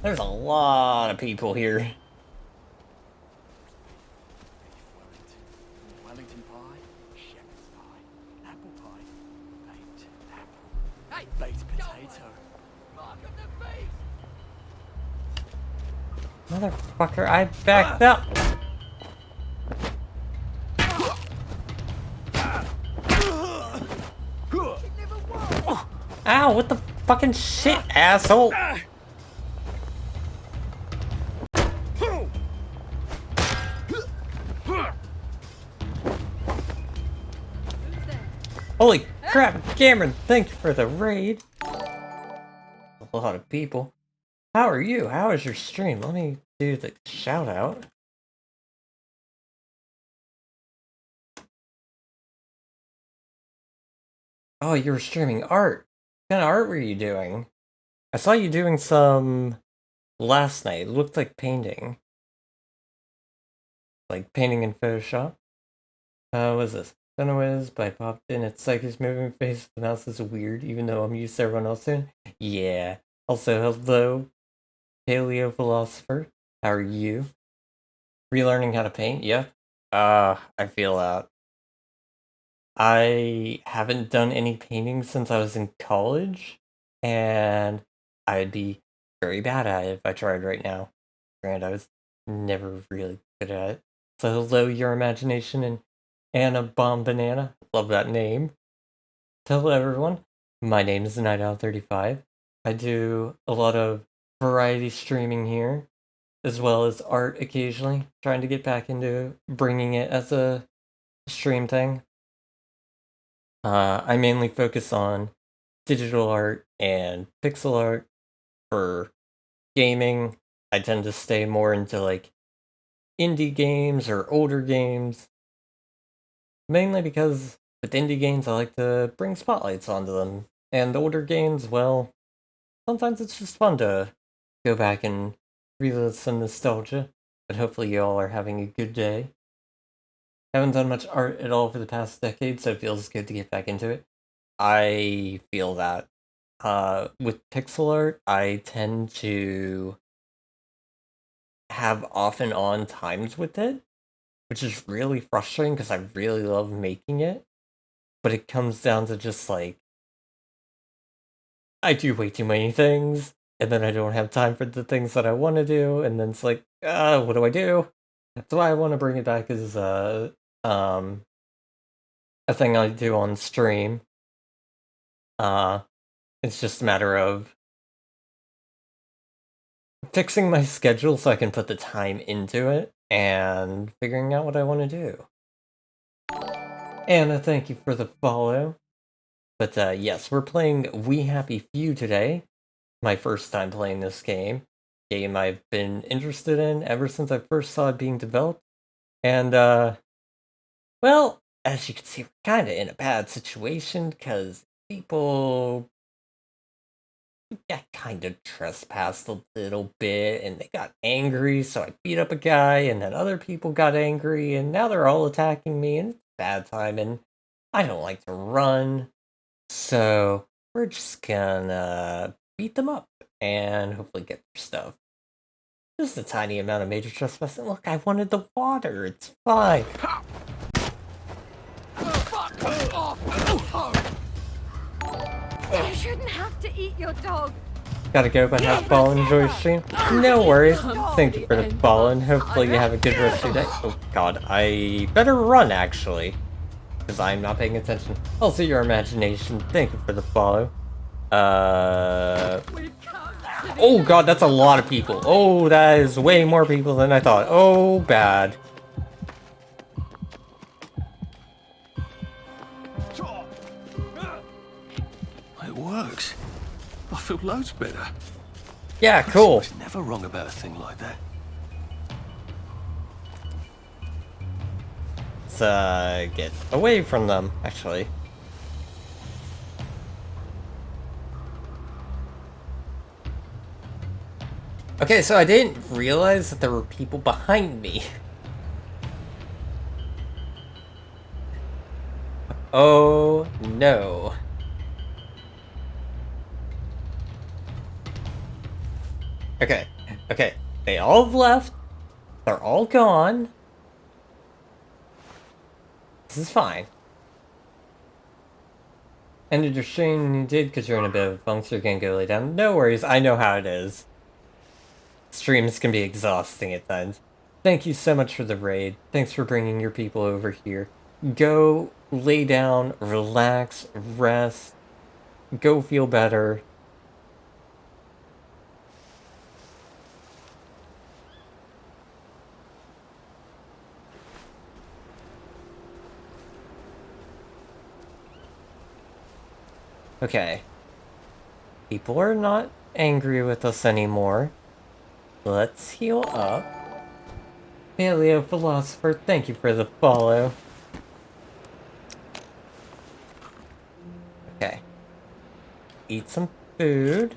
[SPEAKER 1] There's a lot of people here.
[SPEAKER 11] Wellington pie, shepherd's pie, apple pie, baked apple,
[SPEAKER 17] Hey,
[SPEAKER 11] baked potato.
[SPEAKER 17] Mark of the beast!
[SPEAKER 1] Motherfucker, I backed up. Ow, what the fucking shit, asshole? Holy crap, Cameron, thank you for the raid. A lot of people. How are you? How is your stream? Let me do the shout out. Oh, you were streaming art. What kind of art were you doing? I saw you doing some last night. It looked like painting. Like painting in Photoshop. What is this? Don't know what it is, but I popped in. It's like his moving face. The mouse is weird, even though I'm used to everyone else doing. Yeah. Also, hello, paleo philosopher. How are you? Relearning how to paint? Yep. I feel that. I haven't done any painting since I was in college, and I'd be very bad at it if I tried right now. Granted, I was never really good at it. So hello, your imagination and Anna Bomb Banana. Love that name. Hello, everyone. My name is NightOwl35. I do a lot of variety streaming here, as well as art occasionally. Trying to get back into bringing it as a stream thing. I mainly focus on digital art and pixel art. For gaming, I tend to stay more into like indie games or older games. Mainly because with indie games I like to bring spotlights onto them. And older games, well, sometimes it's just fun to go back and relive some nostalgia. But hopefully you all are having a good day. Haven't done much art at all for the past decade, so it feels good to get back into it. I feel that. With pixel art, I tend to have off and on times with it, which is really frustrating because I really love making it. But it comes down to just like, I do way too many things, and then I don't have time for the things that I want to do, and then it's like, what do I do? That's why I want to bring it back as a thing I do on stream. It's just a matter of fixing my schedule so I can put the time into it and figuring out what I want to do. Anna, thank you for the follow. But yes, we're playing We Happy Few today. My first time playing this game. Game I've been interested in ever since I first saw it being developed. And, well, as you can see, we're kind of in a bad situation because people got kind of trespassed a little bit and they got angry, so I beat up a guy, and then other people got angry, and now they're all attacking me, and it's a bad time, and I don't like to run, so we're just gonna beat them up and hopefully get their stuff. Just a tiny amount of major trespassing. Look, I wanted the water, it's fine.
[SPEAKER 17] You shouldn't have to eat your dog.
[SPEAKER 1] Gotta go, but have fun, enjoy stream. No worries. Thank you for the follow, and hopefully you have a good rest of your day. Oh god, I better run actually, because I'm not paying attention. Also, your imagination. Thank you for the follow. Oh god, that's a lot of people. Oh, that is way more people than I thought. Oh, bad.
[SPEAKER 14] I feel loads better.
[SPEAKER 1] Yeah, cool.
[SPEAKER 14] I was never wrong about a thing like that.
[SPEAKER 1] Let's get away from them, actually. Okay, so I didn't realize that there were people behind me. Oh no. Okay, okay. They all have left. They're all gone. This is fine. Ended your stream you did because you're in a bit of a funk, so you're gonna go lay down. No worries, I know how it is. Streams can be exhausting at times. Thank you so much for the raid. Thanks for bringing your people over here. Go lay down, relax, rest, go feel better. Okay. People are not angry with us anymore. Let's heal up. Paleo Philosopher, thank you for the follow. Okay. Eat some food.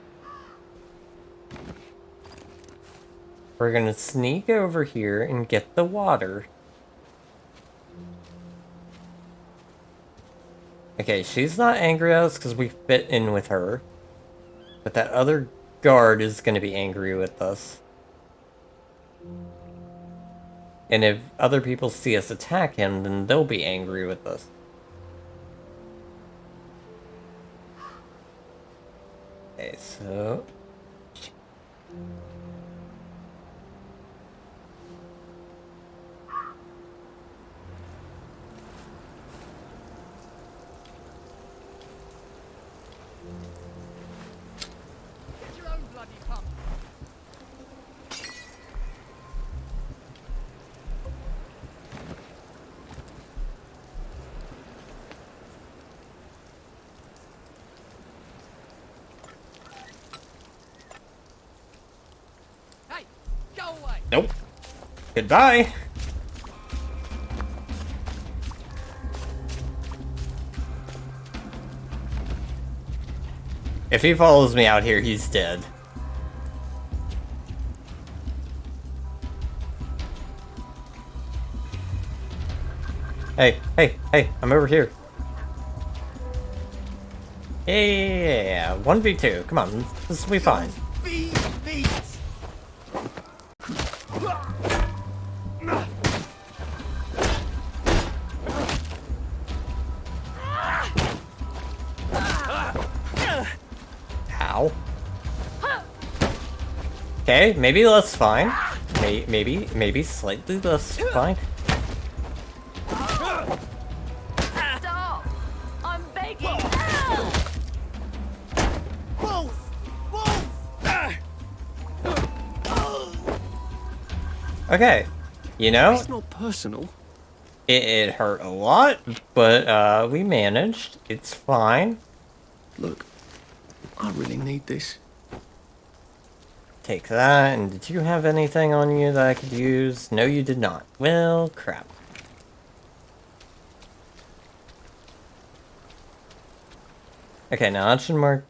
[SPEAKER 1] We're gonna sneak over here and get the water. Okay, she's not angry at us because we fit in with her. But that other guard is gonna be angry with us. And if other people see us attack him, then they'll be angry with us. Okay, so...
[SPEAKER 18] Get your own bloody pump. Hey, go away.
[SPEAKER 1] Nope. Goodbye. If he follows me out here, he's dead. Hey, hey, hey, I'm over here. Yeah, 1v2. Come on, this will be fine. Ow. Okay, maybe less fine. Maybe slightly less fine.
[SPEAKER 17] Stop! I'm begging!
[SPEAKER 1] Okay, you know,
[SPEAKER 14] It's not personal.
[SPEAKER 1] it hurt a lot, but we managed. It's fine.
[SPEAKER 14] Look, I really need this.
[SPEAKER 1] Take that, and did you have anything on you that I could use? No, you did not. Well, crap. Okay, now I should mark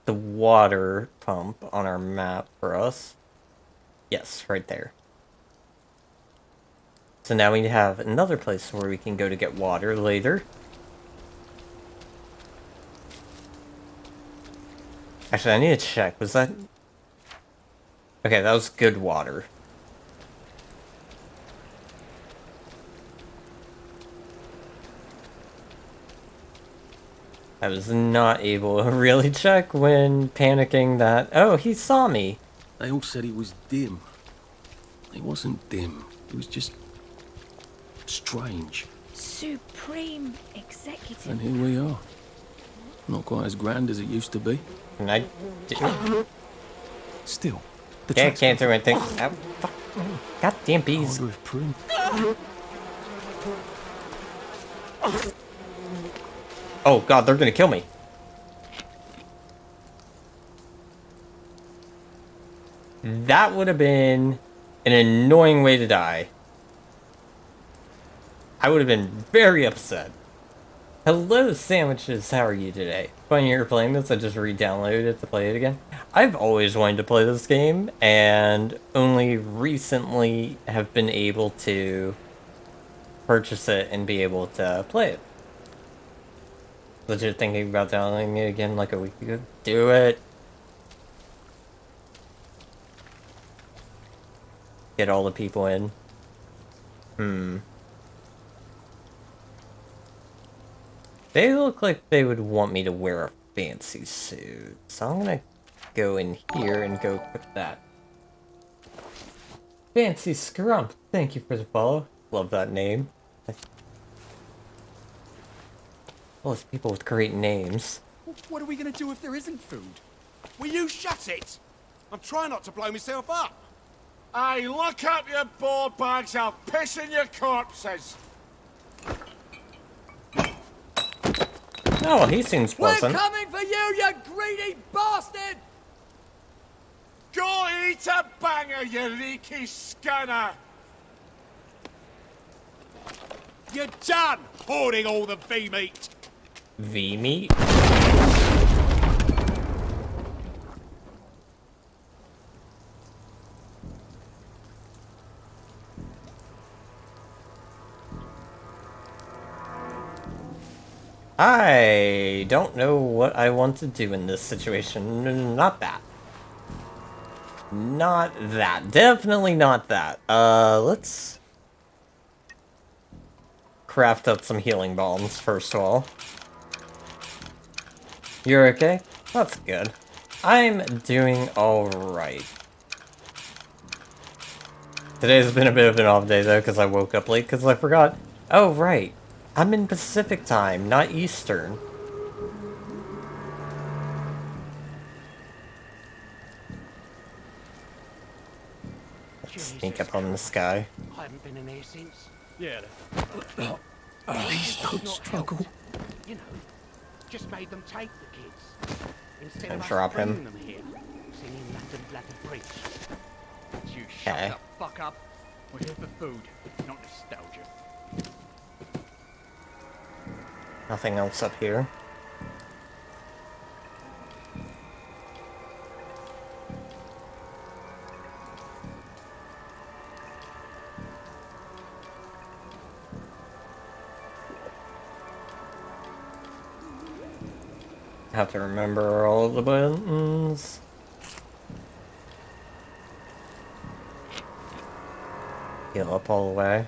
[SPEAKER 1] the water pump on our map for us. Yes, right there. So now we have another place where we can go to get water later. Actually, I need to check. Was that... Okay, that was good water. I was not able to really check when panicking that... Oh, he saw me!
[SPEAKER 14] They all said he was dim. He wasn't dim. He was just... strange.
[SPEAKER 9] Supreme executive.
[SPEAKER 14] And here we are. Not quite as grand as it used to be.
[SPEAKER 1] And I...
[SPEAKER 14] Still.
[SPEAKER 1] Yeah, can't do anything. Ow, fuck. Goddamn bees.
[SPEAKER 14] I wonder if Prim...
[SPEAKER 1] Oh god, they're gonna kill me. That would have been an annoying way to die. I would have been very upset. Hello, sandwiches. How are you today? When you're playing this, I just re-downloaded it to play it again. I've always wanted to play this game, and only recently have been able to purchase it and be able to play it. Legit thinking about downloading it again like a week ago. Do it! Get all the people in. They look like they would want me to wear a fancy suit. So I'm gonna go in here and go equip that. Fancy Scrump, thank you for the follow. Love that name. Well, it's people with great names.
[SPEAKER 18] What are we gonna do if there isn't food? Will you shut it? I'm trying not to blow myself up.
[SPEAKER 13] Hey, look up your board bags, I'll piss in your corpses.
[SPEAKER 1] Oh, he seems pleasant.
[SPEAKER 18] We're coming for you, you greedy bastard!
[SPEAKER 13] Go eat a banger, you leaky scunner!
[SPEAKER 18] You're done hoarding all the V-meat!
[SPEAKER 1] V-meat? I don't know what I want to do in this situation. Not that. Not that. Definitely not that. Let's craft up some healing bombs first of all. You're okay? That's good. I'm doing alright. Today's been a bit of an off day though, because I woke up late because I forgot. Oh, right. I'm in Pacific time, not Eastern. Let's sneak up on this guy.
[SPEAKER 12] I haven't been in here since.
[SPEAKER 18] Yeah.
[SPEAKER 14] Please don't struggle.
[SPEAKER 12] You know, just made them take the kids. Instead
[SPEAKER 1] And
[SPEAKER 12] of
[SPEAKER 1] drop
[SPEAKER 12] us bringing
[SPEAKER 1] him.
[SPEAKER 12] them here, singing London Black and Preach.
[SPEAKER 18] You shut
[SPEAKER 1] Okay.
[SPEAKER 18] the fuck up. We're here for food, not nostalgia.
[SPEAKER 1] Nothing else up here. Have to remember all of the buttons. Heal up all the way.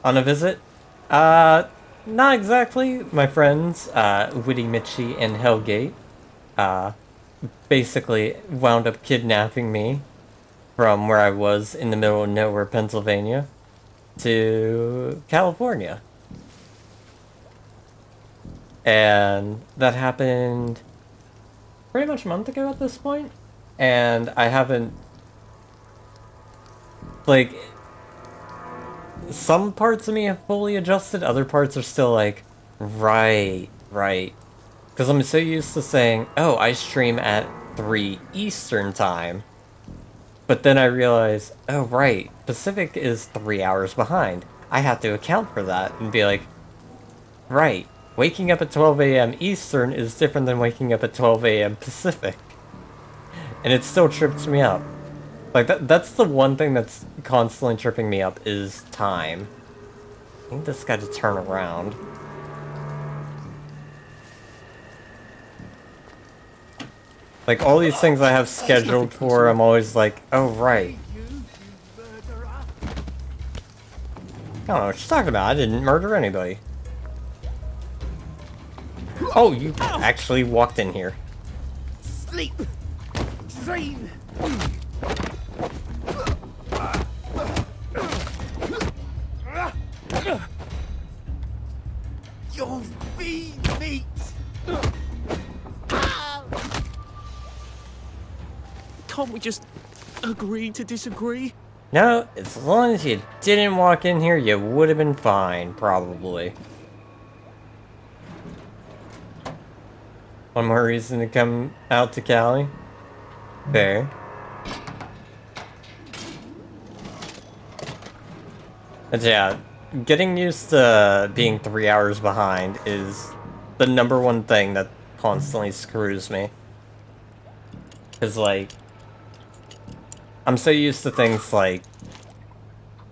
[SPEAKER 1] On a visit? Not exactly. My friends, Witty Mitchie and Hellgate, basically wound up kidnapping me from where I was in the middle of nowhere, Pennsylvania, to California. And that happened pretty much a month ago at this point, and I haven't, like, some parts of me have fully adjusted, other parts are still like, right. Because I'm so used to saying, oh, I stream at 3 Eastern time. But then I realize, oh, right, Pacific is 3 hours behind. I have to account for that and be like, right, waking up at 12 a.m. Eastern is different than waking up at 12 a.m. Pacific. And it still trips me up. Like, that's the one thing that's constantly tripping me up, is time. I need this guy to turn around. Like, all these things I have scheduled for, I'm always like, oh, right. I don't know what you're talking about. I didn't murder anybody. Oh, you actually walked in here.
[SPEAKER 18] Sleep! Dream! Your V-meat!
[SPEAKER 14] Can't we just agree to disagree?
[SPEAKER 1] No, as long as you didn't walk in here, you would have been fine, probably. One more reason to come out to Cali. Fair. But yeah, getting used to being 3 hours behind is the #1 thing that constantly screws me. Cause like, I'm so used to things like,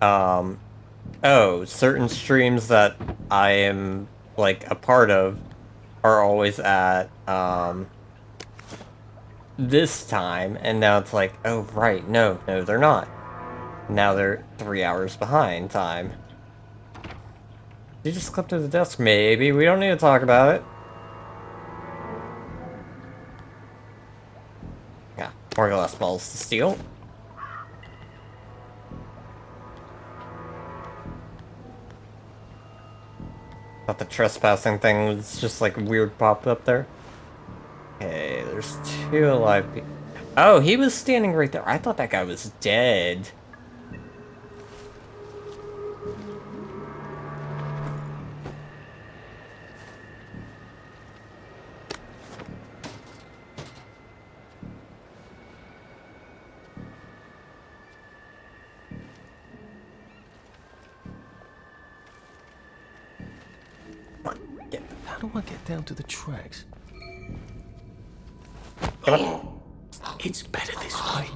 [SPEAKER 1] oh, certain streams that I am, like, a part of are always at, this time, and now it's like, oh, right, no, they're not. Now they're 3 hours behind time. You just clipped to the desk, maybe. We don't need to talk about it. Yeah, more glass balls to steal. Thought the trespassing thing was just like weird pop up there. Okay, there's 2 alive people. Oh, he was standing right there. I thought that guy was dead.
[SPEAKER 14] How do I get down to the tracks?
[SPEAKER 11] It's better this way.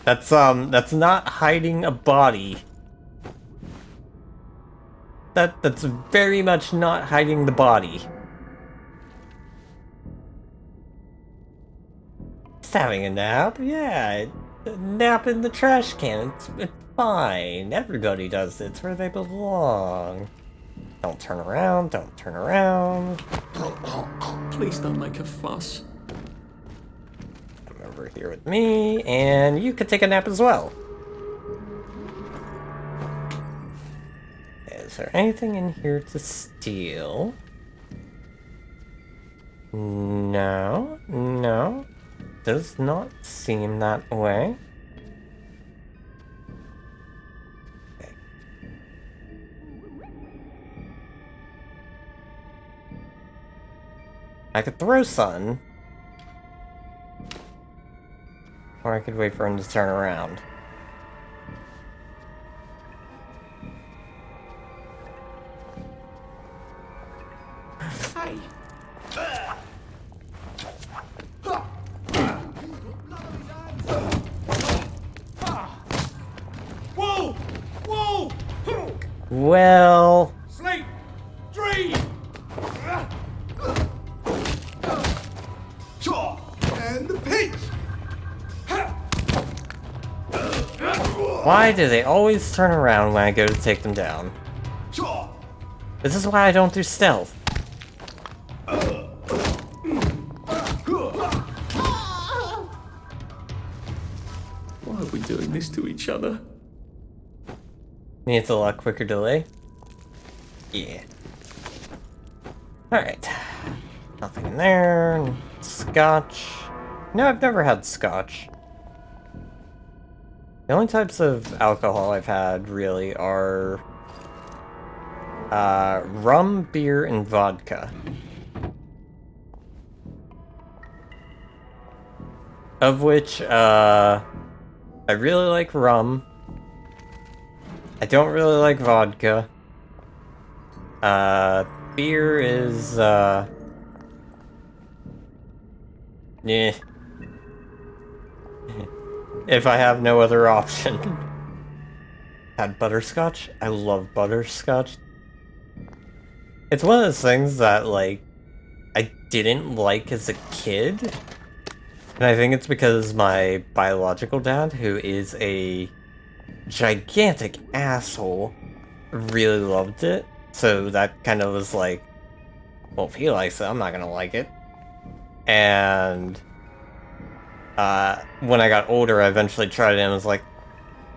[SPEAKER 1] That's not hiding a body. That's very much not hiding the body. Just having a nap? Yeah, a nap in the trash can. It's fine. Everybody does it. It's where they belong. Don't turn around. Don't turn around.
[SPEAKER 14] Please don't make a fuss.
[SPEAKER 1] Come over here with me, and you could take a nap as well. Is there anything in here to steal? No, no. Does not seem that way. Okay. I could throw something. Or I could wait for him to turn around.
[SPEAKER 11] Hey!
[SPEAKER 18] Wolf! Wolf!
[SPEAKER 1] Well...
[SPEAKER 18] Sleep! Dream!
[SPEAKER 15] And the pinch!
[SPEAKER 1] Why do they always turn around when I go to take them down? This is why I don't do stealth.
[SPEAKER 14] Why are we doing this to each other?
[SPEAKER 1] Needs a lot quicker delay. Yeah. Alright. Nothing in there. Scotch. No, I've never had scotch. The only types of alcohol I've had, really, are... rum, beer, and vodka. Of which, I really like rum. I don't really like vodka. Beer is, yeah. If I have no other option. Had butterscotch? I love butterscotch. It's one of those things that, like, I didn't like as a kid. And I think it's because my biological dad, who is a gigantic asshole, really loved it. So that kind of was like, well, if he likes it, I'm not gonna like it. And when I got older, I eventually tried it and was like,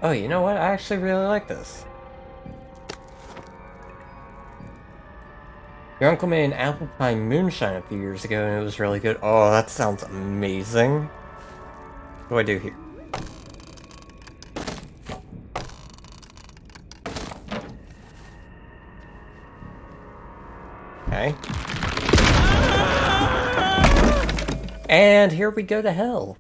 [SPEAKER 1] oh, you know what? I actually really like this. Your uncle made an apple pie moonshine a few years ago and it was really good. Oh, that sounds amazing. What do I do here? Okay. And here we go to hell.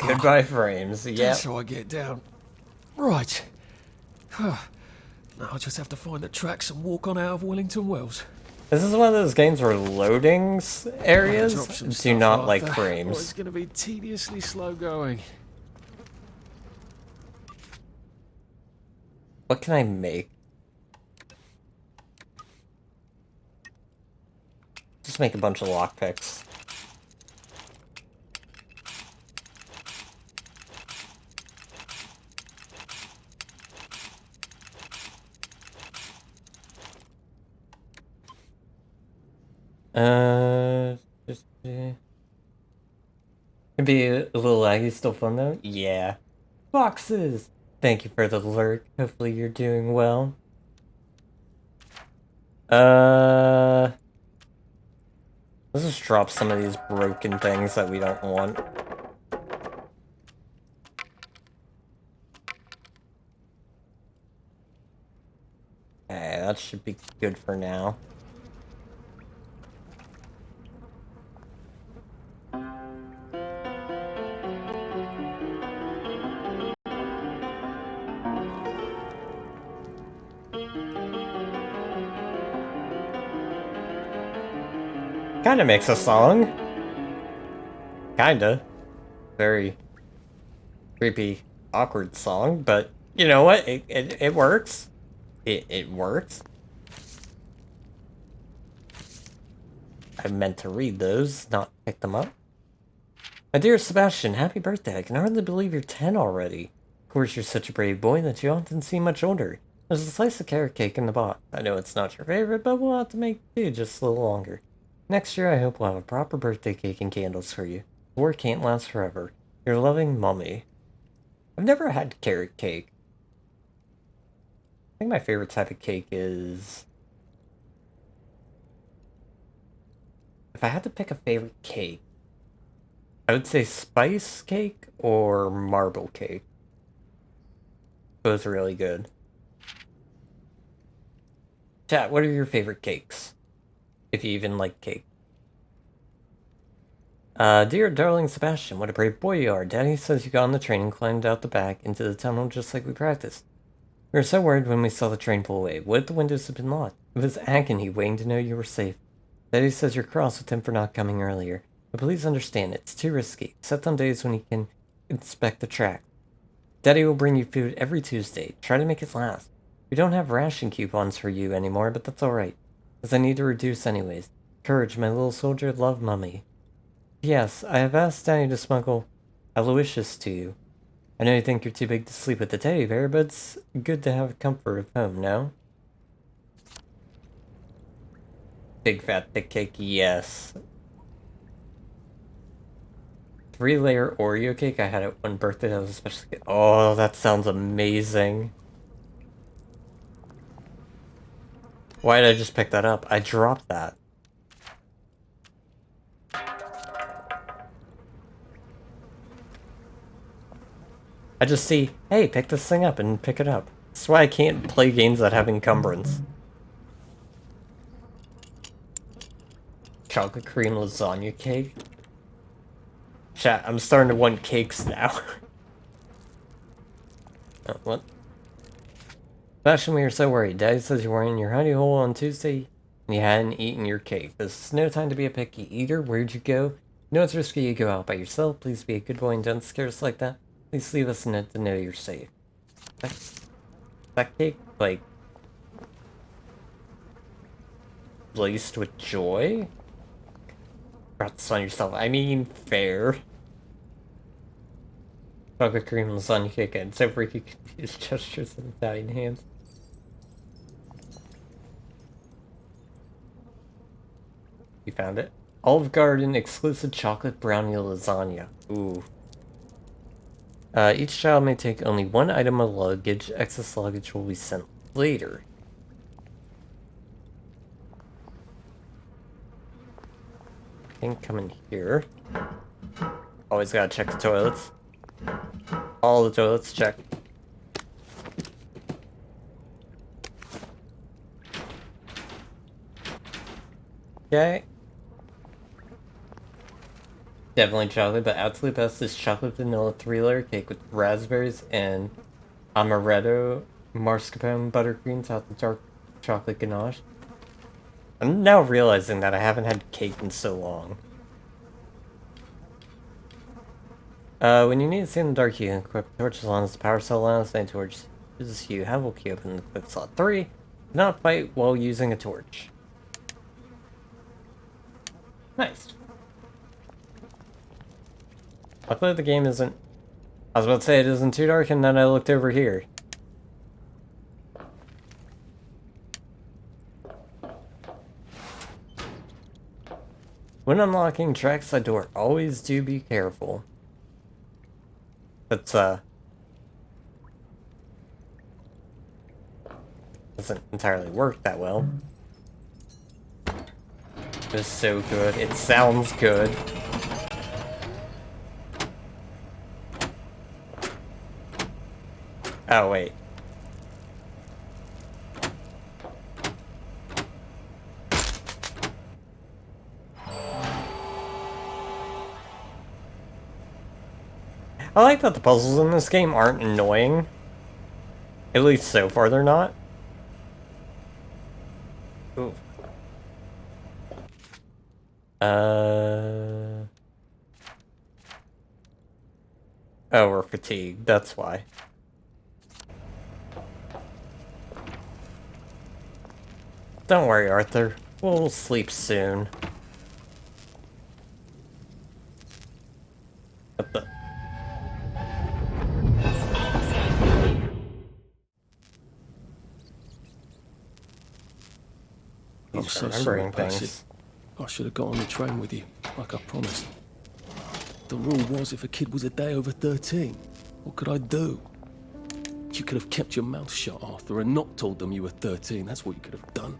[SPEAKER 1] Goodbye frames, yeah.
[SPEAKER 2] That's how I get down. Right. Now I'll just have to find the tracks and walk on out of Wellington Wells.
[SPEAKER 1] This is one of those games where loadings areas do not like
[SPEAKER 2] Or
[SPEAKER 1] frames.
[SPEAKER 2] it's going to be tediously slow going.
[SPEAKER 1] What can I make? Just make a bunch of lockpicks. It'd be a little laggy, still fun though? Yeah. Boxes! Thank you for the lurk. Hopefully you're doing well. Let's just drop some of these broken things that we don't want. Okay, that should be good for now. Kinda makes a song. Kinda. Very creepy, awkward song, but you know what? It works. It works. I meant to read those, not pick them up. My dear Sebastian, happy birthday. I can hardly believe you're 10 already. Of course, you're such a brave boy that you often seem much older. There's a slice of carrot cake in the box. I know it's not your favorite, but we'll have to make do just a little longer. Next year, I hope we'll have a proper birthday cake and candles for you. War can't last forever. Your loving, Mummy. I've never had carrot cake. I think my favorite type of cake is... If I had to pick a favorite cake, I would say spice cake or marble cake. Both are really good. Chat, what are your favorite cakes? If you even like cake. Dear darling Sebastian, what a brave boy you are. Daddy says you got on the train and climbed out the back into the tunnel just like we practiced. We were so worried when we saw the train pull away. What if the windows had been locked? It was agony waiting to know you were safe. Daddy says you're cross with him for not coming earlier. But please understand, it's too risky. Except on days when he can inspect the track. Daddy will bring you food every Tuesday. Try to make it last. We don't have ration coupons for you anymore, but that's alright. As I need to reduce anyways. Courage, my little soldier, love, Mummy. Yes, I have asked Daddy to smuggle Aloysius to you. I know you think you're too big to sleep with the teddy bear, but it's good to have comfort of home, no? Big fat thick cake, yes. 3-layer Oreo cake I had at one birthday that was especially good. Oh, that sounds amazing. Why did I just pick that up? I dropped that. I just see, hey, pick this thing up and pick it up. That's why I can't play games that have encumbrance. Chocolate cream lasagna cake? Chat, I'm starting to want cakes now. Oh, what? Sebastian, we were so worried. Daddy says you were in your honey hole on Tuesday and you hadn't eaten your cake. This is no time to be a picky eater. Where'd you go? No, it's risky you go out by yourself. Please be a good boy and don't scare us like that. Please leave us a note to know you're safe. That cake, like... laced with joy? Brought this on yourself. I mean, fair. Chocolate cream lasagna cake and so freaky confused gestures and Italian hands. You found it? Olive Garden exclusive chocolate brownie lasagna. Ooh. Each child may take only one item of luggage. Excess luggage will be sent later. I think come in here. Always gotta check the toilets. All the toilets check. Okay. Definitely chocolate, but absolute best is chocolate vanilla 3-layer cake with raspberries and amaretto mascarpone buttercream topped with dark chocolate ganache. I'm now realizing that I haven't had cake in so long. When you need to see in the dark, you can equip torches on as the power cell allows. Any torches you have will key open the quick slot 3. Do not fight while using a torch. Nice. Luckily the game isn't... I was about to say it isn't too dark, and then I looked over here. When unlocking trackside door, always do be careful. That's, doesn't entirely work that well. It's so good. It sounds good. Oh, wait. I like that the puzzles in this game aren't annoying. At least so far they're not. Ooh. Oh, we're fatigued, that's why. Don't worry, Arthur. We'll sleep soon. What the?
[SPEAKER 14] I'm so sorry, Percy. I should have got on the train with you, like I promised. The rule was if a kid was a day over 13, what could I do? You could have kept your mouth shut, Arthur, and not told them you were 13. That's what you could have done.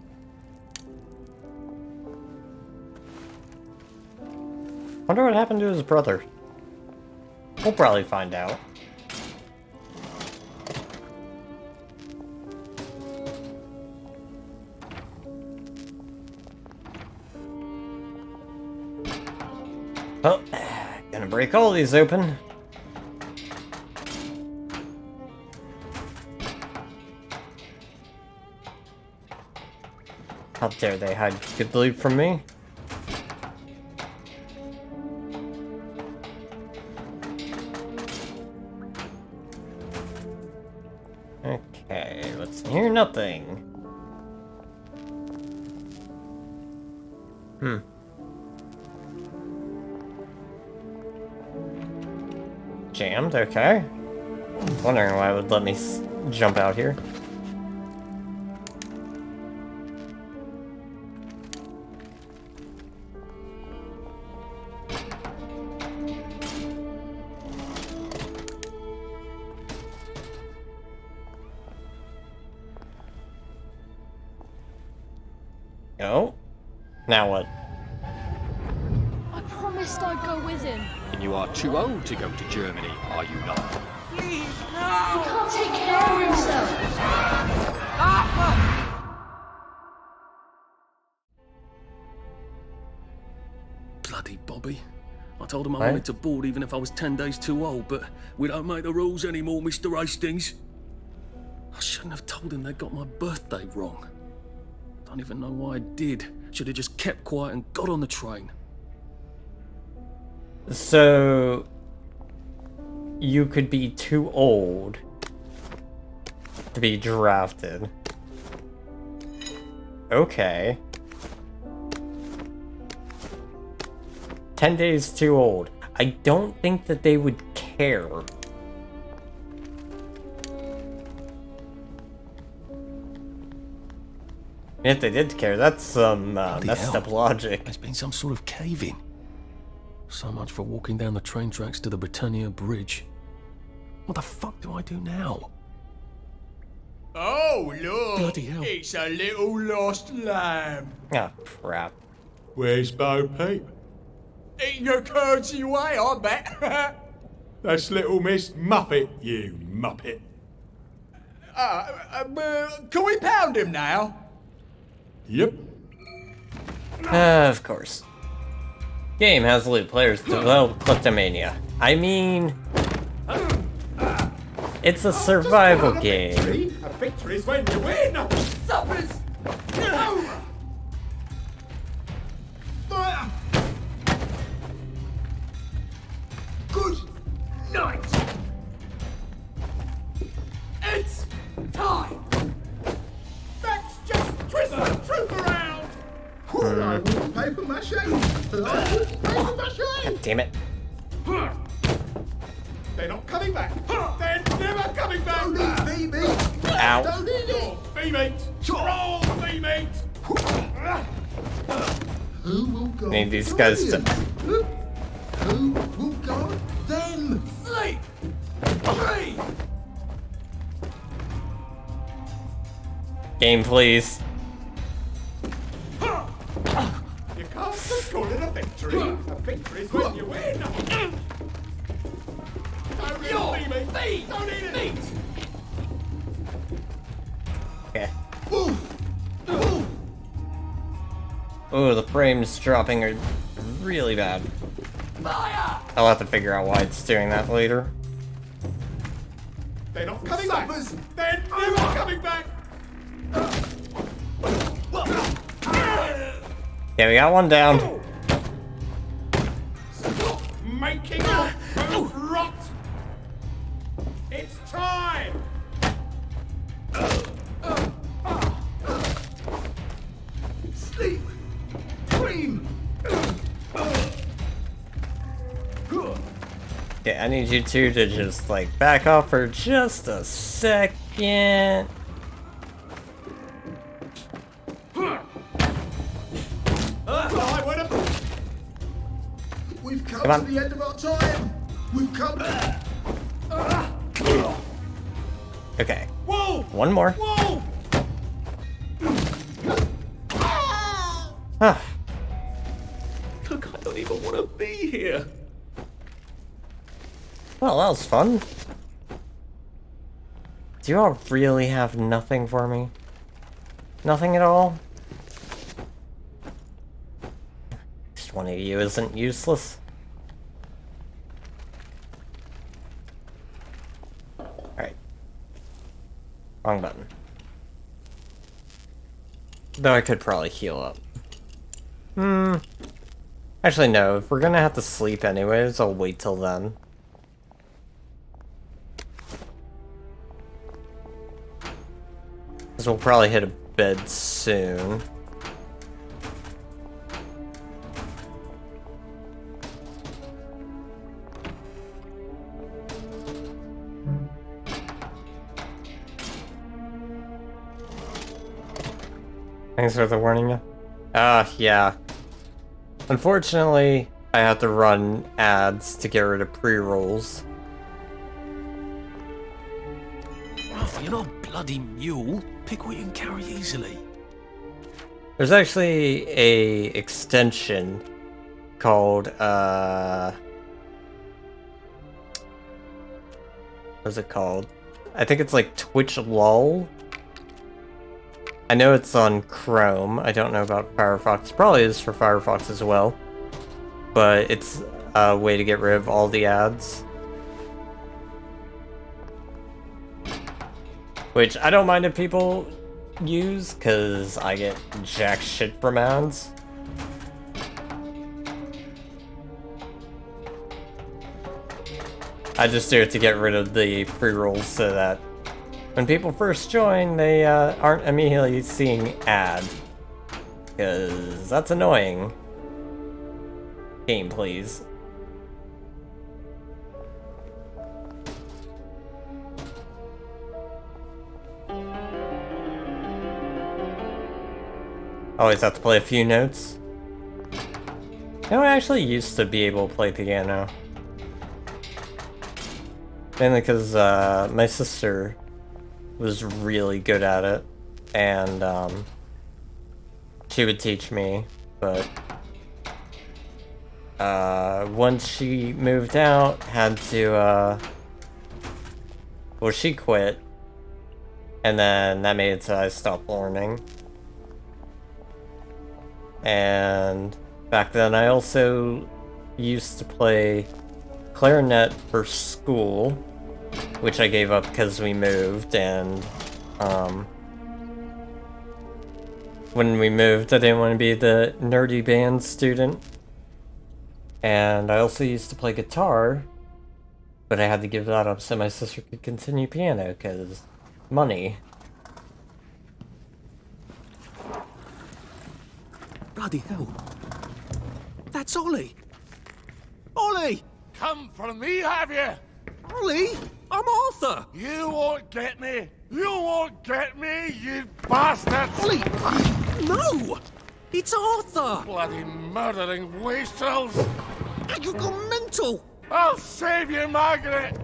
[SPEAKER 1] Wonder what happened to his brother. We'll probably find out. Oh, gonna break all these open. How dare they hide good loot from me? Okay, what's in here? Nothing. Hmm. Jammed, okay. Wondering why it would let me jump out here. Oh, now what?
[SPEAKER 17] I promised I'd go with him.
[SPEAKER 19] And you are too old to go to Germany, are you not?
[SPEAKER 17] Please, no! He can't take care of himself.
[SPEAKER 14] Bloody Bobby. I told him I wanted to board even if I was 10 days too old, but we don't make the rules anymore, Mr. Hastings. I shouldn't have told him they got my birthday wrong. Don't even know why I did. Should have just kept quiet and got on the train.
[SPEAKER 1] So... you could be too old to be drafted. Okay. 10 days too old. I don't think that they would care. If they did care, that's some messed up logic.
[SPEAKER 14] There's been some sort of cave-in. So much for walking down the train tracks to the Britannia Bridge. What the fuck do I do now?
[SPEAKER 18] Oh, look!
[SPEAKER 14] Bloody hell.
[SPEAKER 18] It's a little lost lamb.
[SPEAKER 1] Ah, crap.
[SPEAKER 18] Where's Bo Peep? Eating her curds away, I bet. That's little Miss Muppet, you muppet. Can we pound him now? Yep.
[SPEAKER 1] Of course. Game has loot. Players develop kleptomania. I mean, it's a survival game.
[SPEAKER 18] A victory's when you win. Suppers. No. Good night. It's time. Let's just twist the truth around.
[SPEAKER 15] Paper mache. Paper mache.
[SPEAKER 1] God damn it.
[SPEAKER 18] They're not coming back. They're never coming back.
[SPEAKER 15] Don't eat bee meat.
[SPEAKER 1] Ow.
[SPEAKER 15] Don't eat it.
[SPEAKER 18] Bee meat. Raw bee meat.
[SPEAKER 15] Who will go?
[SPEAKER 1] Need these guys to.
[SPEAKER 15] Who will go? Them.
[SPEAKER 18] Sleep. Three.
[SPEAKER 1] Game, please.
[SPEAKER 18] You can't just call it a victory. A victory's when you win. Don't eat bee meat. Don't eat it. Meat.
[SPEAKER 1] Okay. Oh, the frames dropping are really bad.
[SPEAKER 18] Fire.
[SPEAKER 1] I'll have to figure out why it's doing that later.
[SPEAKER 18] They're not coming back. They're never coming back.
[SPEAKER 1] Yeah, we got one down.
[SPEAKER 18] Stop making our food rot. It's time.
[SPEAKER 15] Sleep. Dream.
[SPEAKER 1] Yeah, I need you two to just like back off for just a second.
[SPEAKER 15] We've come
[SPEAKER 1] Come on.
[SPEAKER 15] to the end of our time. We've come.
[SPEAKER 1] Okay.
[SPEAKER 18] Whoa!
[SPEAKER 1] One more.
[SPEAKER 18] Whoa!
[SPEAKER 1] Ah.
[SPEAKER 14] Look, I don't even want to be here.
[SPEAKER 1] Well, that was fun. Do you all really have nothing for me? Nothing at all? Just one of you isn't useless. Alright. Wrong button. Though I could probably heal up. Actually, no. If we're gonna have to sleep anyways, I'll wait till then. Because we'll probably hit a bed soon. Thanks for the warning, yeah. Yeah. Unfortunately, I have to run ads to get rid of pre-rolls.
[SPEAKER 14] Ralph, you're not a bloody mule. Pick what you can carry easily.
[SPEAKER 1] There's actually a extension called, what's it called? I think it's like Twitch LOL. I know it's on Chrome. I don't know about Firefox. It probably is for Firefox as well. But it's a way to get rid of all the ads. Which I don't mind if people use, because I get jack shit from ads. I just do it to get rid of the pre-rolls so that when people first join, they aren't immediately seeing ad. Because that's annoying. Game, please. Always have to play a few notes. You know, I actually used to be able to play piano. Mainly because my sister was really good at it, and she would teach me, but once she moved out, had to, well, she quit, and then that made it so I stopped learning. And back then I also used to play clarinet for school, which I gave up because we moved, and when we moved I didn't want to be the nerdy band student. And I also used to play guitar, but I had to give that up so my sister could continue piano, because money.
[SPEAKER 11] Bloody hell. That's Ollie! Ollie!
[SPEAKER 20] Come for me, have you?
[SPEAKER 11] Ollie! I'm Arthur!
[SPEAKER 20] You won't get me! You won't get me, you bastard!
[SPEAKER 11] Ollie! No! It's Arthur!
[SPEAKER 20] Bloody murdering wastrels!
[SPEAKER 11] You've gone mental!
[SPEAKER 20] I'll save you, Margaret!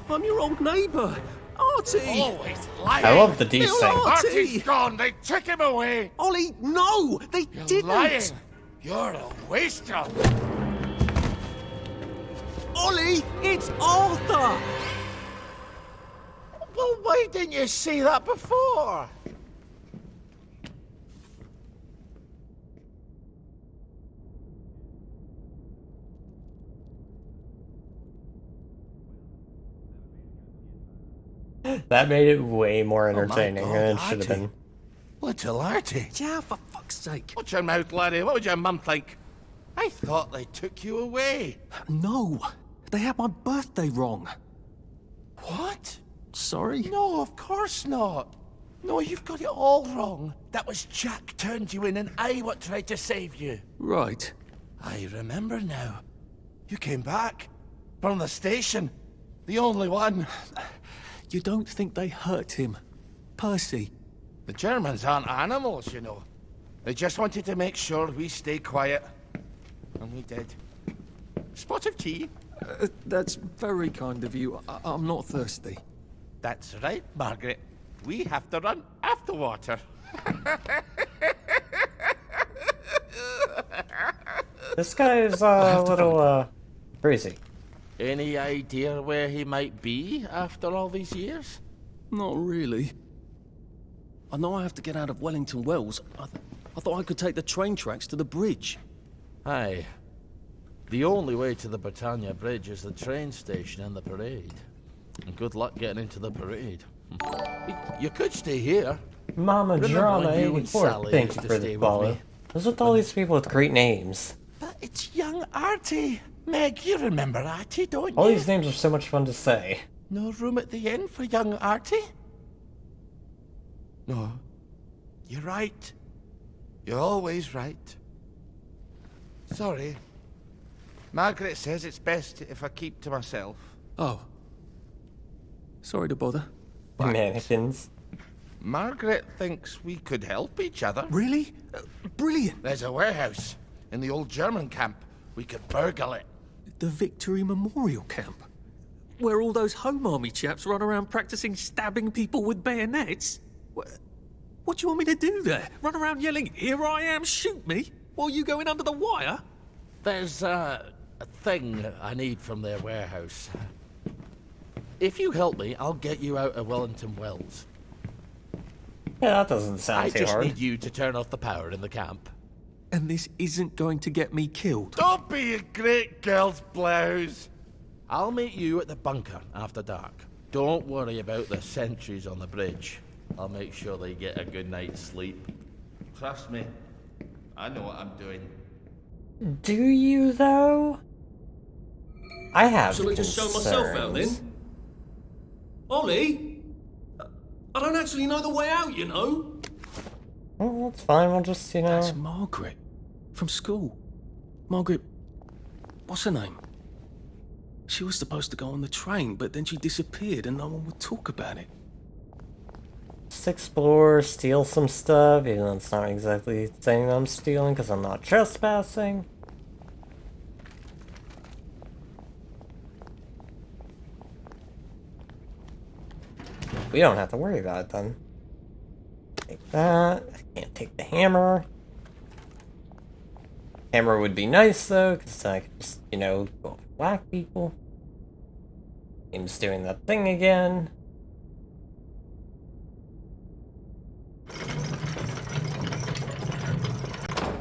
[SPEAKER 11] I'm your old neighbour, Artie!
[SPEAKER 20] Always lying!
[SPEAKER 1] I love the D
[SPEAKER 11] Little
[SPEAKER 1] thing.
[SPEAKER 11] Artie!
[SPEAKER 20] Artie's gone! They took him away!
[SPEAKER 11] Ollie, no! They
[SPEAKER 20] You're
[SPEAKER 11] didn't!
[SPEAKER 20] lying! You're a wastrel!
[SPEAKER 11] Ollie, it's Arthur!
[SPEAKER 20] Well, why didn't you say that before?
[SPEAKER 1] That made it way more
[SPEAKER 20] Oh my
[SPEAKER 1] entertaining
[SPEAKER 20] God,
[SPEAKER 1] than it should have
[SPEAKER 20] Artie.
[SPEAKER 1] been.
[SPEAKER 20] Little Artie.
[SPEAKER 11] Yeah, for fuck's sake.
[SPEAKER 20] Watch your mouth, laddie. What would your mum think? I thought they took you away.
[SPEAKER 11] No, they had my birthday wrong.
[SPEAKER 20] What?
[SPEAKER 11] Sorry?
[SPEAKER 20] No, of course not. No, you've got it all wrong. That was Jack turned you in and I what tried to save you.
[SPEAKER 11] Right.
[SPEAKER 20] I remember now. You came back. From the station. The only one.
[SPEAKER 11] You don't think they hurt him, Percy?
[SPEAKER 20] The Germans aren't animals, you know. They just wanted to make sure we stay quiet. And we did. Spot of tea?
[SPEAKER 11] That's very kind of you. I'm not thirsty.
[SPEAKER 20] That's right, Margaret. We have to run after water.
[SPEAKER 1] This guy is a little crazy.
[SPEAKER 20] Any idea where he might be after all these years?
[SPEAKER 11] Not really. I know I have to get out of Wellington Wells. I thought I could take the train tracks to the bridge.
[SPEAKER 20] Aye. The only way to the Britannia Bridge is the train station and the parade. And good luck getting into the parade. You could stay here.
[SPEAKER 1] Mama
[SPEAKER 20] Remember
[SPEAKER 1] Drama
[SPEAKER 20] when you and
[SPEAKER 1] 84,
[SPEAKER 20] Sally
[SPEAKER 1] thanks
[SPEAKER 20] used to
[SPEAKER 1] for
[SPEAKER 20] stay
[SPEAKER 1] the
[SPEAKER 20] with
[SPEAKER 1] follow.
[SPEAKER 20] me?
[SPEAKER 1] What's with all these people with great names?
[SPEAKER 20] But it's young Artie. Meg, you remember Artie, don't
[SPEAKER 1] All
[SPEAKER 20] you?
[SPEAKER 1] these names are so much fun to say.
[SPEAKER 20] No room at the inn for young Artie? No. You're right. You're always right. Sorry. Margaret says it's best if I keep to myself.
[SPEAKER 11] Oh. Sorry to bother.
[SPEAKER 1] Mannequins.
[SPEAKER 20] Margaret thinks we could help each other.
[SPEAKER 11] Really? Brilliant.
[SPEAKER 20] There's a warehouse in the old German camp. We could burgle it.
[SPEAKER 11] The Victory Memorial Camp? Where all those Home Army chaps run around practicing stabbing people with bayonets? What do you want me to do there? Run around yelling, "Here I am, shoot me," while you go in under the wire?
[SPEAKER 20] There's a thing I need from their warehouse. If you help me, I'll get you out of Wellington Wells.
[SPEAKER 1] Yeah, that doesn't sound
[SPEAKER 20] I
[SPEAKER 1] too
[SPEAKER 20] just
[SPEAKER 1] hard.
[SPEAKER 20] need you to turn off the power in the camp.
[SPEAKER 11] And this isn't going to get me killed.
[SPEAKER 20] Don't be a great girl's blouse. I'll meet you at the bunker after dark. Don't worry about the sentries on the bridge. I'll make sure they get a good night's sleep. Trust me, I know what I'm doing.
[SPEAKER 1] Do you, though? I have
[SPEAKER 11] Shall I just show myself out
[SPEAKER 1] concerns.
[SPEAKER 11] then? Ollie? I don't actually know the way out, you know?
[SPEAKER 1] Well, that's fine, we'll just, you know...
[SPEAKER 11] That's Margaret. From school. Margaret... What's her name? She was supposed to go on the train, but then she disappeared and no one would talk about it.
[SPEAKER 1] Just explore, steal some stuff, even though it's not exactly saying I'm stealing because I'm not trespassing. we don't have to worry about it then. Take that. I can't take the hammer. Hammer would be nice though, because I could just, you know, go whack people. Game's doing that thing again.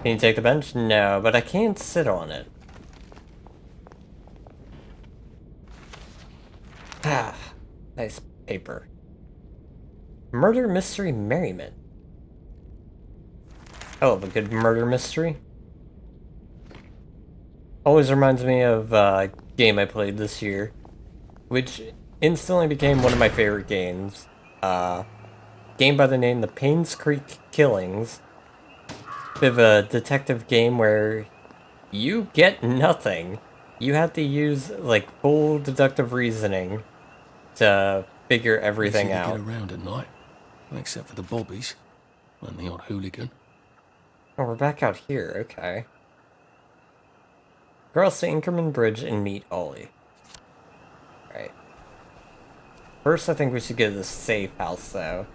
[SPEAKER 1] Can you take the bench? No, but I can't sit on it. Ah, nice paper. Murder mystery merriment. I love a good murder mystery. Always reminds me of a game I played this year, which instantly became one of my favorite games. Game by the name The Paynes Creek Killings. Bit of a detective game where you get nothing. You have to use like full deductive reasoning to figure everything
[SPEAKER 14] Easy to
[SPEAKER 1] out.
[SPEAKER 14] get around at night, except for the bobbies and the odd hooligan.
[SPEAKER 1] Oh, we're back out here. Okay. Cross the Inkerman Bridge and meet Ollie. Alright. First, I think we should go to the safe house, though.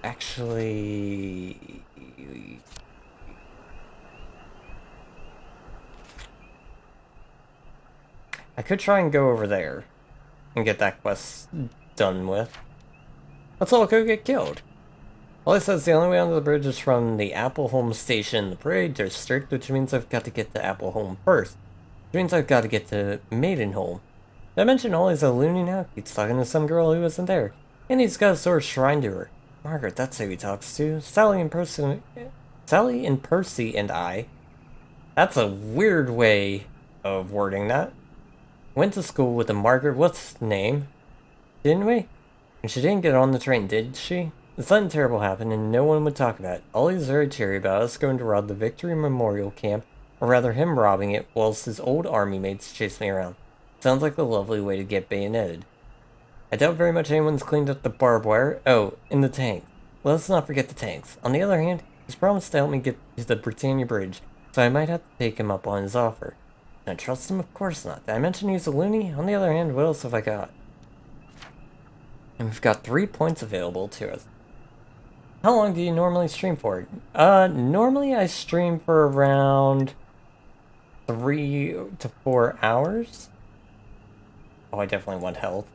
[SPEAKER 1] Actually... I could try and go over there and get that quest done with. Let's all go get killed. Ollie says the only way onto the bridge is from the Appleholm station in the parade district, which means I've got to get to Appleholm first. Which means I've got to get to Maidenholm. Did I mention Ollie's a loony now? He's talking to some girl who isn't there. And he's got a sort of shrine to her. Margaret, that's who he talks to. Sally and Percy and I. That's a weird way of wording that. Went to school with a Margaret, what's the name? Didn't we? And she didn't get on the train, did she? Something terrible happened and no one would talk about it. Ollie's very cheery about us going to rob the Victory Memorial Camp, or rather him robbing it, whilst his old army mates chase me around. Sounds like a lovely way to get bayoneted. I doubt very much anyone's cleaned up the barbed wire. Oh, and the tank. Let's not forget the tanks. On the other hand, he's promised to help me get to the Britannia Bridge, so I might have to take him up on his offer. Can I trust him? Of course not. Did I mention he's a loony? On the other hand, what else have I got? And we've got 3 points available to us. How long do you normally stream for? Normally I stream for around 3 to 4 hours. Oh, I definitely want health.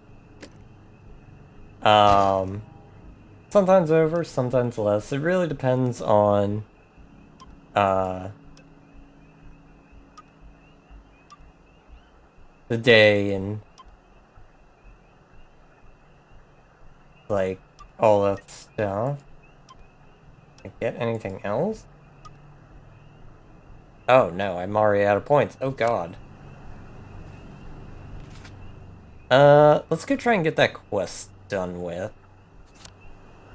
[SPEAKER 1] Sometimes over, sometimes less. It really depends on, the day and, like, all that stuff. Can I get anything else? Oh, no, I'm already out of points. Oh, God. Let's go try and get that quest done with.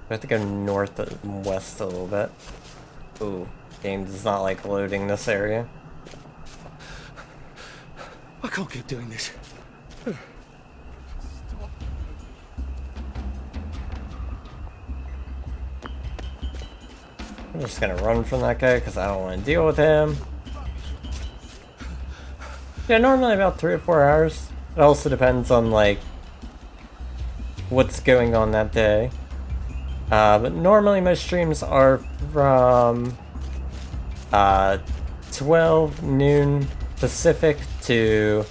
[SPEAKER 1] We have to go north and west a little bit. Ooh, game does not like loading this area.
[SPEAKER 14] I can't keep doing this.
[SPEAKER 1] I'm just gonna run from that guy because I don't want to deal with him. Yeah, normally about 3 or 4 hours. It also depends on, like, what's going on that day. But normally my streams are from 12 noon Pacific to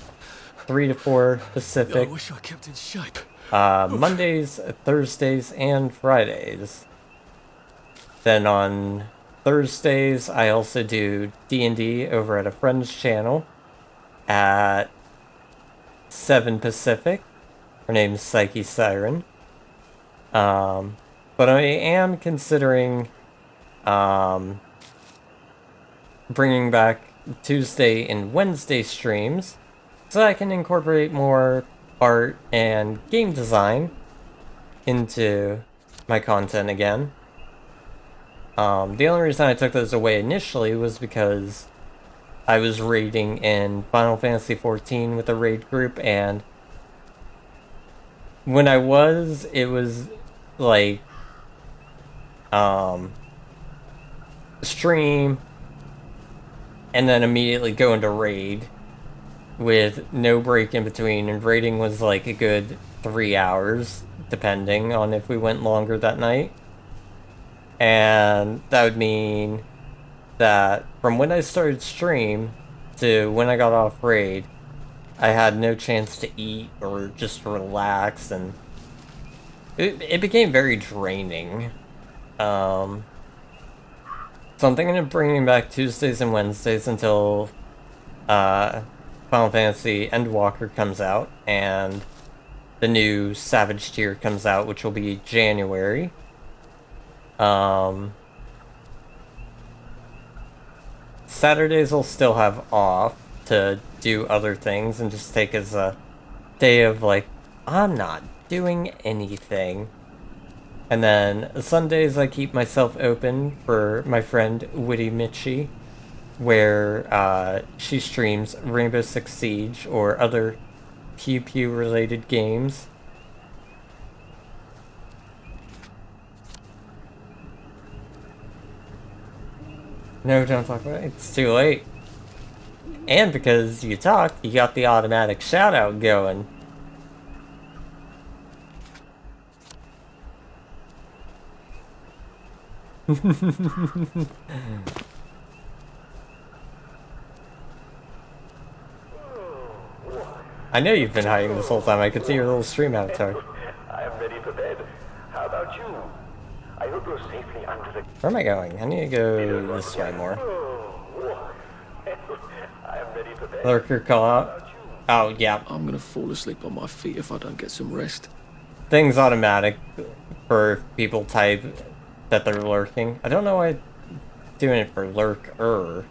[SPEAKER 1] 3 to 4 Pacific.
[SPEAKER 14] I wish I kept in shape.
[SPEAKER 1] Mondays, Thursdays, and Fridays. Then on Thursdays, I also do D&D over at a friend's channel at 7 Pacific. Her name's Psyche Siren. But I am considering bringing back Tuesday and Wednesday streams so I can incorporate more art and game design into my content again. The only reason I took those away initially was because I was raiding in Final Fantasy XIV with a raid group, and when I was, it was like stream and then immediately go into raid with no break in between, and raiding was like a good 3 hours, depending on if we went longer that night. And that would mean that from when I started stream to when I got off raid, I had no chance to eat or just relax, and it became very draining. So I'm thinking of bringing back Tuesdays and Wednesdays until Final Fantasy Endwalker comes out and the new Savage tier comes out, which will be January. Saturdays I'll still have off to do other things and just take as a day of like, I'm not doing anything. And then Sundays I keep myself open for my friend Witty Mitchie, where she streams Rainbow Six Siege or other Pew Pew related games. No, don't talk about it. It's too late. And because you talked, you got the automatic shout out going. I know you've been hiding this whole time. I could see your little stream avatar.
[SPEAKER 5] I am ready for bed. How about you? I hope you're safely under the...
[SPEAKER 1] Where am I going? I need to go this way more.
[SPEAKER 5] I am ready for bed.
[SPEAKER 1] Lurker call out. Oh, yeah.
[SPEAKER 14] I'm gonna fall asleep on my feet if I don't get some rest.
[SPEAKER 1] Things automatic for people type that they're lurking. I don't know why I'm doing it for lurker.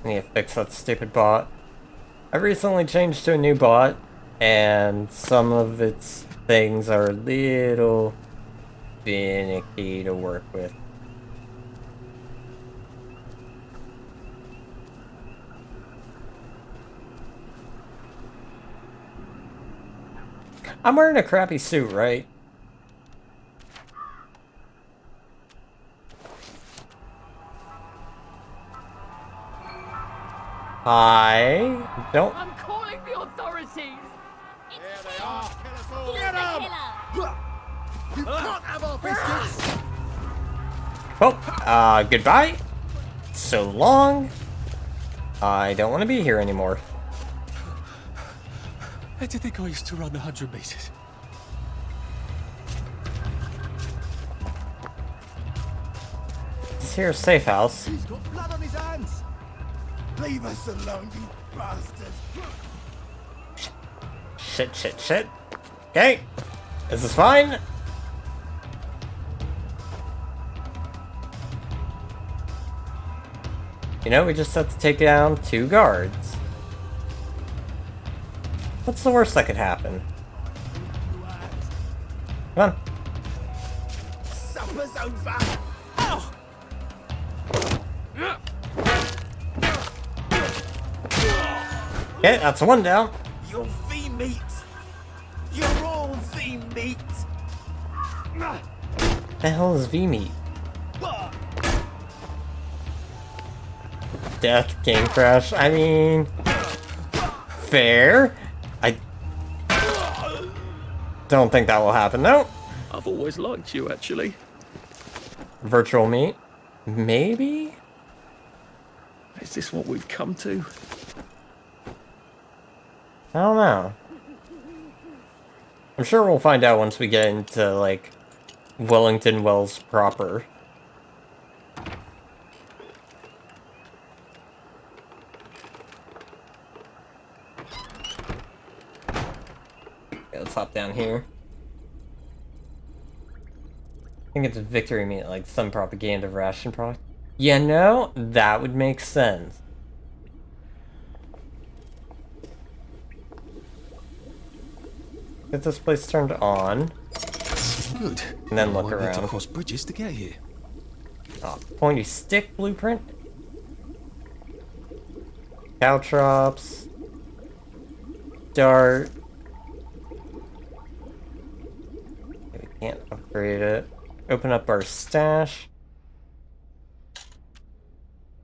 [SPEAKER 1] I need to fix that stupid bot. I recently changed to a new bot, and some of its things are a little finicky to work with. I'm wearing a crappy suit, right? I don't...
[SPEAKER 17] I'm calling the authorities!
[SPEAKER 15] There they are! Kill us all! Get them! You can't have our biscuits!
[SPEAKER 1] Oh, goodbye. So long. I don't want to be here anymore.
[SPEAKER 2] How do you think I used to run the 100 meters?
[SPEAKER 1] It's here, safe house.
[SPEAKER 15] He's got blood on his hands! Leave us alone, you bastard!
[SPEAKER 1] Shit. Okay. This is fine. You know, we just have to take down 2 guards. What's the worst that could happen? Come on.
[SPEAKER 15] Supper's over! Oh!
[SPEAKER 1] Okay, that's 1 down.
[SPEAKER 15] You're V-meat! You're all V-meat!
[SPEAKER 1] The hell is V-meat? Death, game crash. I mean, fair. I don't think that will happen, though.
[SPEAKER 14] I've always liked you, actually.
[SPEAKER 1] Virtual meat? Maybe?
[SPEAKER 14] Is this what we've come to?
[SPEAKER 1] I don't know. I'm sure we'll find out once we get into, like, Wellington Wells proper. Okay, let's hop down here. I think it's a victory meat, like some propaganda ration product. You know, that would make sense. Get this place turned on.
[SPEAKER 2] Good.
[SPEAKER 1] And then look
[SPEAKER 2] I won't need to
[SPEAKER 1] around.
[SPEAKER 2] cross bridges to get here.
[SPEAKER 1] Oh, pointy stick blueprint. Caltrops. Dart. Okay, we can't upgrade it. Open up our stash.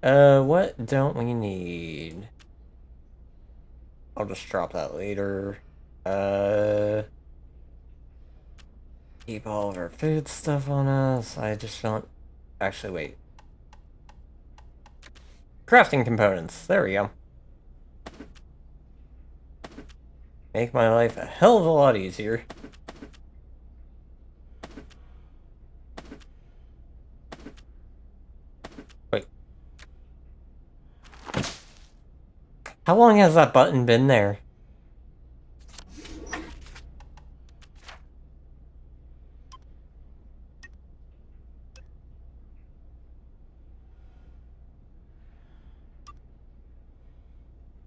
[SPEAKER 1] What don't we need? I'll just drop that later. Keep all of our food stuff on us. I just don't... Actually, wait. Crafting components. There we go. Make my life a hell of a lot easier. Wait. How long has that button been there?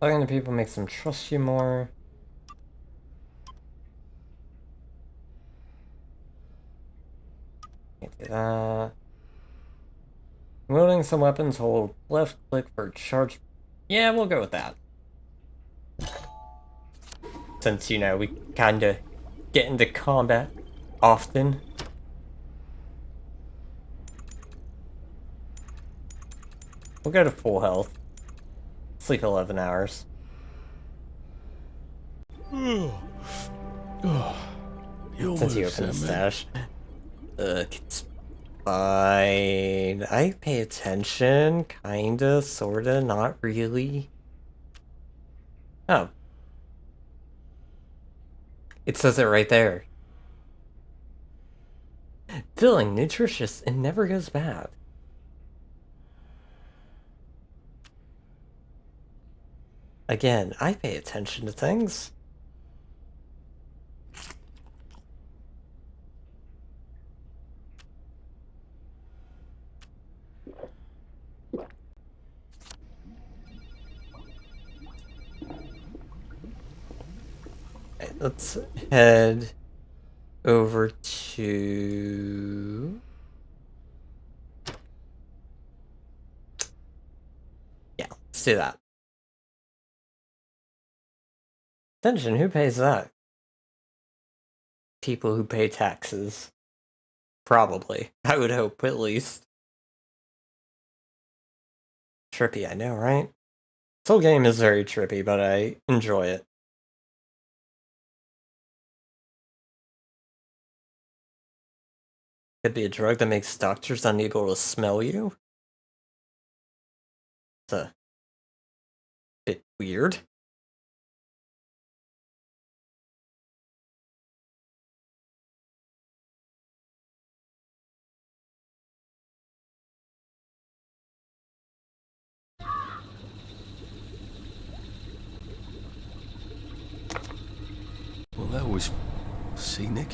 [SPEAKER 1] Talking to people makes them trust you more. Can't do that. Wielding some weapons, hold left click for charge. Yeah, we'll go with that. Since, you know, we kinda get into combat often. We'll go to full health. Sleep 11 hours. Since you opened the stash. It's fine. I pay attention. Kinda, sorta, not really. Oh. It says it right there. Filling, nutritious, and never goes bad. Again, I pay attention to things. Right, let's head over to... Yeah, let's do that. Attention, who pays that? People who pay taxes. Probably. I would hope, at least. Trippy, I know, right? This whole game is very trippy, but I enjoy it. Could be a drug that makes doctors unable to smell you? It's a bit weird.
[SPEAKER 14] Well, that was scenic.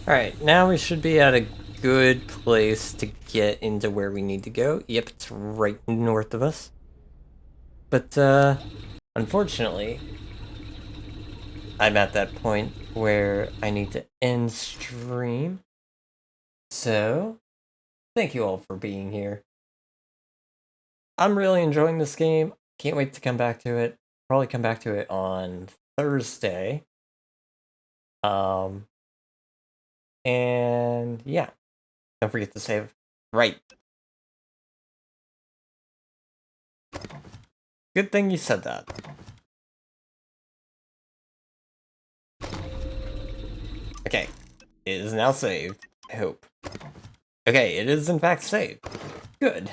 [SPEAKER 1] Alright, now we should be at a good place to get into where we need to go. Yep, it's right north of us. But, unfortunately, I'm at that point where I need to end stream. So, thank you all for being here. I'm really enjoying this game. Can't wait to come back to it. Probably come back to it on Thursday. And yeah, don't forget to save. Right. Good thing you said that. Okay, it is now saved. I hope. Okay, it is in fact saved. Good.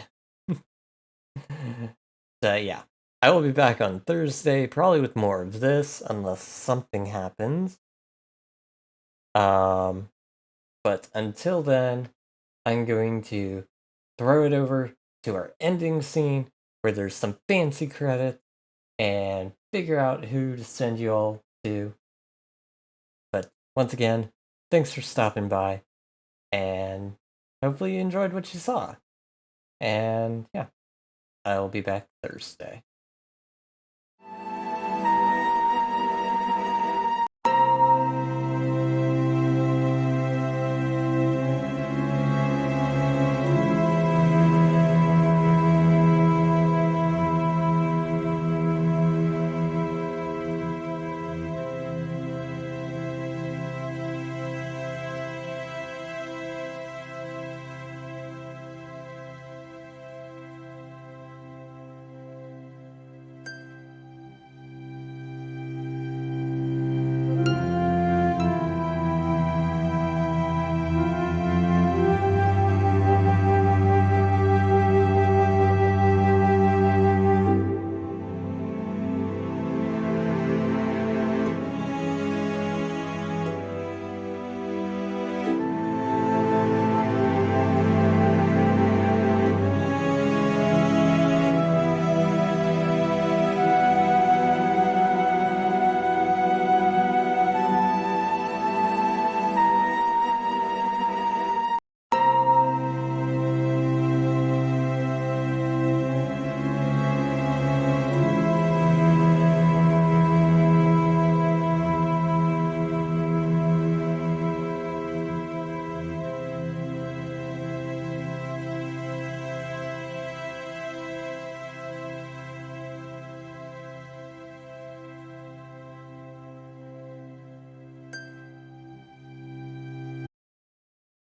[SPEAKER 1] So yeah, I will be back on Thursday, probably with more of this, unless something happens. But until then, I'm going to throw it over to our ending scene, where there's some fancy credits, and figure out who to send you all to. But once again, thanks for stopping by, and hopefully you enjoyed what you saw. And yeah, I'll be back Thursday.